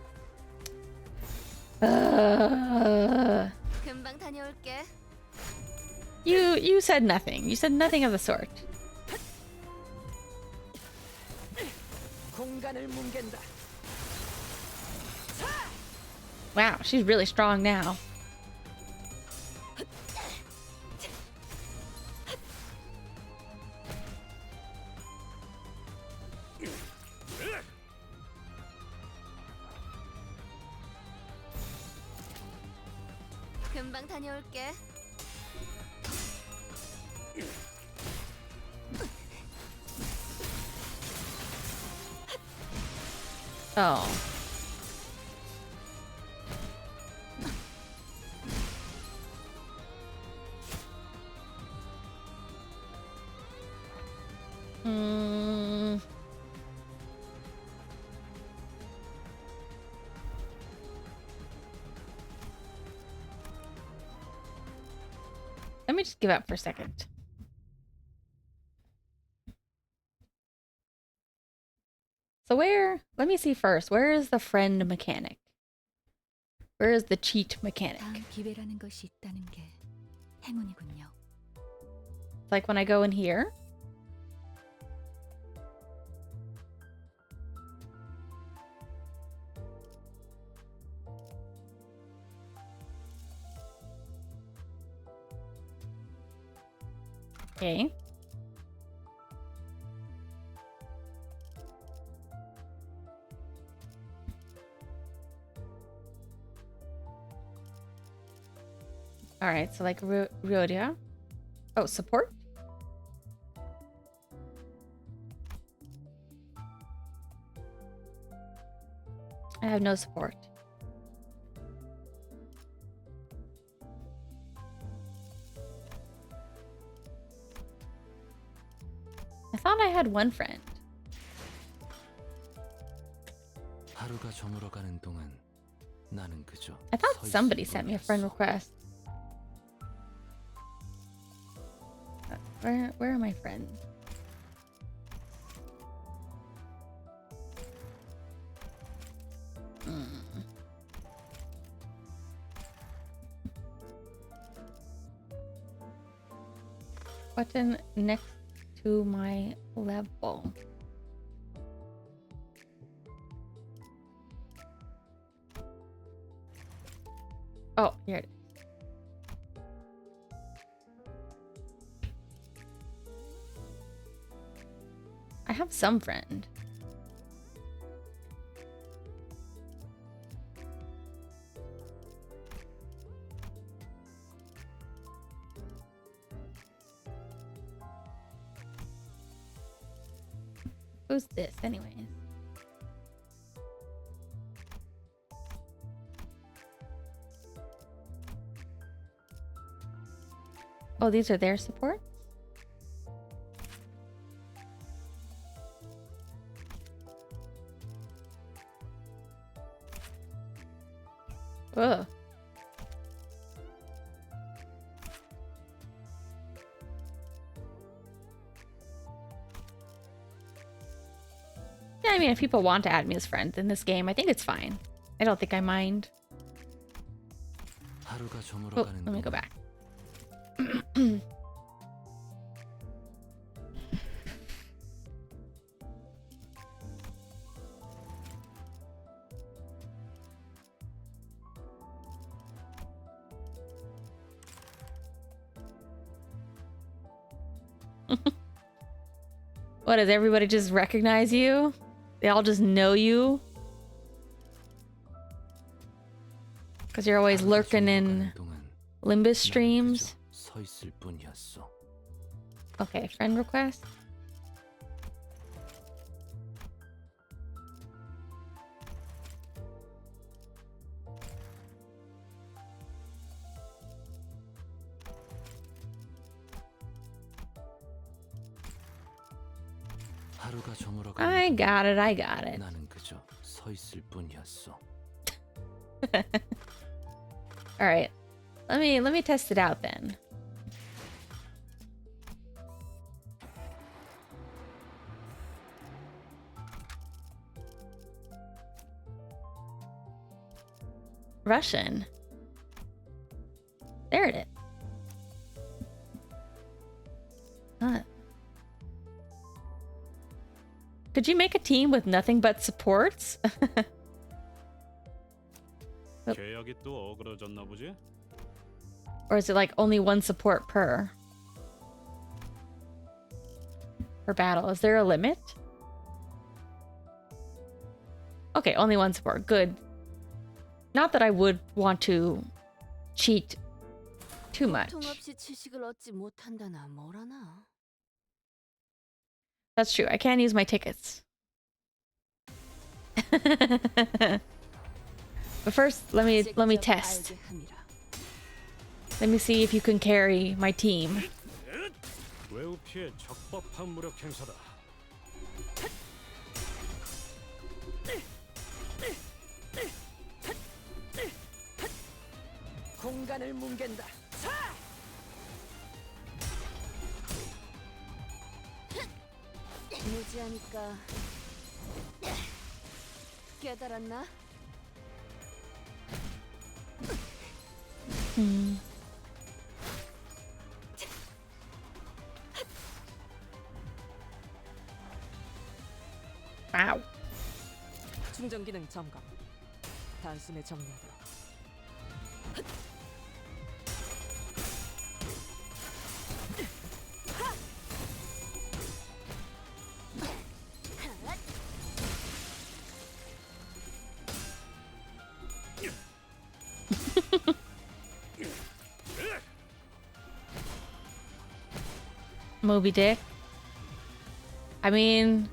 You said nothing. You said nothing of the sort. 공간을 뭉갠다. Wow, she's really strong now. 금방 다녀올게. Oh. Let me just give up for a second. So let me see first. Where is the friend mechanic? Where is the cheat mechanic? 다음 기회라는 것이 있다는 게 행운이군요. Like when I go in here? Okay. All right, so like Ryodia. Oh, support? I have no support. I thought I had one friend. 하루가 저물어가는 동안 나는 그저 I thought 서 있을 somebody sent me a friend 뿐이었어. request. Where are my friends? Button next to my level. Oh, here it is. I have some friend. Who's this, anyways? Oh, these are their supports? Ugh. Yeah, I mean, if people want to add me as friends in this game, I think it's fine. I don't think I mind. 하루가 Oh, 저물어가는 let me go 동안 back. What, does everybody just recognize you? They all just know you? Because you're always 하루가 lurking in 저물어가는 동안 Limbus 나는 streams. 그저 서 있을 뿐이었어. Okay, friend request. 하루가 저물어가는 I 동안 got it, I got it. 나는 그저 서 있을 뿐이었어. All right. Let me test it out then. Russian. There it is. Huh. Could you make a team with nothing but supports? 계약이 또 어그러졌나 보지? Or is it like only one support per battle? Is there a limit? Okay, only one support. Good. Not that I would want to cheat too much. 통없이 지식을 얻지 못한다나 뭐라나. That's true. I can't use my tickets. But first, let me test. Let me see if you can carry my team. 외우 피해 적법한 무력 행사다. 공간을 뭉갠다. 무지하니까 깨달았나? Wow. 충전 기능 점검. 단숨에 정리하도록. Moby Dick. I mean,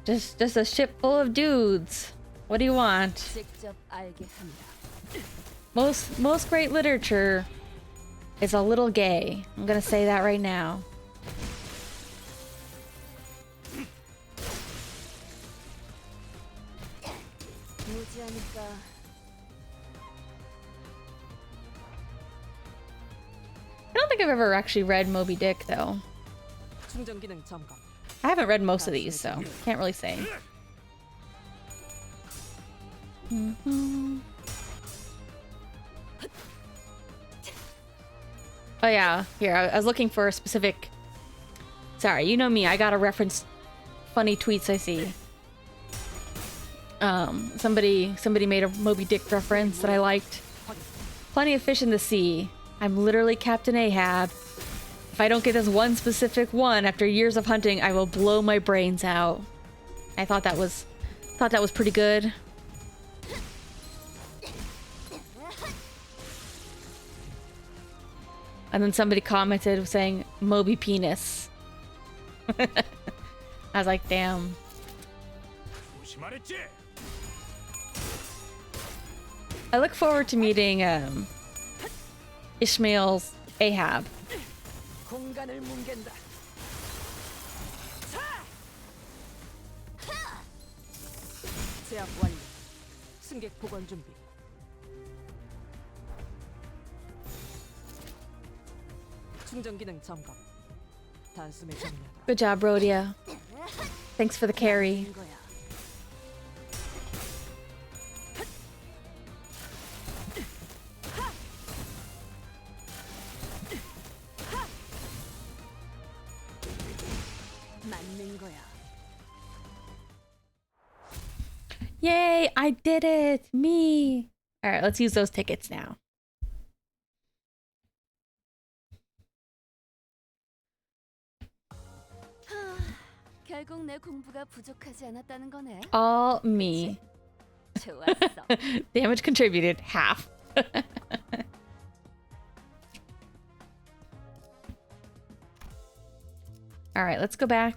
just a ship full of dudes. What do you want? 직접 알게 한다. Most great literature is a little gay. I'm gonna say that right now. 무지하니까 I don't think I've ever actually read Moby Dick though. 충전 기능 점검. I haven't read most of these, so can't really say. Oh yeah, here, I was looking for a specific... Sorry, you know me, I gotta reference funny tweets I see. Somebody made a Moby Dick reference that I liked. Plenty of fish in the sea. I'm literally Captain Ahab. If I don't get this one specific one after years of hunting, I will blow my brains out. I thought that was pretty good. And then somebody commented saying Moby penis. I was like, damn. I look forward to meeting Ishmael's Ahab. 공간을 뭉갠다. 제압 완료. 승객 복원 준비. 충전 기능 점검. 단숨에 정리하도록. Good job, Rhodia. Thanks for the carry. Yay, I did it! Me! Alright, let's use those tickets now. 결국 내 공부가 부족하지 않았다는 거네. All me. 좋았어. Damage contributed, half. Alright, let's go back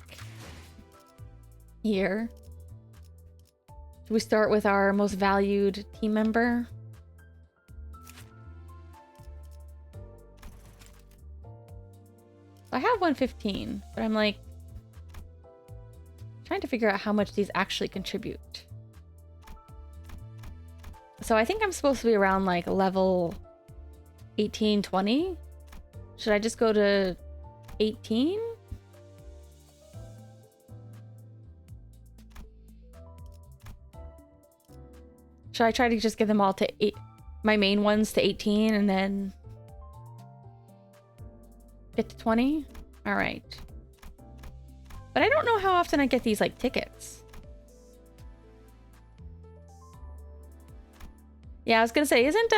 here. Should we start with our most valued team member? I have 115, but I'm like trying to figure out how much these actually contribute. So I think I'm supposed to be around like level 18, 20. Should I just go to 18? Should I try to just get them all to my main ones to 18 and then get to 20? All right. But I don't know how often I get these like tickets. Yeah, I was gonna say, isn't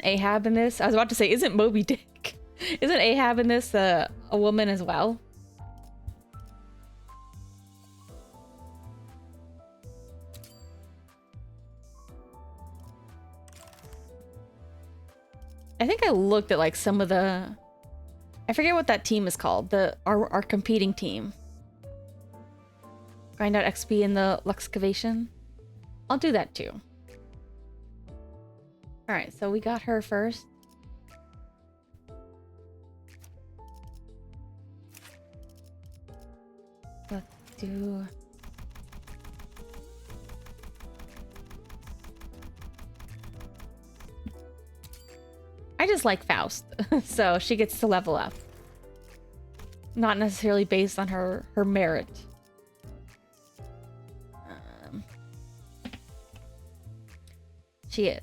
Ahab in this? I was about to say, isn't Moby Dick? Isn't Ahab in this a woman as well? I think I looked at like some of the, I forget what that team is called, our competing team. Grind out XP in the Luxcavation. I'll do that too. All right, so we got her first. Let's do... I just like Faust, so she gets to level up. Not necessarily based on her merit. She is.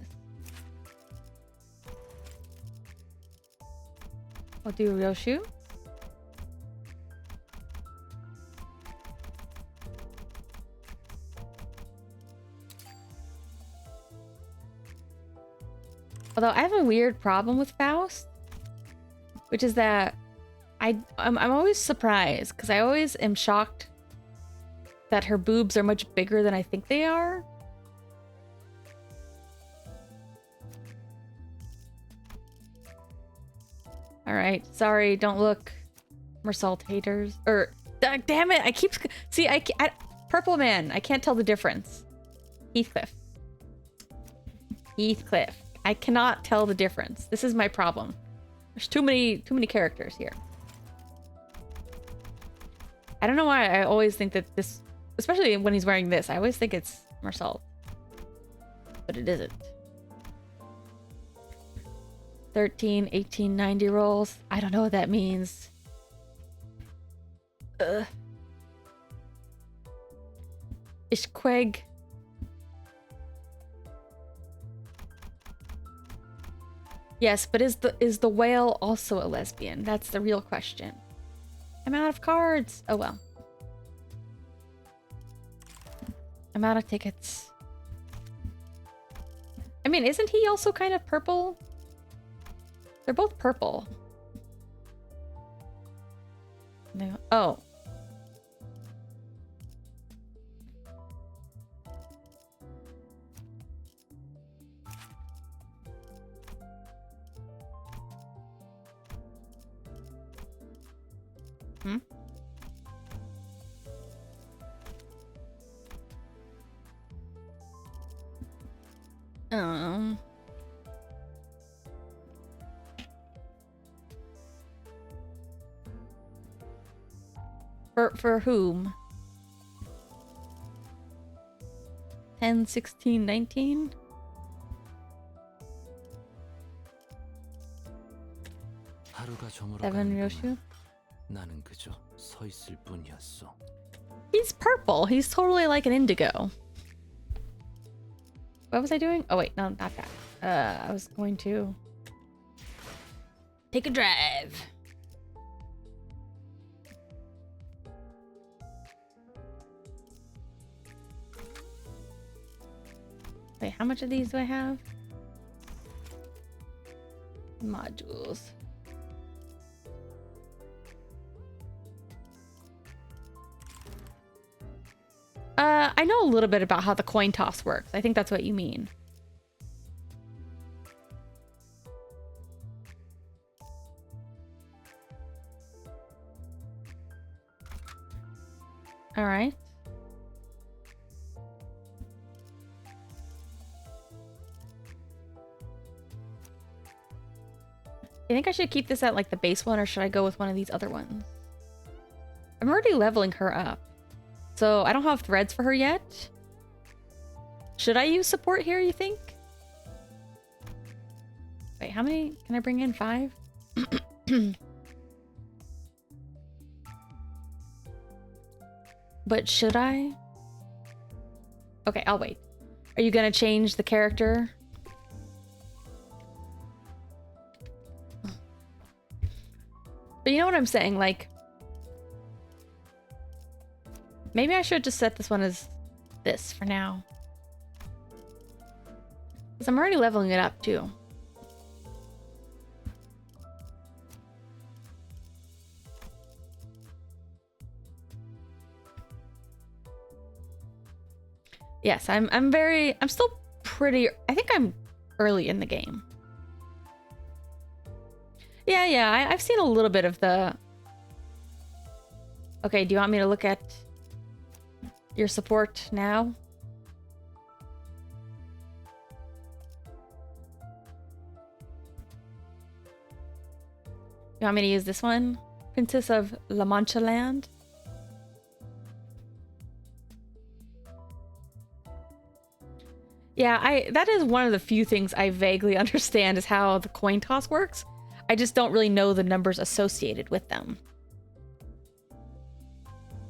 We'll do Ryoshu. Although I have a weird problem with Faust, which is that I'm always surprised because I always am shocked that her boobs are much bigger than I think they are. All right, sorry, don't look, Mersault haters. Or damn it, I keep see I Purple Man. I can't tell the difference. Heathcliff. Heathcliff. I cannot tell the difference. This is my problem. There's too many characters here. I don't know why I always think that this, especially when he's wearing this, I always think it's Mersault. But it isn't. 13, 18, 90 rolls. I don't know what that means. Ishqueg. Yes, but is the whale also a lesbian? That's the real question. I'm out of cards. Oh well. I'm out of tickets. I mean, isn't he also kind of purple? They're both purple. No. Oh. Hmm? For whom? 10, 16, 19? Seven Ryoshu? 나는 그저 서 있을 뿐이었어. He's purple. He's totally like an indigo. What was I doing? Oh wait, no, not that. I was going to take a drive. Wait, how much of these do I have? Modules. I know a little bit about how the coin toss works. I think that's what you mean. All right. I think I should keep this at like the base one, or should I go with one of these other ones? I'm already leveling her up. So I don't have threads for her yet. Should I use support here, you think? Wait, how many can I bring in? 5? But should I? Okay, I'll wait. Are you gonna change the character? But you know what I'm saying? Like, maybe I should just set this one as this for now. Because I'm already leveling it up too. Yes, I'm still pretty, I think I'm early in the game. Yeah, I've seen a little bit of the... Okay, do you want me to look at your support now? You want me to use this one? Princess of La Mancha Land? Yeah, that is one of the few things I vaguely understand is how the coin toss works. I just don't really know the numbers associated with them.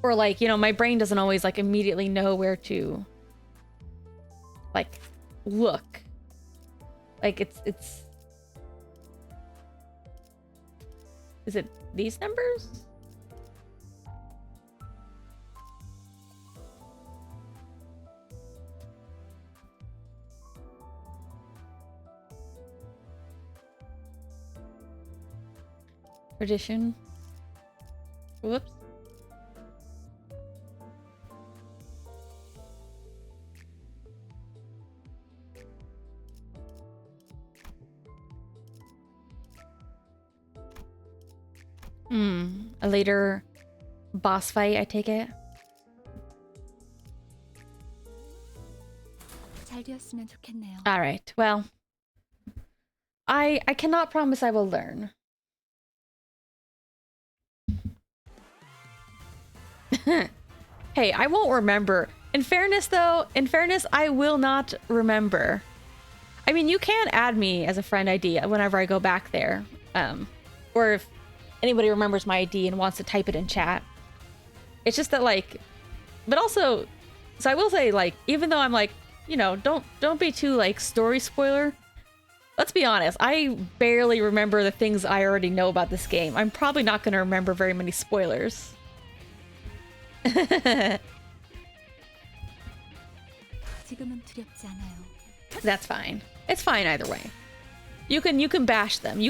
Or like, you know, my brain doesn't always like immediately know where to like look. Like it's is it these numbers? Tradition. Whoops. A later boss fight, I take it. 잘 되었으면 좋겠네요. All right. Well, I cannot promise I will learn. Hey, I won't remember. In fairness, I will not remember. I mean, you can add me as a friend ID whenever I go back there. Or if anybody remembers my ID and wants to type it in chat. It's just that, like... But also... So I will say, like, even though I'm like, you know, don't be too, like, story spoiler. Let's be honest, I barely remember the things I already know about this game. I'm probably not going to remember very many spoilers. 지금은 두렵지 않아요. That's fine. It's fine either way. You can bash them.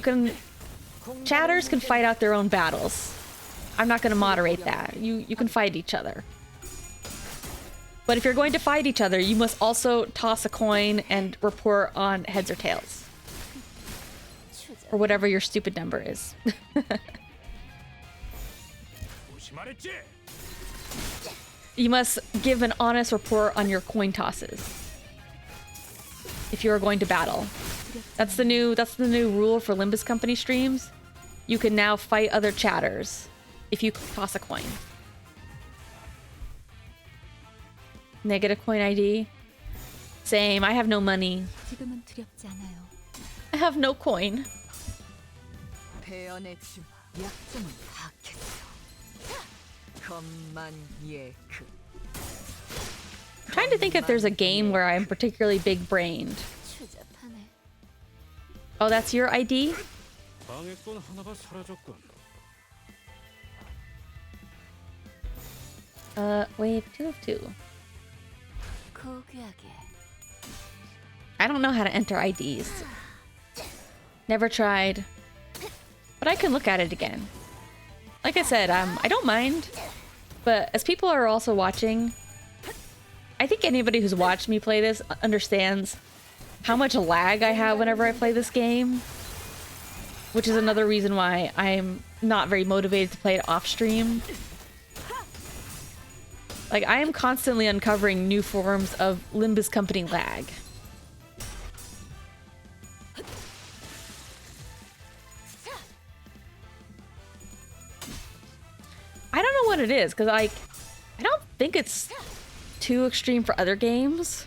Chatters can fight out their own battles. I'm not going to moderate that. You can fight each other. But if you're going to fight each other, you must also toss a coin and report on heads or tails. Or whatever your stupid number is. You must give an honest report on your coin tosses. If you are going to battle. That's the new rule for Limbus Company streams. You can now fight other chatters if you toss a coin. Negative coin ID. Same, I have no money. 지금은 두렵지 않아요. I have no coin. I'm trying to think if there's a game where I'm particularly big-brained. Oh, that's your ID? Wave 2 of 2. I don't know how to enter IDs. Never tried. But I can look at it again. Like I said, I don't mind. But as people are also watching, I think anybody who's watched me play this understands how much lag I have whenever I play this game. Which is another reason why I'm not very motivated to play it off stream. Like, I am constantly uncovering new forms of Limbus Company lag. I don't know what it is, because, like, I don't think it's too extreme for other games.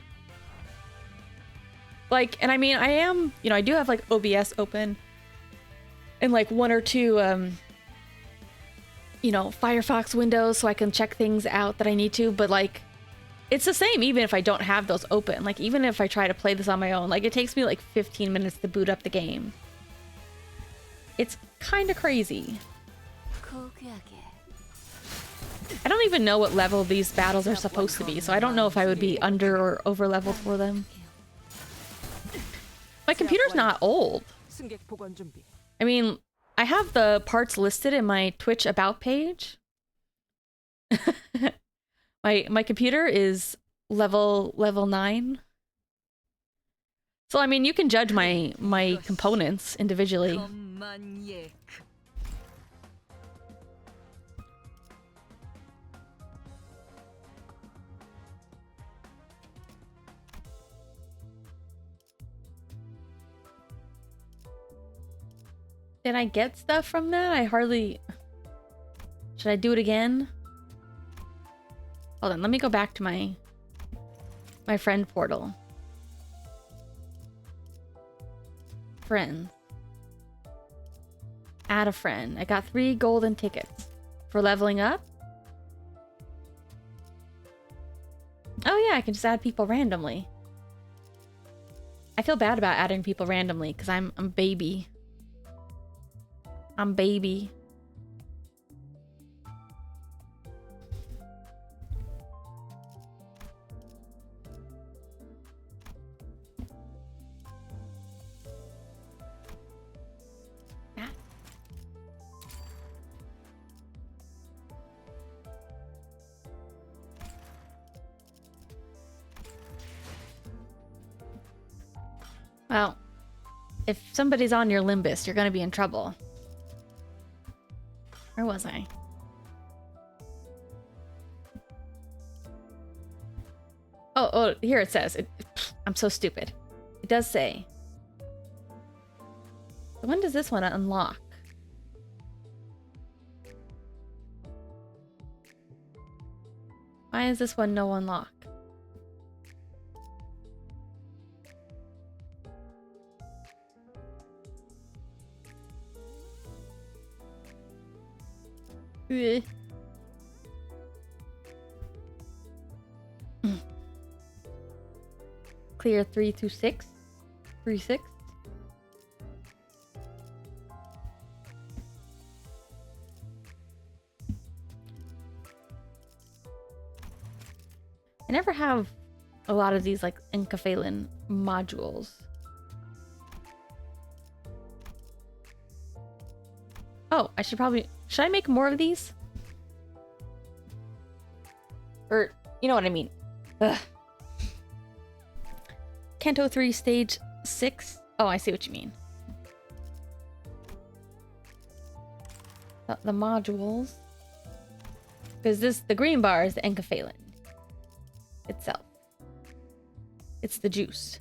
Like, and I mean, I am, you know, I do have, like, OBS open. And, like, one or two, you know, Firefox windows so I can check things out that I need to. But, like, it's the same even if I don't have those open. Like, even if I try to play this on my own, like, it takes me, like, 15 minutes to boot up the game. It's kind of crazy. I don't even know what level these battles are supposed to be, so I don't know if I would be under or over leveled for them. My computer's not old. 승객 보관 준비. I mean, I have the parts listed in my Twitch about page. my computer is level 9. So I mean, you can judge my components individually. Did I get stuff from that? I hardly... Should I do it again? Hold on, let me go back to my friend portal. Friends. Add a friend. I got 3 golden tickets for leveling up. Oh yeah, I can just add people randomly. I feel bad about adding people randomly because I'm baby. I'm baby. Ah. Well, if somebody's on your Limbus, you're gonna be in trouble. Where was I? Oh, here it says. I'm so stupid. It does say. So when does this one unlock? Why is this one no unlock? Clear 3 to 6. 3 6. I never have a lot of these like enkephalin modules. Oh, should I make more of these? Or, you know what I mean. Ugh. Canto 3 stage 6. Oh, I see what you mean. The modules. Because the green bar is the enkephalin itself. It's the juice.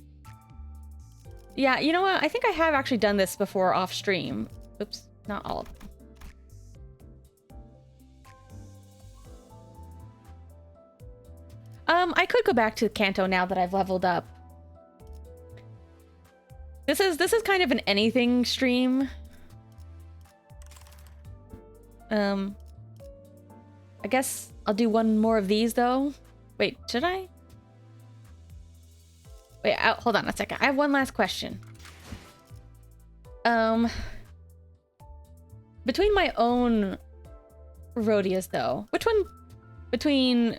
Yeah, you know what? I think I have actually done this before off stream. Oops, not all of them. I could go back to Canto now that I've leveled up. This is kind of an anything stream. I guess I'll do one more of these though. Wait, should I? Wait, hold on a second. I have one last question. Between my own Rhodius though, which one between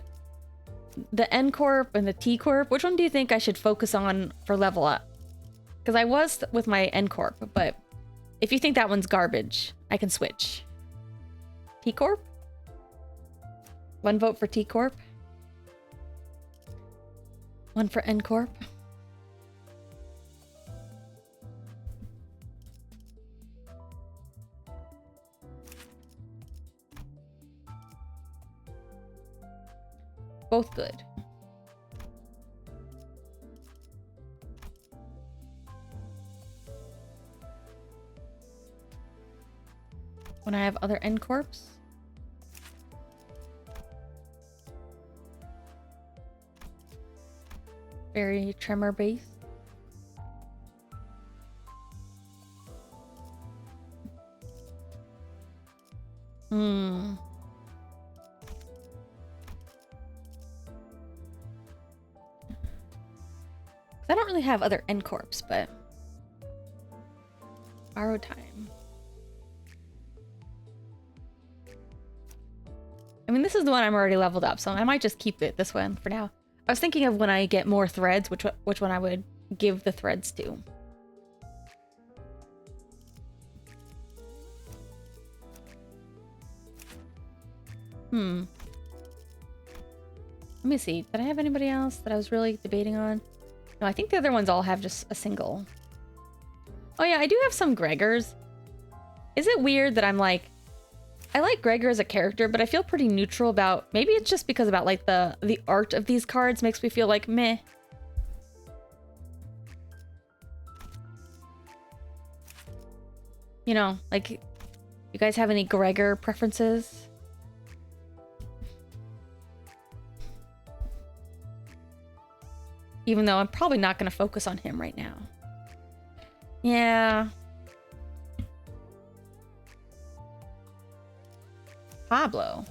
the N Corp and the T Corp, which one do you think I should focus on for level up? Because I was with my N Corp, but if you think that one's garbage, I can switch. T Corp? 1 vote for T Corp. 1 for N Corp. Both good. When I have other N Corps. Very tremor based. I don't really have other N Corps, but borrow time. I mean, this is the one I'm already leveled up, so I might just keep this one for now. I was thinking of when I get more threads, which one I would give the threads to. Let me see. Did I have anybody else that I was really debating on? No, I think the other ones all have just a single. Oh yeah, I do have some Gregors. Is it weird that I'm like, I like Gregor as a character, but I feel pretty neutral about, maybe it's just because about like the art of these cards makes me feel like meh. You know, like, you guys have any Gregor preferences? Even though I'm probably not going to focus on him right now. Yeah. Pablo.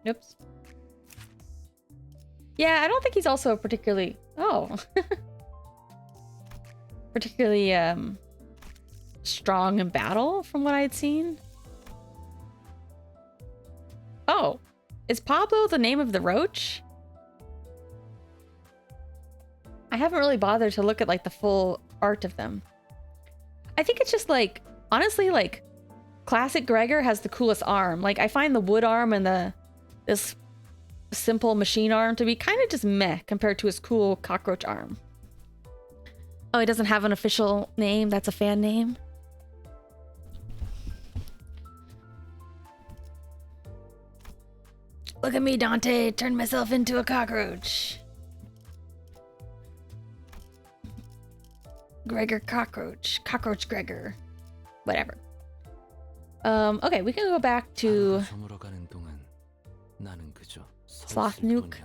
Oops. Yeah, I don't think he's also particularly... Oh. particularly strong in battle from what I had seen. Oh. Is Pablo the name of the roach? I haven't really bothered to look at like the full art of them. I think it's just like, honestly, like classic Gregor has the coolest arm. Like I find the wood arm and this simple machine arm to be kind of just meh compared to his cool cockroach arm. Oh, he doesn't have an official name. That's a fan name. Look at me, Dante. Turned myself into a cockroach. Gregor Cockroach. Cockroach Gregor. Whatever. Okay, we can go back to Sloth Nuke.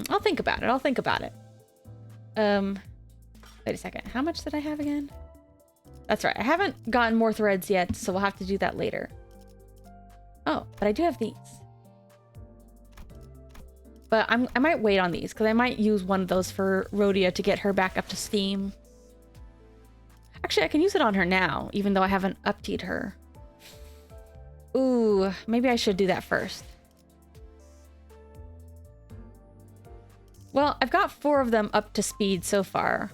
I'll think about it. I'll think about it. Wait a second. How much did I have again? That's right. I haven't gotten more threads yet, so we'll have to do that later. Oh, but I do have these. But I might wait on these, because I might use one of those for Rhodia to get her back up to Steam. Actually, I can use it on her now, even though I haven't up-T'd her. Ooh, maybe I should do that first. Well, I've got 4 of them up to speed so far.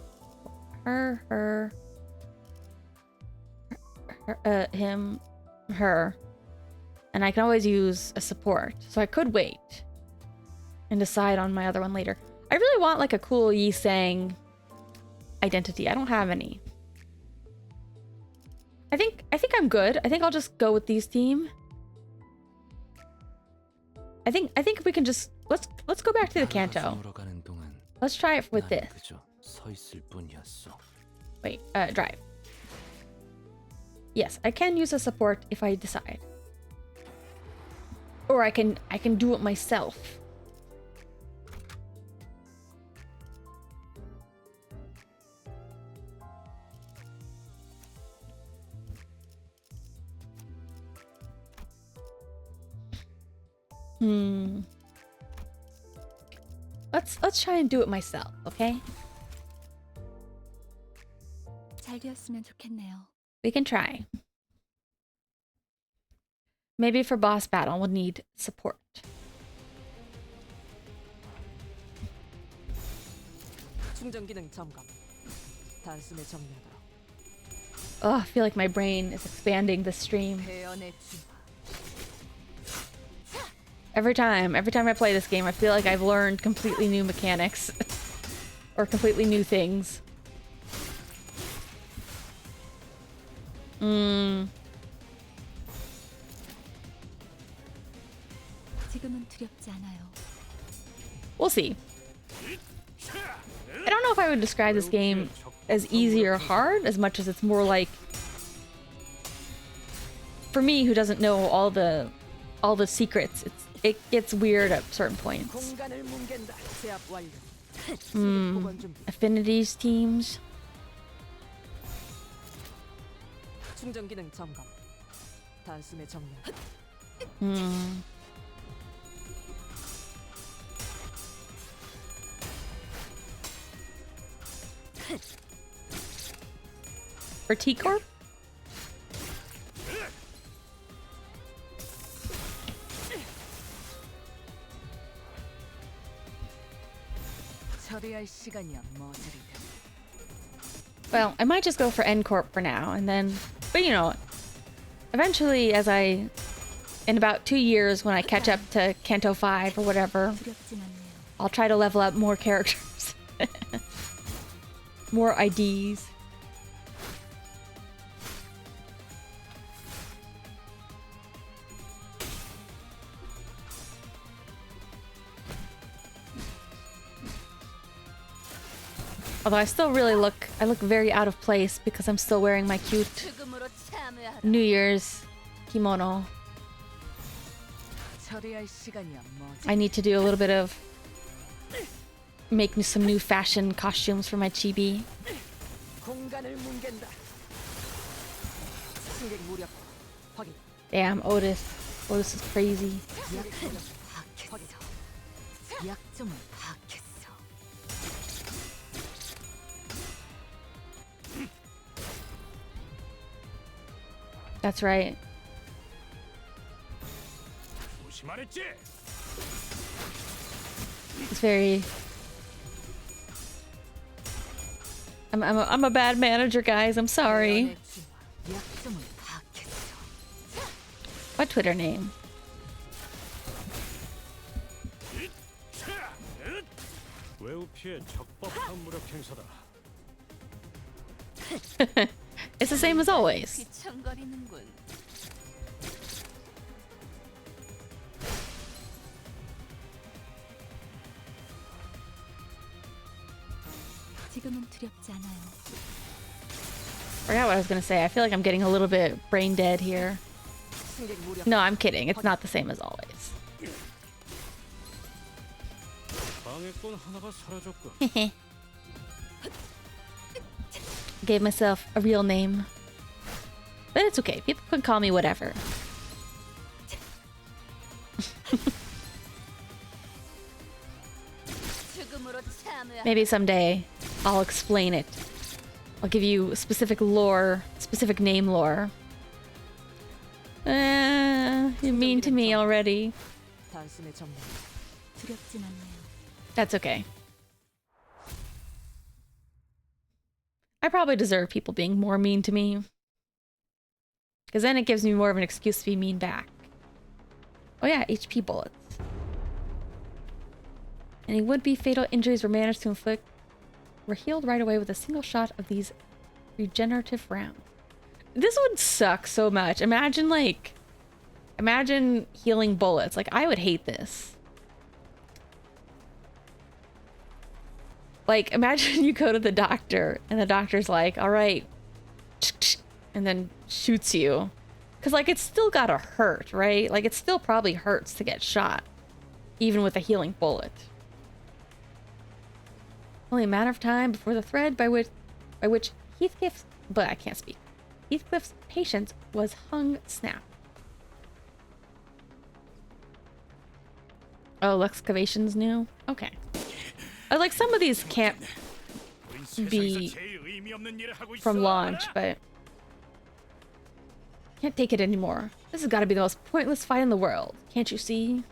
Him, her. And I can always use a support, so I could wait and decide on my other one later. I really want like a cool Yi Sang identity. I don't have any. I think I'm good. I think I'll just go with these team. I think we can just let's go back to the Canto. Let's try it with this. Wait, drive. Yes, I can use a support if I decide. Or I can do it myself. Let's try and do it myself, okay? 잘 되었으면 좋겠네요. We can try. Maybe for boss battle we'll need support. 충전 기능 점검. 단숨에 정리하도록. Oh, I feel like my brain is expanding the stream. Every time I play this game, I feel like I've learned completely new mechanics. Or completely new things. 지금은 두렵지 않아요. We'll see. I don't know if I would describe this game as easy or hard, as much as it's more like, for me who doesn't know all the secrets, it gets weird at certain points. Affinities teams. 충전 기능 점검. 단숨에 정리하도록. For T-Corp? Well, I might just go for N-Corp for now, and then... But you know, Eventually, in about 2 years, when I catch up to Canto 5 or whatever, I'll try to level up more characters. More IDs. Although I still really look very out of place because I'm still wearing my cute New Year's kimono. I need to do a little bit of make some new fashion costumes for my chibi. Damn, Otis. Otis is crazy. That's right. It's very... I'm a bad manager, guys. I'm sorry. What Twitter name? It's the same as always. Forgot what I was gonna say. I feel like I'm getting a little bit brain dead here. No, I'm kidding. It's not the same as always. Gave myself a real name. But it's okay. People can call me whatever. Maybe someday I'll explain it. I'll give you specific lore, specific name lore. You're mean to me already. That's okay. I probably deserve people being more mean to me. Because then it gives me more of an excuse to be mean back. Oh yeah, HP bullets. Any would-be fatal injuries were managed to inflict were healed right away with a single shot of these regenerative rounds. This would suck so much. Imagine healing bullets. Like, I would hate this. Like, imagine you go to the doctor and the doctor's like, all right, and then shoots you. Because, like, it's still gotta hurt, right? Like, it still probably hurts to get shot, even with a healing bullet. Only a matter of time before the thread by which Heathcliff's patience was hung snapped. Oh, excavation's new? Okay. Like, some of these can't be from launch, but can't take it anymore. This has got to be the most pointless fight in the world. Can't you see?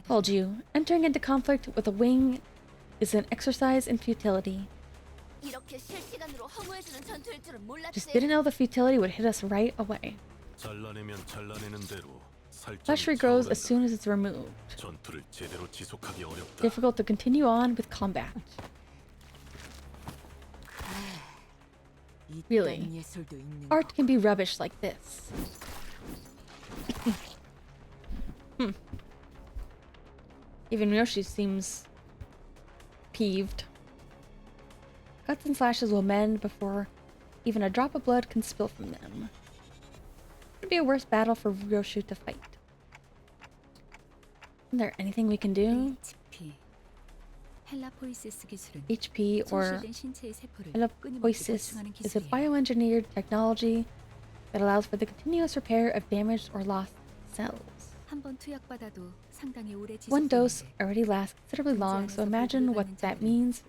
Told you. Entering into conflict with a wing is an exercise in futility. Just didn't know the futility would hit us right away. Flesh regrows as soon as it's removed. Difficult to continue on with combat. Really? Art can be rubbish like this. Even Yoshi seems peeved. Cuts and slashes will mend before even a drop of blood can spill from them. It would be a worse battle for Ryoshu to fight. Isn't there anything we can do? HP or Helapoiesis is a bioengineered technology that allows for the continuous repair of damaged or lost cells. One dose already lasts considerably long, so imagine what that means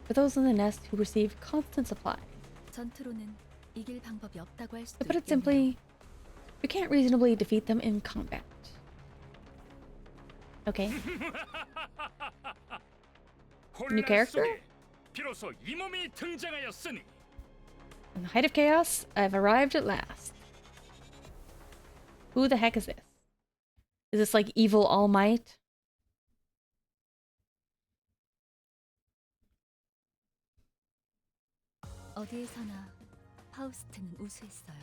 for those in the nest who receive constant supply. To put it simply, we can't reasonably defeat them in combat. Okay. New character? In the height of chaos, I've arrived at last. Who the heck is this? Is this like evil All Might? 어디에서나 파우스트는 우수했어요.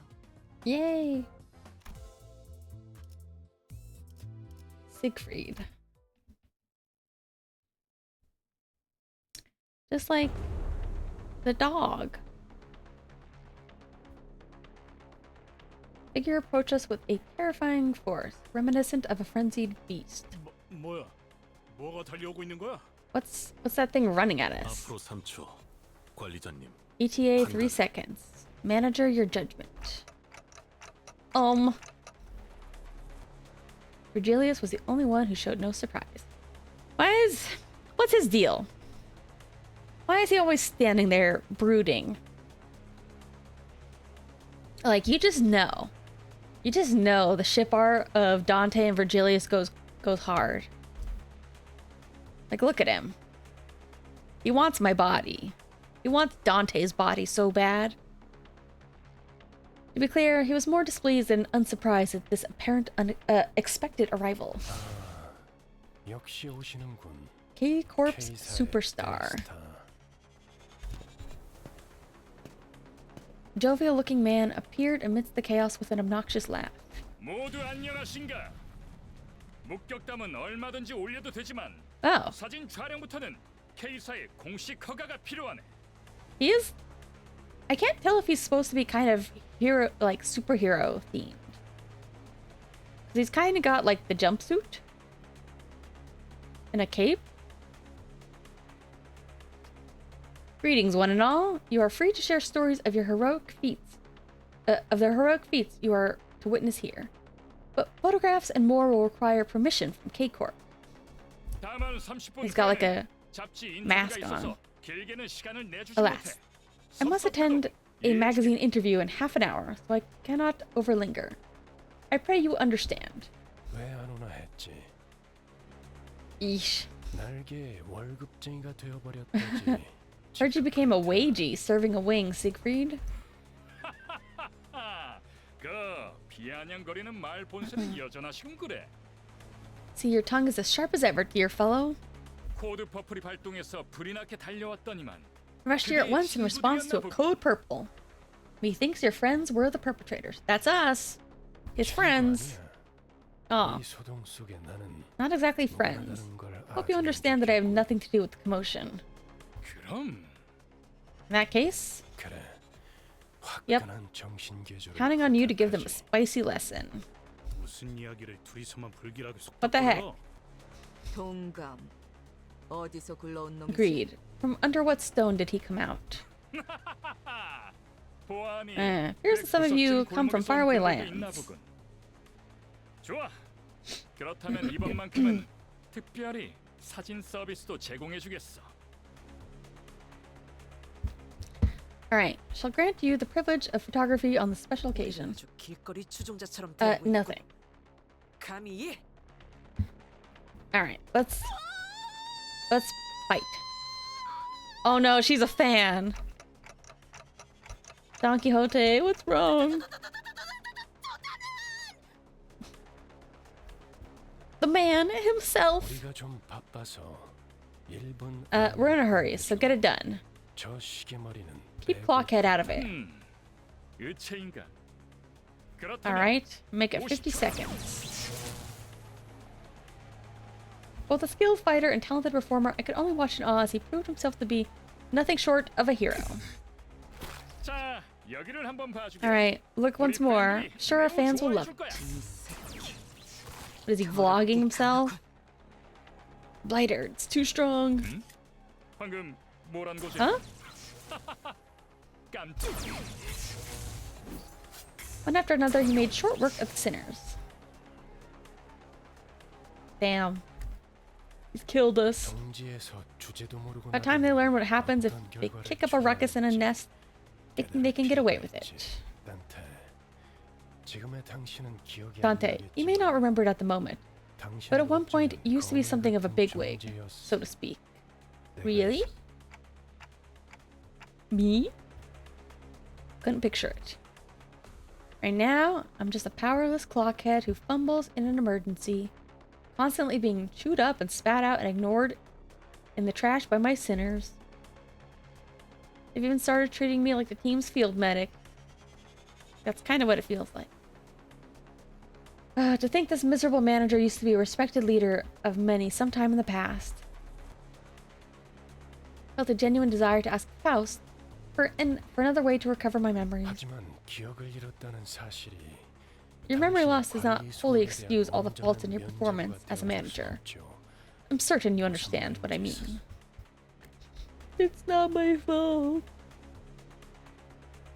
Yay! Siegfried. Just like the dog. Figure approach us with a terrifying force, reminiscent of a frenzied beast. 뭐야? 뭐가 달려오고 있는 거야? What's that thing running at us? 앞으로 3초. 관리자님. ETA 3 seconds. Manager your judgment. Virgilius was the only one who showed no surprise. What's his deal? Why is he always standing there brooding? Like, you just know. You just know the ship art of Dante and Virgilius goes hard. Like, look at him. He wants my body. He wants Dante's body so bad. To be clear, he was more displeased and unsurprised at this apparent unexpected arrival. 역시 오시는군. K-Corp's superstar. Jovial-looking man appeared amidst the chaos with an obnoxious laugh. 모두 안녕하신가? 목격담은 얼마든지 올려도 되지만 Oh, 사진 촬영부터는 K사의 공식 허가가 필요하네. he is... I can't tell if he's supposed to be kind of hero, like superhero themed. 'Cause he's kind of got like the jumpsuit and a cape. Greetings, one and all. You are free to share stories of your heroic feats, of the heroic feats you are to witness here. But photographs and more will require permission from K-Corp. He's got like a mask on. Alas, I must attend a magazine interview in half an hour, so I cannot overlinger. I pray you understand. 왜 안 오나 했지. Eesh. 날개 월급쟁이가 되어버렸다지. Heard you became a wagey serving a wing, Siegfried. 그 비아냥거리는 말 본색은 여전하시군 그래. See, your tongue is as sharp as ever, dear fellow. 코드 퍼플이 발동해서 불이 나게 달려왔더니만. Rushed here at once in response to a code purple. Methinks your friends were the perpetrators. That's us. His friends. Oh, 이 소동 속에 나는 not exactly friends. Hope you understand that I have nothing to do with the commotion. 그럼 In that case, 그래. Yep. 화끈한 정신개조를 counting on you to give them a 부탁하지. spicy lesson. 무슨 이야기를 둘이서만 불길하게 What the heck? 속닥거려? 동감. 어디서 굴러온 놈이지? Agreed. From under what stone did he come out? 보아하니 Here's that some of you come from faraway lands. 좋아. 그렇다면 이번만큼은 특별히 사진 서비스도 제공해주겠어. Alright, shall grant you the privilege of photography on the special occasion. 아주 길거리 추종자처럼 대하고 있군. Nothing. 감히 Alright, let's fight. Oh no, she's a fan. Don Quixote, what's wrong? The man himself. 우리가 좀 바빠서 1분 We're in a hurry, so get it done. 저 시계머리는 Keep Blockhead out of it. 의체인가? Alright, make it 50 seconds. Both a skilled fighter and talented performer, I could only watch in awe as he proved himself to be nothing short of a hero. 자, 여기를 한번 봐주게. Alright, look once more. Sure, our fans will love it. What is he, vlogging himself? Blighter, it's too strong. 방금 뭐란 거지? Huh? 깜짝. One after another, he made short work of the sinners. Damn. He's killed us. 정지에서 주제도 모르고 By the time they learn what happens if they kick up a ruckus in a nest, they can get away with it. Dante, 지금의 당신은 기억이 안 Dante, you may not remember it at the moment, 나겠지만 but at one point 당신은 you used to be something of a 거울 bigwig, 같은 so to speak. 정지였어. Really? Me? couldn't picture it. Right now, I'm just a powerless clockhead who fumbles in an emergency, constantly being chewed up and spat out and ignored in the trash by my sinners. They've even started treating me like the team's field medic. That's kind of what it feels like. To think this miserable manager used to be a respected leader of many sometime in the past. Felt a genuine desire to ask Faust for another way to recover my memories. 하지만 기억을 잃었다는 사실이 Your memory loss does not fully excuse all the faults in your performance as a manager. I'm certain you understand what I mean. It's not my fault.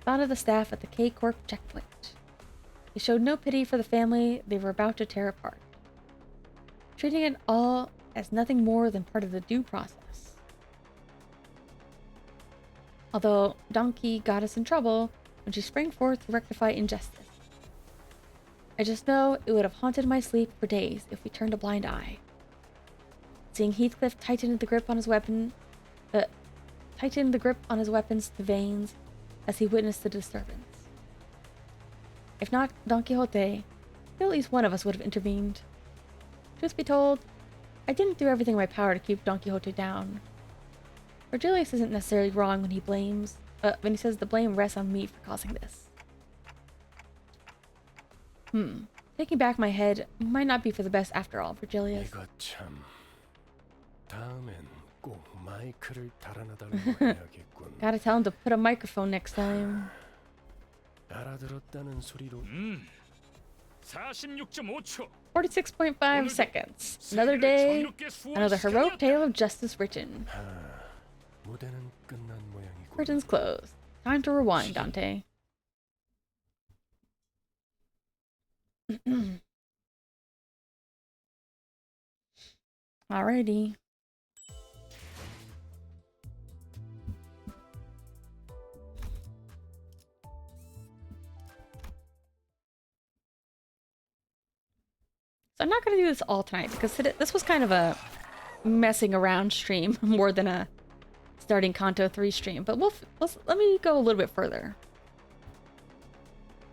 Thought of the staff at the K-Corp checkpoint. They showed no pity for the family they were about to tear apart, treating it all as nothing more than part of the due process. Although Donkey got us in trouble when she sprang forth to rectify injustice. I just know it would have haunted my sleep for days if we turned a blind eye. Seeing Heathcliff tighten the grip on his weapons to veins as he witnessed the disturbance. If not Don Quixote, at least one of us would have intervened. Truth be told, I didn't do everything in my power to keep Don Quixote down. Virgilius isn't necessarily wrong when he says the blame rests on me for causing this. Taking back my head might not be for the best after all, Virgilius. 이거 참. 다음엔 꼭 마이크를 달아나달라고 해야겠군. Gotta tell him to put a microphone next time. 알아들었다는 소리로 46.5초. 46.5 seconds. Another day, another heroic tale of justice written. 무대는 끝난 모양이고. Curtains closed. Time to rewind, Dante. Alrighty. So I'm not going to do this all tonight because this was kind of a messing around stream more than a starting Canto 3 stream. But let me go a little bit further.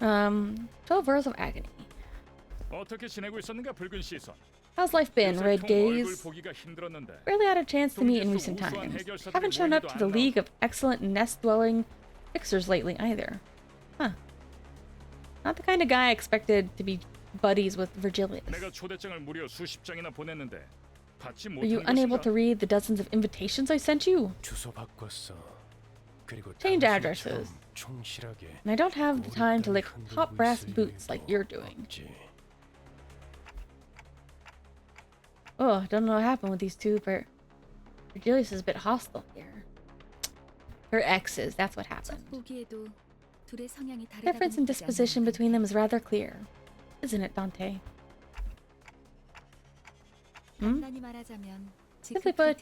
12 Hours of Agony. How's life been, Red Gaze? Rarely had a chance to meet in recent times. Haven't shown up to the League of Excellent Nest-Dwelling Fixers lately either. Huh. Not the kind of guy I expected to be buddies with Virgilius. Were you unable to read the dozens of invitations I sent you? 주소 바꿨어. 그리고 Change addresses. 충실하게. And I don't have the time to lick top brass boots like you're doing. Oh, I don't know what happened with these two, but Virgilius is a bit hostile here. Her exes, that's what happened. The difference in disposition between them is rather clear, isn't it, Dante? Simply put,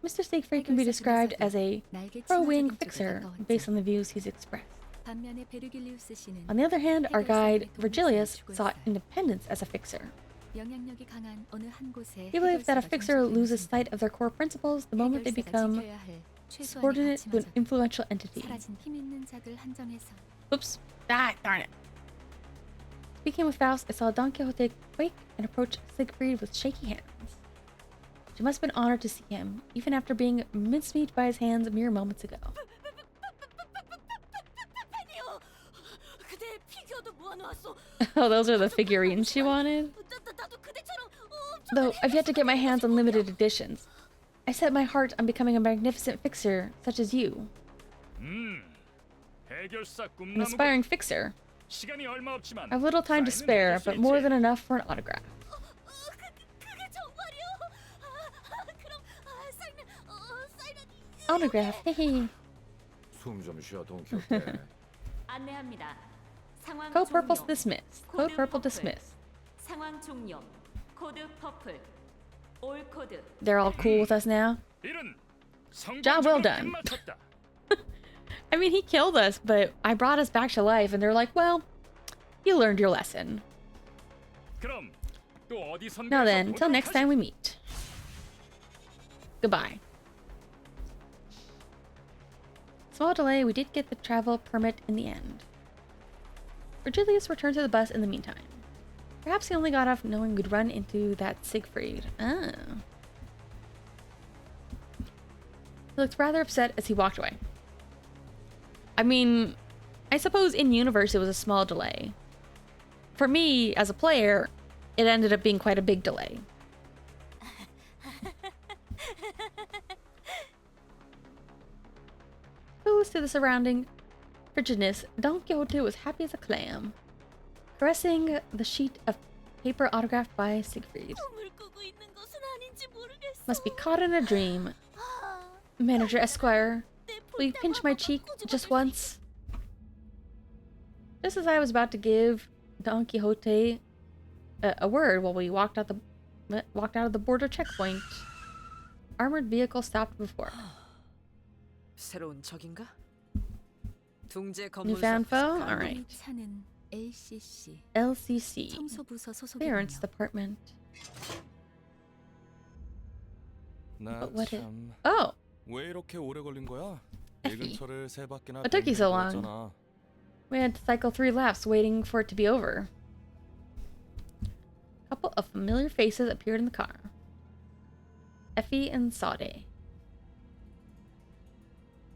Mr. Siegfried can be described as a pro-wing fixer based on the views he's expressed. On the other hand, our guide, Virgilius, saw independence as a fixer. He believes that a fixer loses sight of their core principles the moment they become subordinate to an influential entity. Oops. Ah, darn it. Speaking with Faust, I saw Don Quixote quake and approach Siegfried with shaky hands. She must have been honored to see him, even after being mincemeat by his hands mere moments ago. Oh, those are the figurines she wanted? Though I've yet to get my hands on limited editions. I set my heart on becoming a magnificent fixer, such as you. An aspiring fixer. I have little time to spare, but more than enough for an autograph. Autograph, hehe. Code Purple dismissed. Code Purple dismissed. They're all cool with us now. Job well done. I mean, he killed us, but I brought us back to life, and they're like, well, you learned your lesson. Now then, till next time we meet. Goodbye. small delay, we did get the travel permit in the end. Virgilius returned to the bus in the meantime. Perhaps he only got off knowing we'd run into that Siegfried. Oh. He looked rather upset as he walked away. I mean, I suppose in universe it was a small delay. For me, as a player, it ended up being quite a big delay. Close to the surrounding frigidness, Don Quixote was happy as a clam, caressing the sheet of paper autographed by Siegfried. Must be caught in a dream. Manager Esquire, will you pinch my cheek just once? Just as I was about to give Don Quixote a word while we walked out of the border checkpoint, armored vehicle stopped before. 새로운 적인가? New found foe? Alright. 차는 LCC. LCC. 청소부서 Clearance 소속이군요. Department. But what it... 나참 Oh! 왜 이렇게 오래 걸린 거야? Effie. 이 근처를 세 바퀴나 What took you so 돌고 long? 왔잖아. We had to cycle 3 laps waiting for it to be over. A couple of familiar faces appeared in the car. Effie and Sade.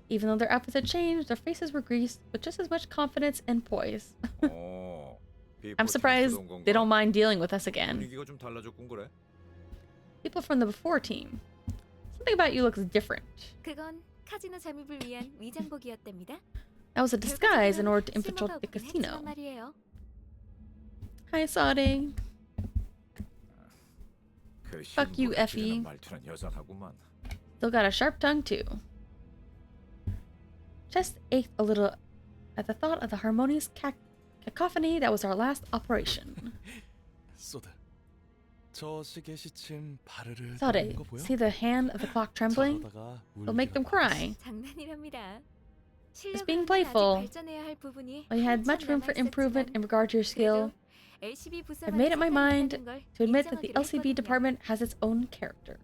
Even though their outfits had changed, their faces were greased with just as much confidence and poise. I'm surprised they don't mind dealing with us again. 분위기가 좀 달라졌군 그래. People from the before team. Something about you looks different. 그건 카지노 잠입을 위한 위장복이었답니다. That was a disguise in order to infiltrate the casino. 말이에요. Hi, Sade. 그 Fuck you, 신부가 Effie. 지르는 말투는 여전하구만. Still got a sharp tongue, too. Chest ached a little at the thought of the harmonious cacophony that was our last operation. 소드. 저 시계 시침 바르르 Sade, 거리는 거 보여? see the hand of the clock trembling? 저러다가 It'll make them 울기가 cry. 장난이랍니다. Just being 실력은 playful. 아직 발전해야 할 부분이 While you had much room for improvement in regard to your skill, I've made up my mind to admit that the LCB department has its own character.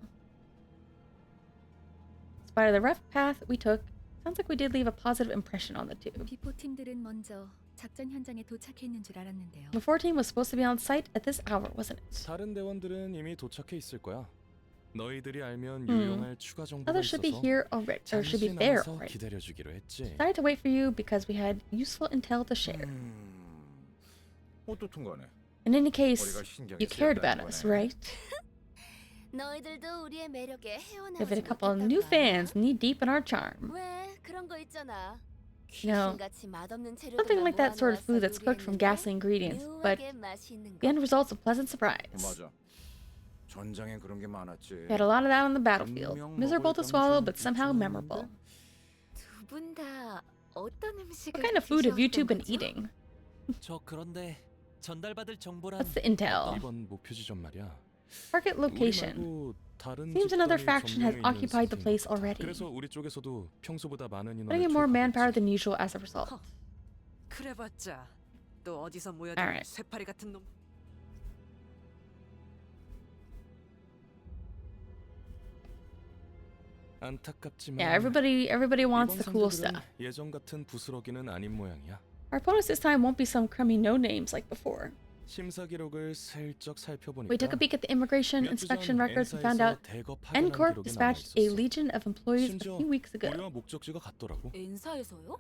In spite of the rough path we took, sounds like we did leave a positive impression on the two. 비포 팀들은 먼저 작전 현장에 도착해 있는 줄 알았는데요. The 4 team was supposed to be on site at this hour, wasn't it? 다른 대원들은 이미 도착해 있을 거야. 너희들이 알면 유용할 추가 정보가 Others should be 있어서 here already, or should be 잠시 there 남아서 already. 기다려주기로 했지. Decided to wait for you because we had useful intel to share. 어떻든 간에 In any case, 머리가 신경이 you cared 쓰였다는 about us, 거네. right? 너희들도 우리의 매력에 We've 헤어나오지 had a couple of 못했단 new 말이야. fans knee deep in our charm. 왜 그런 거 있잖아. You know, 귀신같이 맛없는 재료들만 something like that sort of food 모아놓아서 that's cooked from 요리했는데 ghastly ingredients, but 묘하게 맛이 있는 the 거. end result's a pleasant surprise. 맞아. 전장엔 그런 게 많았지. We had a lot of that on the battlefield. Miserable to swallow, but somehow memorable. 두 분 다 어떤 음식을 What kind of food have you two been 드셔왔던 거죠? eating? 저 그런데 전달받을 정보란 What's the intel? 이번 목표 지점 말이야. Target 우리 location. 말고 다른 Seems another 집단이 faction has 점령해 있는 occupied the 셈인 place 것 같아. already. 그래서 우리 쪽에서도 평소보다 많은 인원을 Putting in more manpower 투입하고 있지. than usual as a result. 그래봤자 또 어디서 모여든 Alright. 쇠파리 같은 놈. 안타깝지만 Yeah, everybody wants 이번 the cool 상자들은 stuff. 예전 같은 부스러기는 아닌 모양이야. Our opponents this time won't be some crummy no-names like before. 심사 기록을 슬쩍 살펴보니까 We took a peek at the immigration 몇 주 inspection 전 records and found out 엔사에서 대거 파견한 N-Corp 기록이 dispatched 남아 a 있었어. legion of employees a 심지어 few weeks ago. 우리와 목적지가 같더라고. 엔사에서요?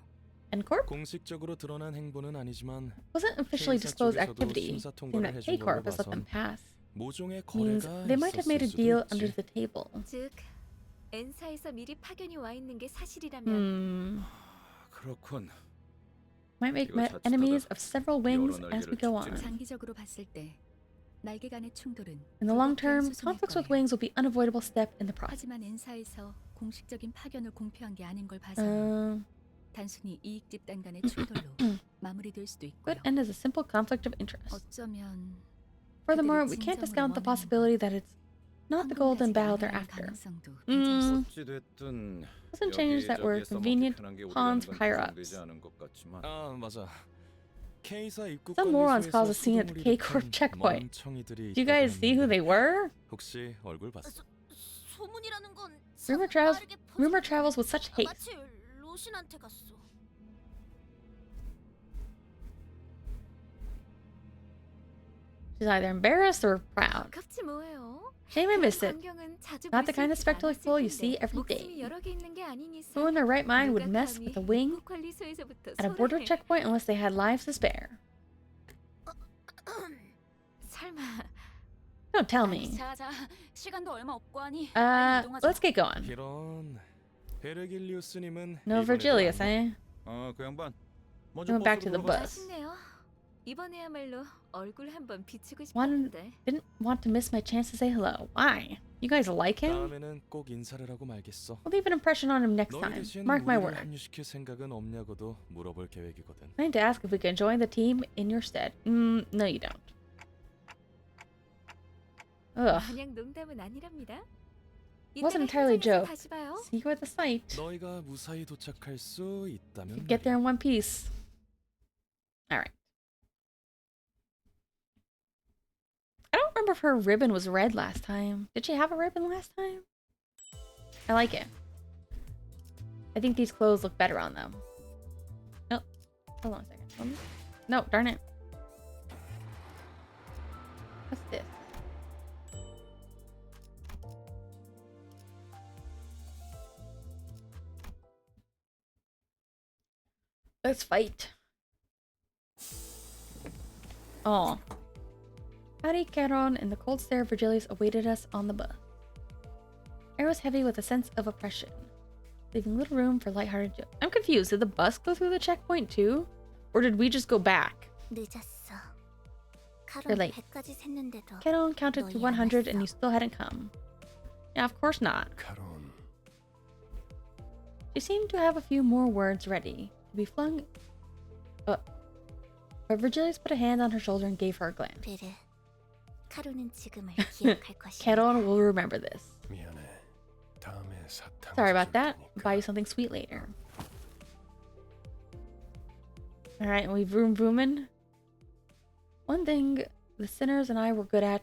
N-Corp? 공식적으로 드러난 행보는 아니지만 Wasn't officially K사 disclosed 쪽에서도 activity. 심사 Seemed 통과를 that 해준 걸로 K-Corp has let them 봐선 pass. 모종의 Means 거래가 they might have made a 있었을 deal 수도 under 있지. the table. 즉 엔사에서 미리 파견이 와 있는 게 사실이라면 그렇군. Might make 이거 자칫하다 enemies of several wings 여러 as we 날개를 go on. 축제는 장기적으로 봤을 때 날개 간의 충돌은 In the long term, 불가피한 수순일 conflicts with 거예요. wings will be unavoidable step in the process. 하지만 엔사에서 공식적인 파견을 공표한 게 아닌 걸 봐서는 단순히 이익 집단 간의 충돌로 마무리될 수도 있고요. Could end as a simple conflict of interest. 어쩌면 Furthermore, we can't discount the possibility that it's not the golden bough they're after. 어찌됐든 Doesn't change that we're convenient pawns for higher-ups. 아 맞아. K사 입국 Some morons caused a scene at the 소동물이 K-Corp 듯한 checkpoint. 멍청이들이 Do you guys see who 있다고 they were? 했는데 혹시 얼굴 봤어? 소문이라는 건 Rumor 참 빠르게 rumor 퍼져. travels with such haste. 마치 로신한테 갔어. She's either embarrassed or proud. 갑지 뭐예요? She may miss it. 광경은 자주 Not 볼 the 수 kind of 있지 spectacle you 않았을 see 텐데 every 목숨이 day. 여러 개 있는 게 아닌 이상 Who in their right mind would 누가 mess 감히 with a wing 국관리소에서부터 at a border 소리해. checkpoint unless they had lives to spare? 설마. Don't tell me. 자자, 시간도 얼마 없고 하니 Let's get going. 이런 베르길리우스님은 No Virgilius, eh? 그 양반 먼저 Going back to 버스로 the 들어가. bus. 아쉽네요. 이번에야말로 얼굴 한번 비추고 Wanted, 싶었는데. didn't want to miss my chance to say hello. Why? You guys like him? 다음에는 꼭 인사를 하고 말겠어. We'll leave an impression on him next 너희 time. 대신 Mark my 우리를 word. 합류시킬 생각은 없냐고도 물어볼 계획이거든. I need to ask if we can join the team in your stead. No, you don't. Ugh. 그냥 농담은 아니랍니다. Wasn't entirely a 현장에서 joke. 다시 봐요. See you at the site. 너희가 무사히 도착할 수 있다면 Get there in one piece. Alright. I don't remember if her ribbon was red last time. Did she have a ribbon last time? I like it. I think these clothes look better on them. Oh, hold on a second. No, darn it. What's this? Let's fight. Oh. Patty, Caron, and the cold stare of Virgilius awaited us on the bus. Air was heavy with a sense of oppression, leaving little room for lighthearted jokes. I'm confused. Did the bus go through the checkpoint too? Or did we just go back? 늦었어. You're 카론 late. 100까지 샜는데도 Caron counted to 100 and you still hadn't come. Yeah, of course not. 카론, She seemed to have a few more words ready to be flung. But Virgilius put a hand on her shoulder and gave her a glance. 베르, 카론은 지금을 기억할 것이야. Caron will remember this. 미안해. 다음에 사탕 Sorry about that. 사줄 Buy you something sweet later. Alright, and we vroom vroomin'. One thing the sinners and I were good at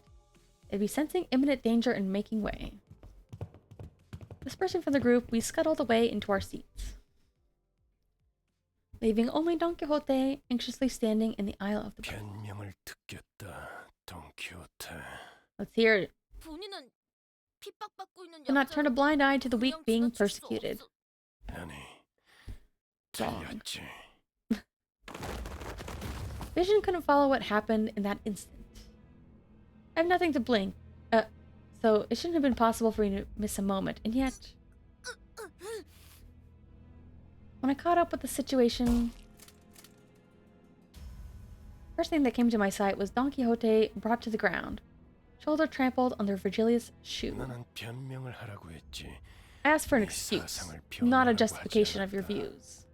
is be sensing imminent danger and making way. Dispersing from the group, we scuttled away into our seats, leaving only Don Quixote anxiously standing in the aisle of the bus. 변명을 듣겠다, 돈키호테. Let's hear it. 본인은 핍박받고 있는 Cannot turn a 여자를 blind eye to the weak 그냥 being 지나칠 수 persecuted. 없어. 아니, Wrong. 틀렸지. Vision couldn't follow what happened in that instant. I have nothing to blink. So it shouldn't have been possible for me to miss a moment, and yet... When I caught up with the situation... First thing that came to my sight was Don Quixote brought to the ground, shoulder trampled under Virgilius' shoe. 나는 변명을 하라고 했지. I asked for an excuse, not a justification of your views.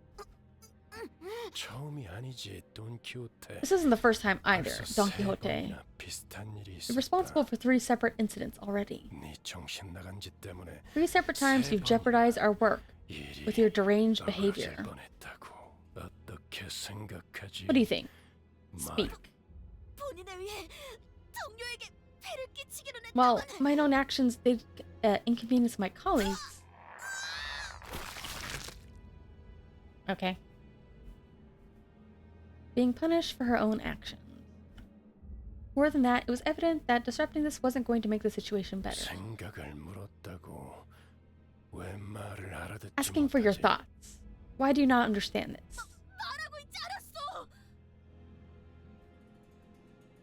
처음이 아니지, 돈키호테. This isn't the first time either, 벌써 Don 세 Quixote. 번이나 비슷한 일이 You're responsible 있었다. for 3 separate incidents already. 네 정신 나간 짓 때문에 3 separate times you've jeopardized our work 일이 with your deranged 떨어질 behavior. 뻔했다고. 어떻게 생각하지? What do you think? 말. Speak. 본인을 위해 동료에게 폐를 끼치기는 Well, 했다만 my own actions did inconvenience my colleagues. Okay. Being punished for her own actions. More than that, it was evident that disrupting this wasn't going to make the situation better. 생각을 물었다고. 왜 말을 알아듣지 Asking for your 못하지? thoughts. Why do you not understand this? 말하고 있지 않았어.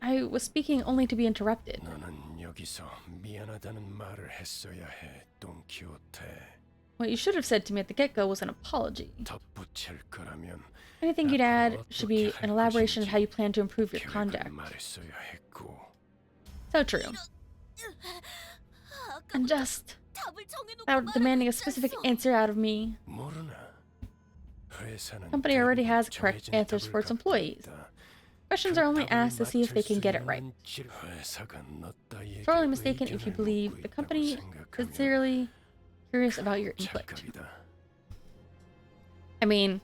I was speaking only to be interrupted. 너는 여기서 미안하다는 말을 했어야 해, 돈키호테. What you should have said to me at the get-go was an apology. 덧붙일 거라면 Anything you'd add should be an elaboration of how you plan to improve your 계획을 conduct. 말했어야 했고. So true. And just 답을 정해놓고 without demanding a 말하고 있지 specific 않았어. answer out of me. 모르나? 회사는 Company already has 대부분 correct 정해진 answers 답을 for its 갖고 employees. 있다. Questions are only asked to see if they can get it right. 회사가 너 따위에게 Sorely mistaken if you 의견을 believe 묻고 the 있다고 company 생각하면 sincerely curious about your input. 착각이다. I mean,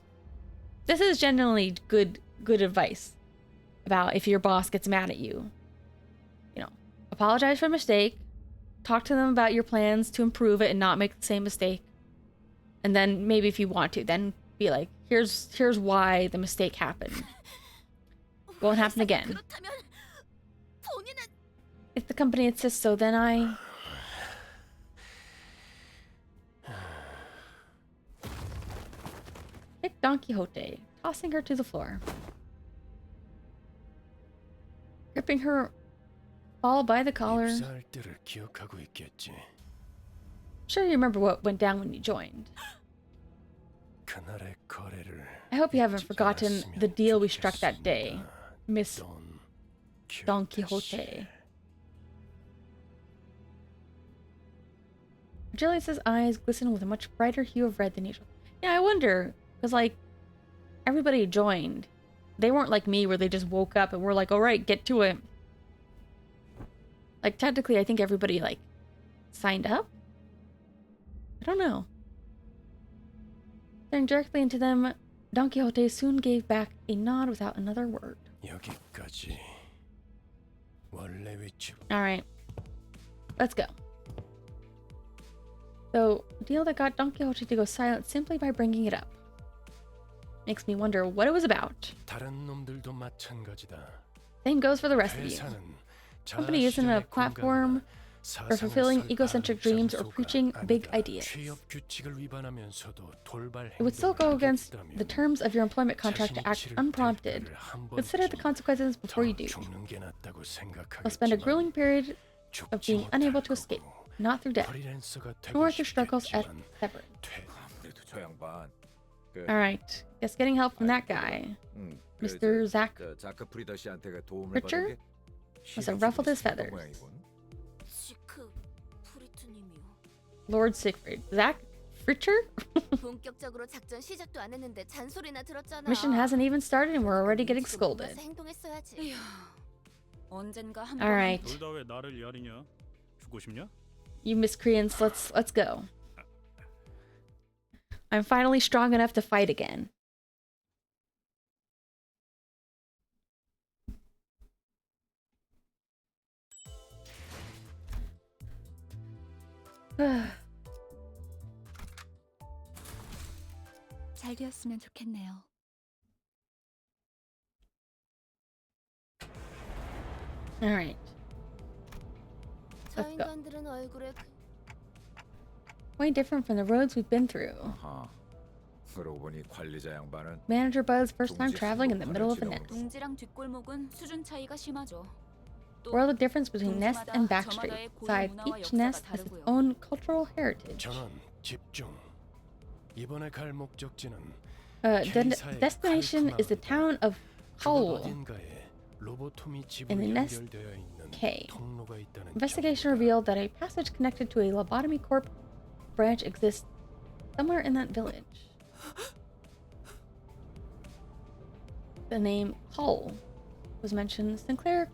this is generally good advice about if your boss gets mad at you. You know, apologize for a mistake, talk to them about your plans to improve it and not make the same mistake. And then maybe if you want to, then be like, here's why the mistake happened. Won't happen again. 그렇다면 본인은 If the company insists so, then I... Pick Don Quixote, tossing her to the floor. Gripping her all by the collar. 입사할 때를 기억하고 있겠지. Sure you remember what went down when you joined. 그날의 거래를 I hope you haven't 잊지 forgotten 않았으면 the deal we struck that 좋겠습니다. day, Miss Don Quixote. Quixote. Virgilius' eyes glisten with a much brighter hue of red than usual. Yeah, I wonder, because, like, everybody joined. They weren't like me, where they just woke up and were like, alright, get to it. Like, technically, I think everybody, like, signed up? I don't know. Staring directly into them, Don Quixote soon gave back a nod without another word. 여기까지. 원래 위치. Alright. Let's go. So, deal that got Don Quixote to go silent simply by bringing it up. Makes me wonder what it was about. 다른 놈들도 마찬가지다. Same goes for the rest of you. 회사는 Company isn't a platform for fulfilling egocentric dreams or preaching big ideas. 취업 규칙을 위반하면서도 돌발 It would still go 행동을 against 하겠다면 the terms of your employment contract to 자신이 act 치를 unprompted. 대가를 한 Consider the 번쯤 consequences before you 더 do. 죽는 게 낫다고 You'll spend a 생각하겠지만 grueling period of 죽지 being unable to 못할 escape, 거고 not through death, 프리랜서가 되고 nor through struggles at 싶겠지만 severance. 아무래도 저 양반. Alright, guess getting help from that guy, Mr. Zach 자크 프리더 씨한테 도움을 Richer, 받은 게 must have ruffled his feathers. 시크 프리트님이요. Lord Siegfried. Zach Fritcher? 본격적으로 작전 시작도 안 했는데 잔소리나 들었잖아. Mission hasn't even started and we're already getting scolded. 행동했어야지. 언젠가 한 Alright, 둘 다 왜 나를 야리냐? 죽고 싶냐? you miscreants, let's go. I'm finally strong enough to fight again. 잘 되었으면 좋겠네요. Alright. 저 Let's go. 인간들은 얼굴에 Quite different from the roads we've been through. 아하. 그러고 보니 관리자 양반은 Manager Bud's first time traveling in the middle of a nest. 둥지랑 뒷골목은 수준 차이가 심하죠. 또 World of difference between nest and back street. 저마다의 고유 Besides, 문화와 each 역사가 nest has its 다르고요. own cultural heritage. 전원 집중. 이번에 갈 목적지는 The destination is the town of Kaul. 어딘가에 로보톰이 In 집으로 the nest 연결되어 있는 K. 통로가 있다는 Investigation 정보다. revealed that a passage connected to a lobotomy corp branch exists somewhere in that village. The name Kaul was mentioned. Sinclair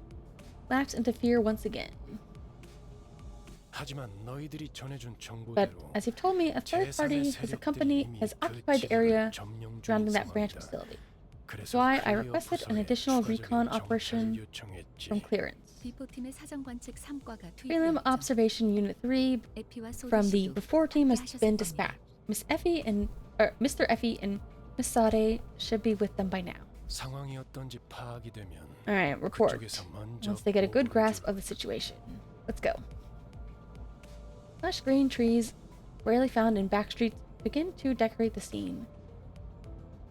lapsed into fear once again. 하지만 너희들이 전해준 But 정보대로 as you've told me, a third party has a company has occupied the area surrounding that branch facility. That's why I requested an additional recon operation from clearance. 비포팀의 사정 관측 3과가 Prelim 투입되었죠. Observation Unit 3 에피와 소디 from the 씨도 before team has 함께 been 하셨을 dispatched. Mr. Effie and Miss Sade should be with them by now. 상황이 어떤지 파악이 되면 Alright, report. 그쪽에서 먼저 Once they get a good 보고를 grasp 줄 of the situation. Let's go. Lush green trees, rarely found in back streets, begin to decorate the scene,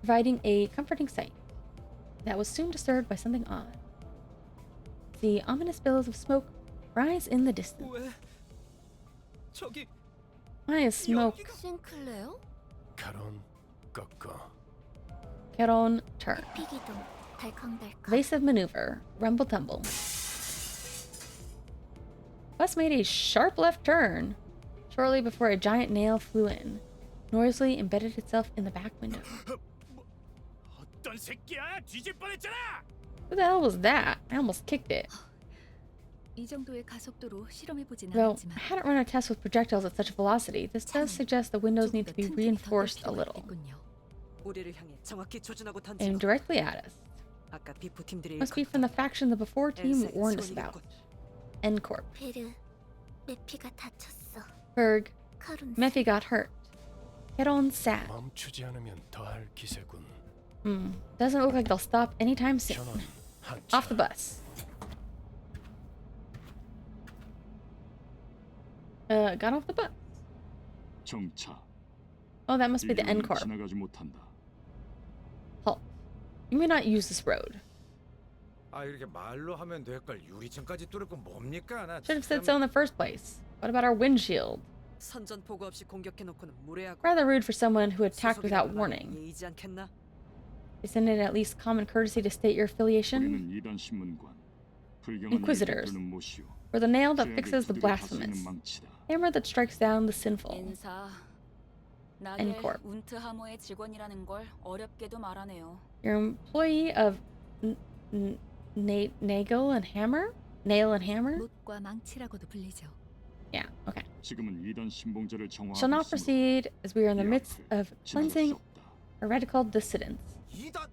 providing a comforting sight that was soon disturbed by something odd. The ominous billows of smoke rise in the distance. 왜? 저기 Why is smoke? 싱클레어? 가론 꺾어 Caron turn. 피기동 달컹달컹. Evasive maneuver. Rumble tumble. Bus made a sharp left turn shortly before a giant nail flew in, noisily embedded itself in the back window. 어떤 새끼야? 뒤질 뻔했잖아. Who the hell was that? I almost kicked it. 이 정도의 가속도로 실험해 보진 Though 않았지만 I hadn't run a test with projectiles at such velocity, this does suggest the windows need to be reinforced a little. 우리를 향해 정확히 조준하고 Aimed 던지고 directly at us. 아까 비포 팀들이 Must be from the faction the before team warned us about. N Corp. 베르, 메피가 다쳤어. Berg, 카룬. Mephi got hurt. Keron sad. 멈추지 않으면 더할 기세군. Doesn't look like they'll stop anytime soon. 전원 하차. Off the bus. Got off the bus. 정차. Oh, that must be the N Corp. 지나가지 못한다. Halt. You may not use this road. 아 이렇게 말로 하면 될 걸 유리창까지 뚫을 건 뭡니까? 나 Should have said so in the first place. What about our windshield? 선전 보고 없이 공격해놓고는 무례하고. Rather rude for someone who attacked without warning. 예의지 않겠나? Isn't it at least common courtesy to state your affiliation? 우리는 이단 신문관. 불경한 Inquisitors. 일들은 못이오. For the nail that 죄악의 fixes the 두드려 blasphemous. 다스리는 망치다. Hammer that strikes down the sinful. 인사. N 나게 Corp. 운트 하모의 직원이라는 걸 어렵게도 말하네요. You're an employee of Nagel and Hammer? Nail and Hammer? 못과 망치라고도 불리죠. Yeah, okay. 지금은 이단 신봉자를 정화하고 Shall not 있으므로 proceed as we are in the 이 midst 앞을 of 지나갈 수 cleansing 없다. heretical dissidents. 이단.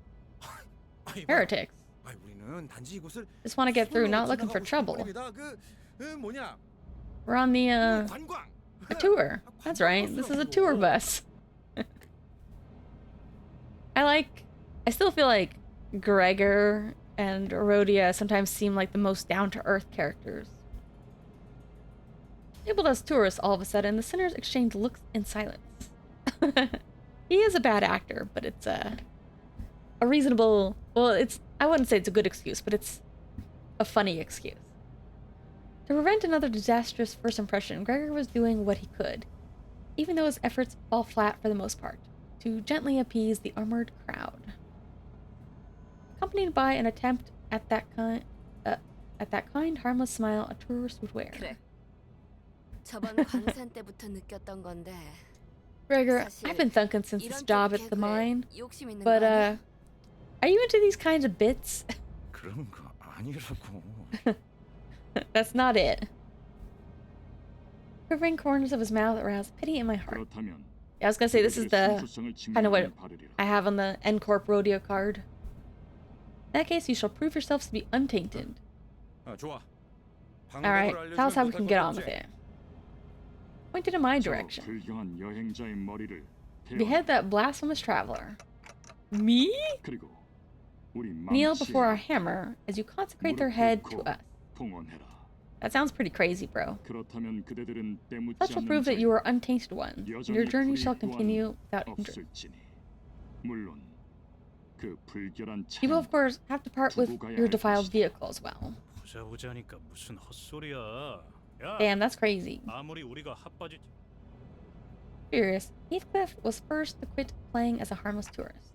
아이, Heretics. 아이 우리는 단지 이곳을 Just want to get through, not 손으로 looking for 지나가고 trouble. 싶은 뿐입니다. 그 뭐냐? We're on the, 관광. a tour. That's right, this is a tour bus. I still feel like Gregor and Rhodia sometimes seem like the most down-to-earth characters. Labeled as tourists all of a sudden, the sinners exchange looks in silence. He is a bad actor, but it's a reasonable... Well, I wouldn't say it's a good excuse, but it's a funny excuse. To prevent another disastrous first impression, Gregor was doing what he could, even though his efforts fall flat for the most part, to gently appease the armored crowd. Accompanied by an attempt at that kind, harmless smile a tourist would wear. 그래. 저번 광산 때부터 느꼈던 건데. Gregor, I've been thinking since this job at the mine, but are you into these kinds of bits? 그런 거 아니라고. That's not it. Quivering corners of his mouth aroused pity in my heart. 그렇다면 Yeah, I was gonna say this is the kind of what I have on the N Corp rodeo card. In that case, you shall prove yourselves to be untainted. 아 좋아. Alright, tell us how we can get on with it. Pointed in my direction. 불경한 여행자의 머리를 Behead that blasphemous traveler. Me? 그리고 우리 Kneel 망치에 before our hammer as you consecrate their head to us. 봉헌해라. That sounds pretty crazy, bro. 그렇다면 그대들은 때묻지 Such will prove that you are untainted ones, and your journey shall continue without injury. 없을지니. 물론 그 불결한 You will, 차는 of course, have to part with your defiled vehicle as well. 보자 보자니까 무슨 헛소리야. 야, Damn, that's crazy. 아무리 우리가 핫바지 Furious, Heathcliff was first to quit playing as a harmless tourist.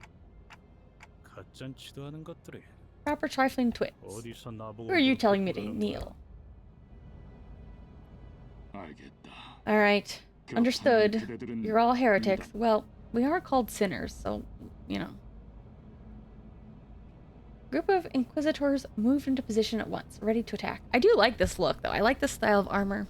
가짠치도 않은 것들이 Proper trifling twits. 어디서 나보고 Who are you telling me to 그러는 kneel? 알겠다. Alright, 그렇다면 understood. 그대들은 You're all heretics. 이단. Well, we are called sinners, so, you know. Group of inquisitors moved into position at once, ready to attack. I do like this look, though. I like this style of armor.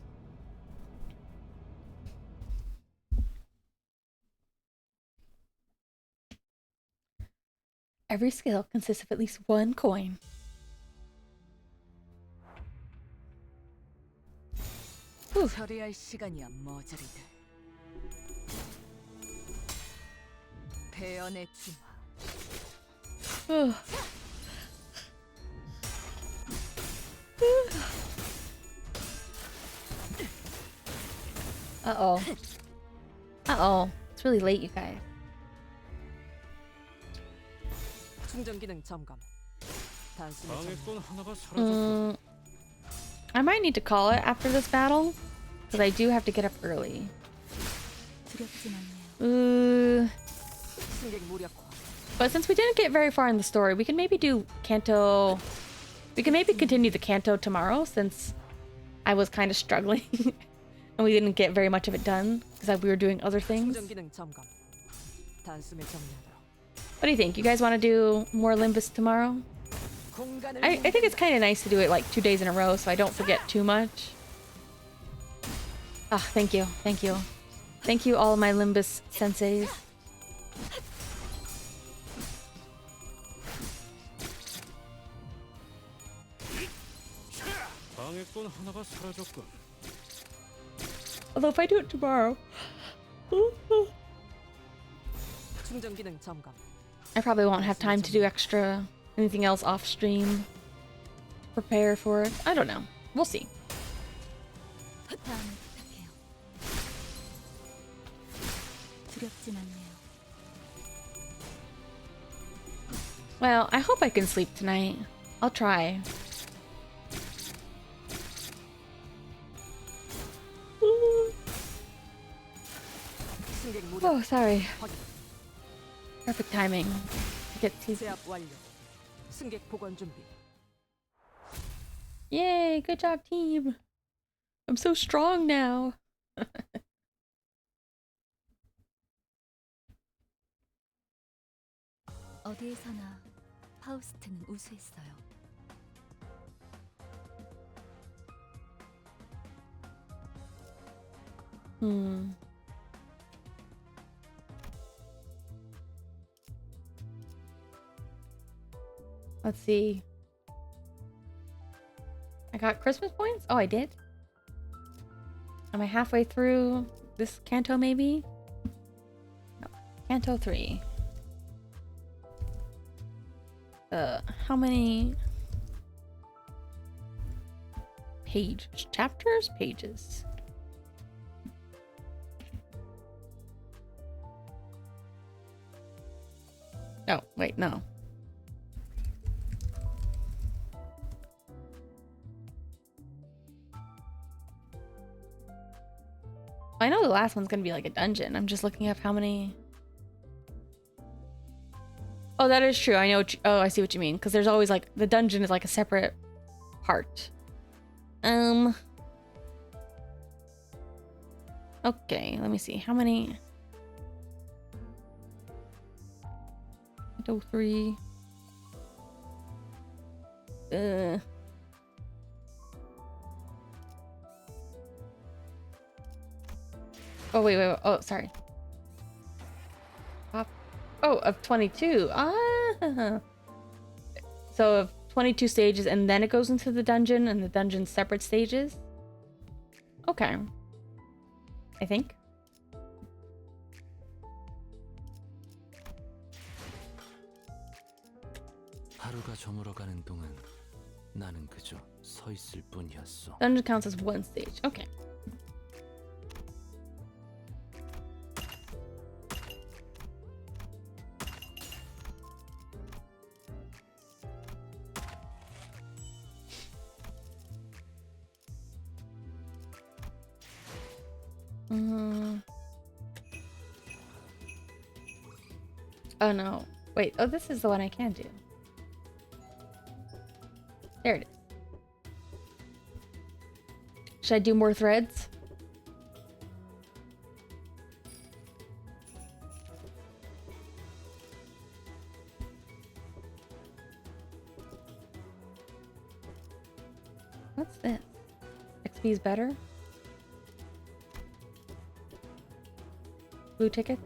Every skill consists of at least one coin. Whew. 처리할 시간이야 머저리들. 배연의 주마. Uh-oh. Uh-oh. It's really late, you guys. 충전 기능 점검. 단순히 점검. 방해꾼 하나가 사라졌고 I might need to call it after this battle, because I do have to get up early. 두렵진 않네요. 승객 무력화. But since we didn't get very far in the story, we can maybe do Canto... We can maybe continue the Canto tomorrow, since I was kind of struggling. And we didn't get very much of it done, because we were doing other things. 충전 기능 점검. 단숨에 정리하도록. What do you think? You guys want to do more Limbus tomorrow? 공간을 I think it's kind of nice to do it like 2 days in a row, so I don't forget too much. Ah, thank you. Thank you. Thank you, all of my Limbus senseis. 방해꾼 하나가 사라졌군. Although if I do it tomorrow, 충전 기능 점검. I probably won't have time to do anything else off stream. Prepare for it. I don't know. We'll see. 다음에 부탁해요. 두렵진 않네요. Well, I hope I can sleep tonight. I'll try. Oh, sorry. Perfect timing. Get to. 제압 완료. 승객 복원 준비. Yay! Good job, team. I'm so strong now. 어디에서나 파우스트는 우수했어요. Let's see. I got Christmas points? Oh, I did? Am I halfway through this Canto, maybe? No. Canto 3. How many chapters? Pages. Oh, wait, no. I know the last one's gonna be like a dungeon. I'm just looking up how many. Oh, that is true. I know. Oh, I see what you mean. Because there's always like the dungeon is like a separate part. Okay, let me see. How many? 3. Oh, wait. Oh, sorry. Oh, of 22. Ah. So of 22 stages, and then it goes into the dungeon, and the dungeon's separate stages? Okay. I think. 하루가 저물어가는 동안 나는 그저 서 있을 뿐이었어. Dungeon counts as one stage. Okay. Oh no. Wait, oh, this is the one I can do. There it is. Should I do more threads? What's this? XP is better? Blue tickets?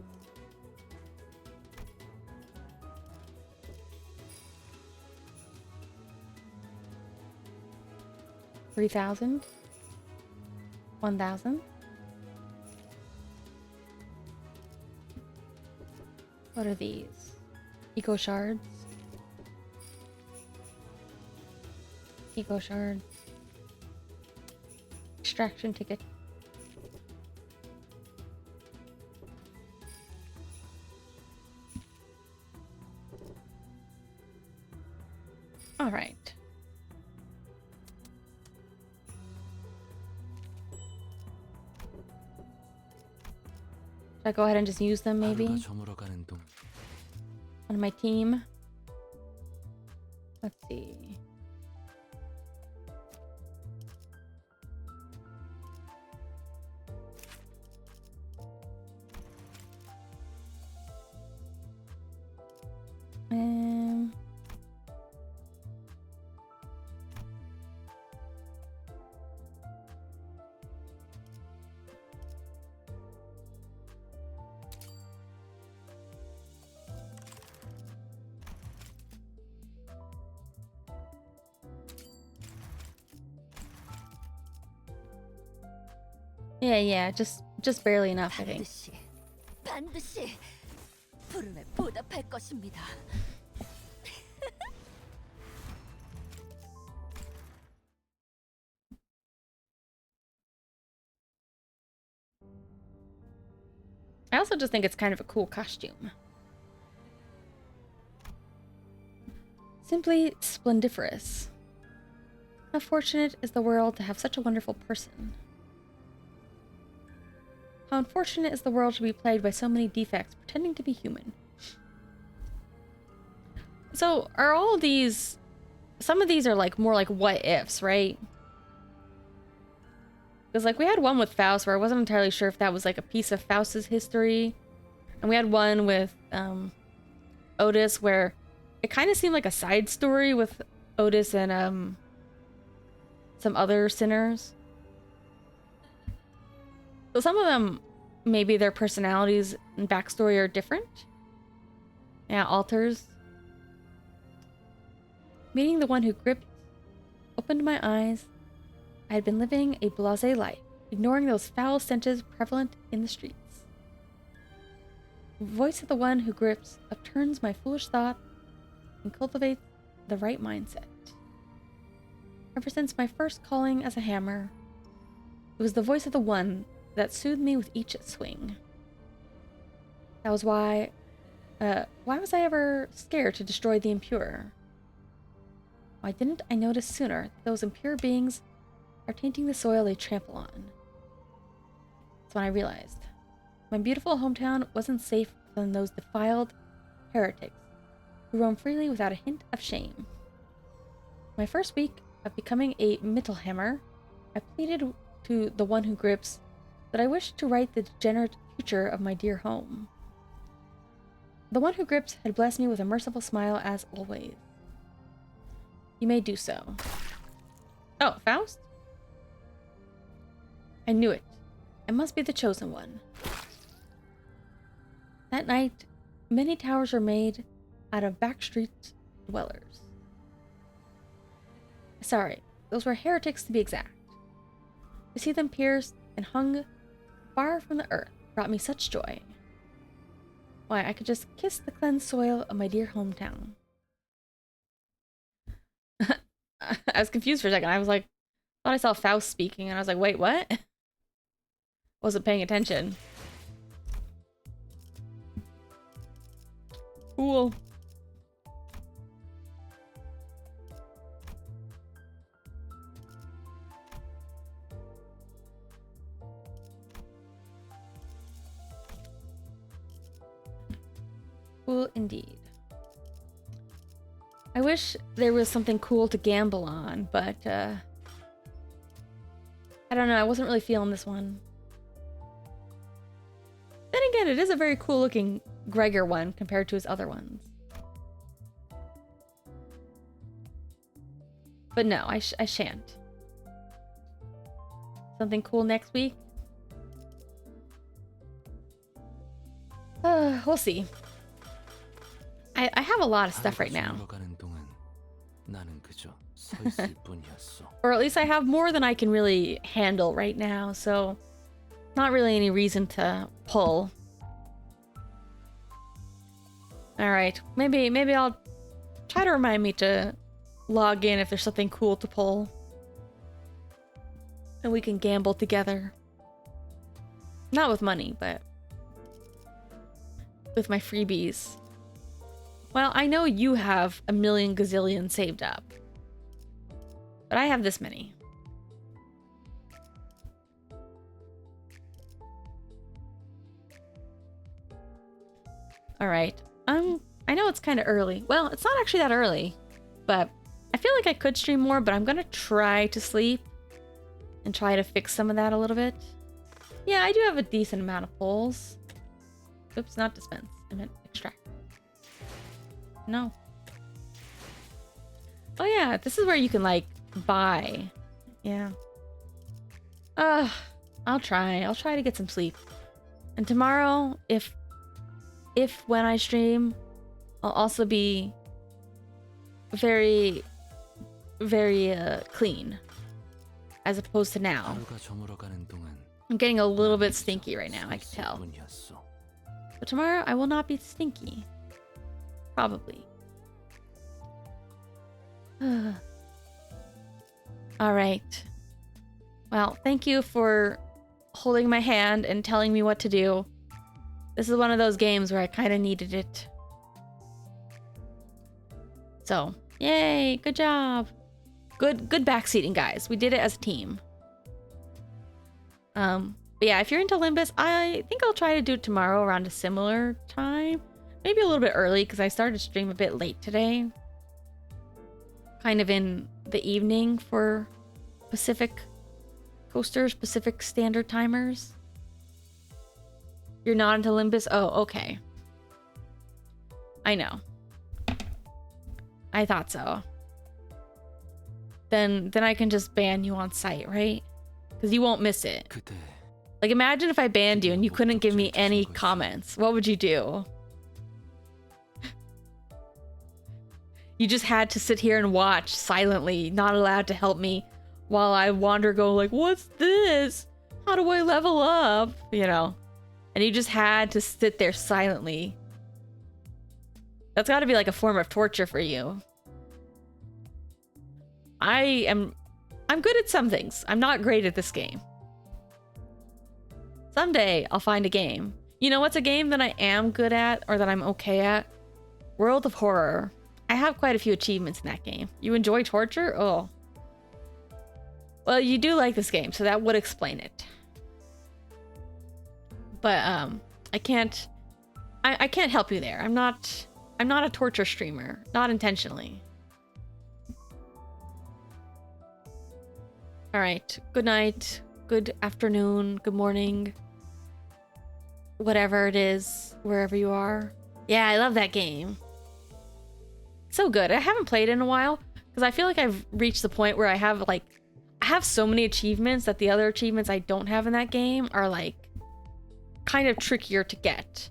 $3,000? 1,000? What are these? Eco shards? Eco shard. Extraction ticket. All right. Should I go ahead and just use them maybe? On my team. Let's see. Yeah, just barely enough, I think. 반드시 부름에 보답할 것입니다. I also just think it's kind of a cool costume. Simply splendiferous. How fortunate is the world to have such a wonderful person. How unfortunate is the world to be plagued by so many defects pretending to be human. So, are all these... Some of these are like more like what ifs, right? Because like we had one with Faust where I wasn't entirely sure if that was like a piece of Faust's history. And we had one with Otis where it kind of seemed like a side story with Otis and some other sinners. So some of them, maybe their personalities and backstory are different. Yeah, alters. Meeting the one who gripped opened my eyes. I had been living a blasé life, ignoring those foul stenches prevalent in the streets. The voice of the one who grips upturns my foolish thought and cultivates the right mindset. Ever since my first calling as a hammer, it was the voice of the one that soothed me with each swing. That was why was I ever scared to destroy the impure? Why didn't I notice sooner that those impure beings are tainting the soil they trample on? That's when I realized my beautiful hometown wasn't safe from those defiled heretics who roam freely without a hint of shame. My first week of becoming a Mittelhammer, I pleaded to the one who grips that I wished to write the degenerate future of my dear home. The one who grips had blessed me with a merciful smile as always. You may do so. Oh, Faust? I knew it. I must be the chosen one. That night, many towers were made out of backstreet dwellers. Sorry, those were heretics to be exact. To see them pierced and hung far from the earth brought me such joy. Why, I could just kiss the cleansed soil of my dear hometown. I was confused for a second. I was like, thought I saw Faust speaking, and I was like, wait, what? Wasn't paying attention. Cool. Cool indeed. I wish there was something cool to gamble on, but I don't know, I wasn't really feeling this one. Then again, it is a very cool looking Gregor one compared to his other ones. But no, I shan't. Something cool next week? We'll see. I have a lot of stuff right now. Or at least I have more than I can really handle right now, so not really any reason to pull. Alright, maybe I'll try to remind me to log in if there's something cool to pull. And we can gamble together. Not with money, but with my freebies. Well, I know you have a million gazillion saved up. But I have this many. Alright. I know it's kind of early. Well, it's not actually that early. But I feel like I could stream more, but I'm gonna try to sleep. And try to fix some of that a little bit. Yeah, I do have a decent amount of pulls. Oops, not dispense. I meant extract. No. Oh yeah, this is where you can like buy. Yeah. I'll try to get some sleep. And tomorrow, if when I stream, I'll also be very clean as opposed to now. I'm getting a little bit stinky right now, I can tell. But tomorrow I will not be stinky. Probably. All right. Well, thank you for holding my hand and telling me what to do. This is one of those games where I kind of needed it. So, yay, good job. Good backseating, guys. We did it as a team. But yeah, if you're into Limbus, I think I'll try to do it tomorrow around a similar time. Maybe a little bit early because I started to stream a bit late today. Kind of in the evening for Pacific coasters, Pacific Standard Timers. You're not into Limbus? Oh, okay. I know. I thought so. Then I can just ban you on site, right? Because you won't miss it. Like, imagine if I banned you and you couldn't give me any comments. What would you do? You just had to sit here and watch silently, not allowed to help me while I wander, go like, what's this? How do I level up? You know? And you just had to sit there silently. That's got to be like a form of torture for you. I'm good at some things. I'm not great at this game. Someday I'll find a game. You know what's a game that I am good at or that I'm okay at? World of Horror. I have quite a few achievements in that game. You enjoy torture? Oh. Well, you do like this game, so that would explain it. But I can't help you there. I'm not a torture streamer, not intentionally. All right. Good night. Good afternoon. Good morning. Whatever it is, wherever you are. Yeah, I love that game. So good. I haven't played in a while because I feel like I've reached the point where I have so many achievements that the other achievements I don't have in that game are like kind of trickier to get.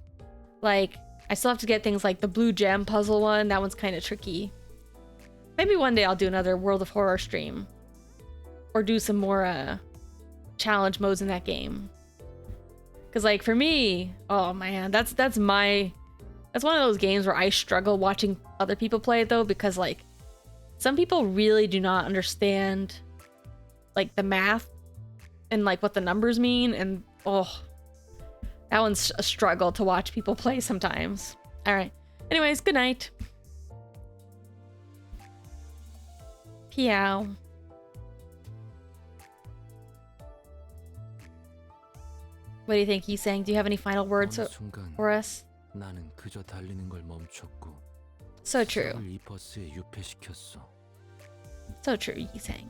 Like, I still have to get things like the blue gem puzzle one. That one's kind of tricky. Maybe one day I'll do another World of Horror stream. Or do some more challenge modes in that game. Because like for me, oh man, that's one of those games where I struggle watching other people play it though, because like some people really do not understand like the math and like what the numbers mean, and oh, that one's a struggle to watch people play sometimes. All right. Anyways, good night. Peow. What do you think he's saying? Do you have any final words for us? 나는 그저 달리는 걸 멈췄고 So true. 이 버스에 유폐시켰어. So true, he's saying.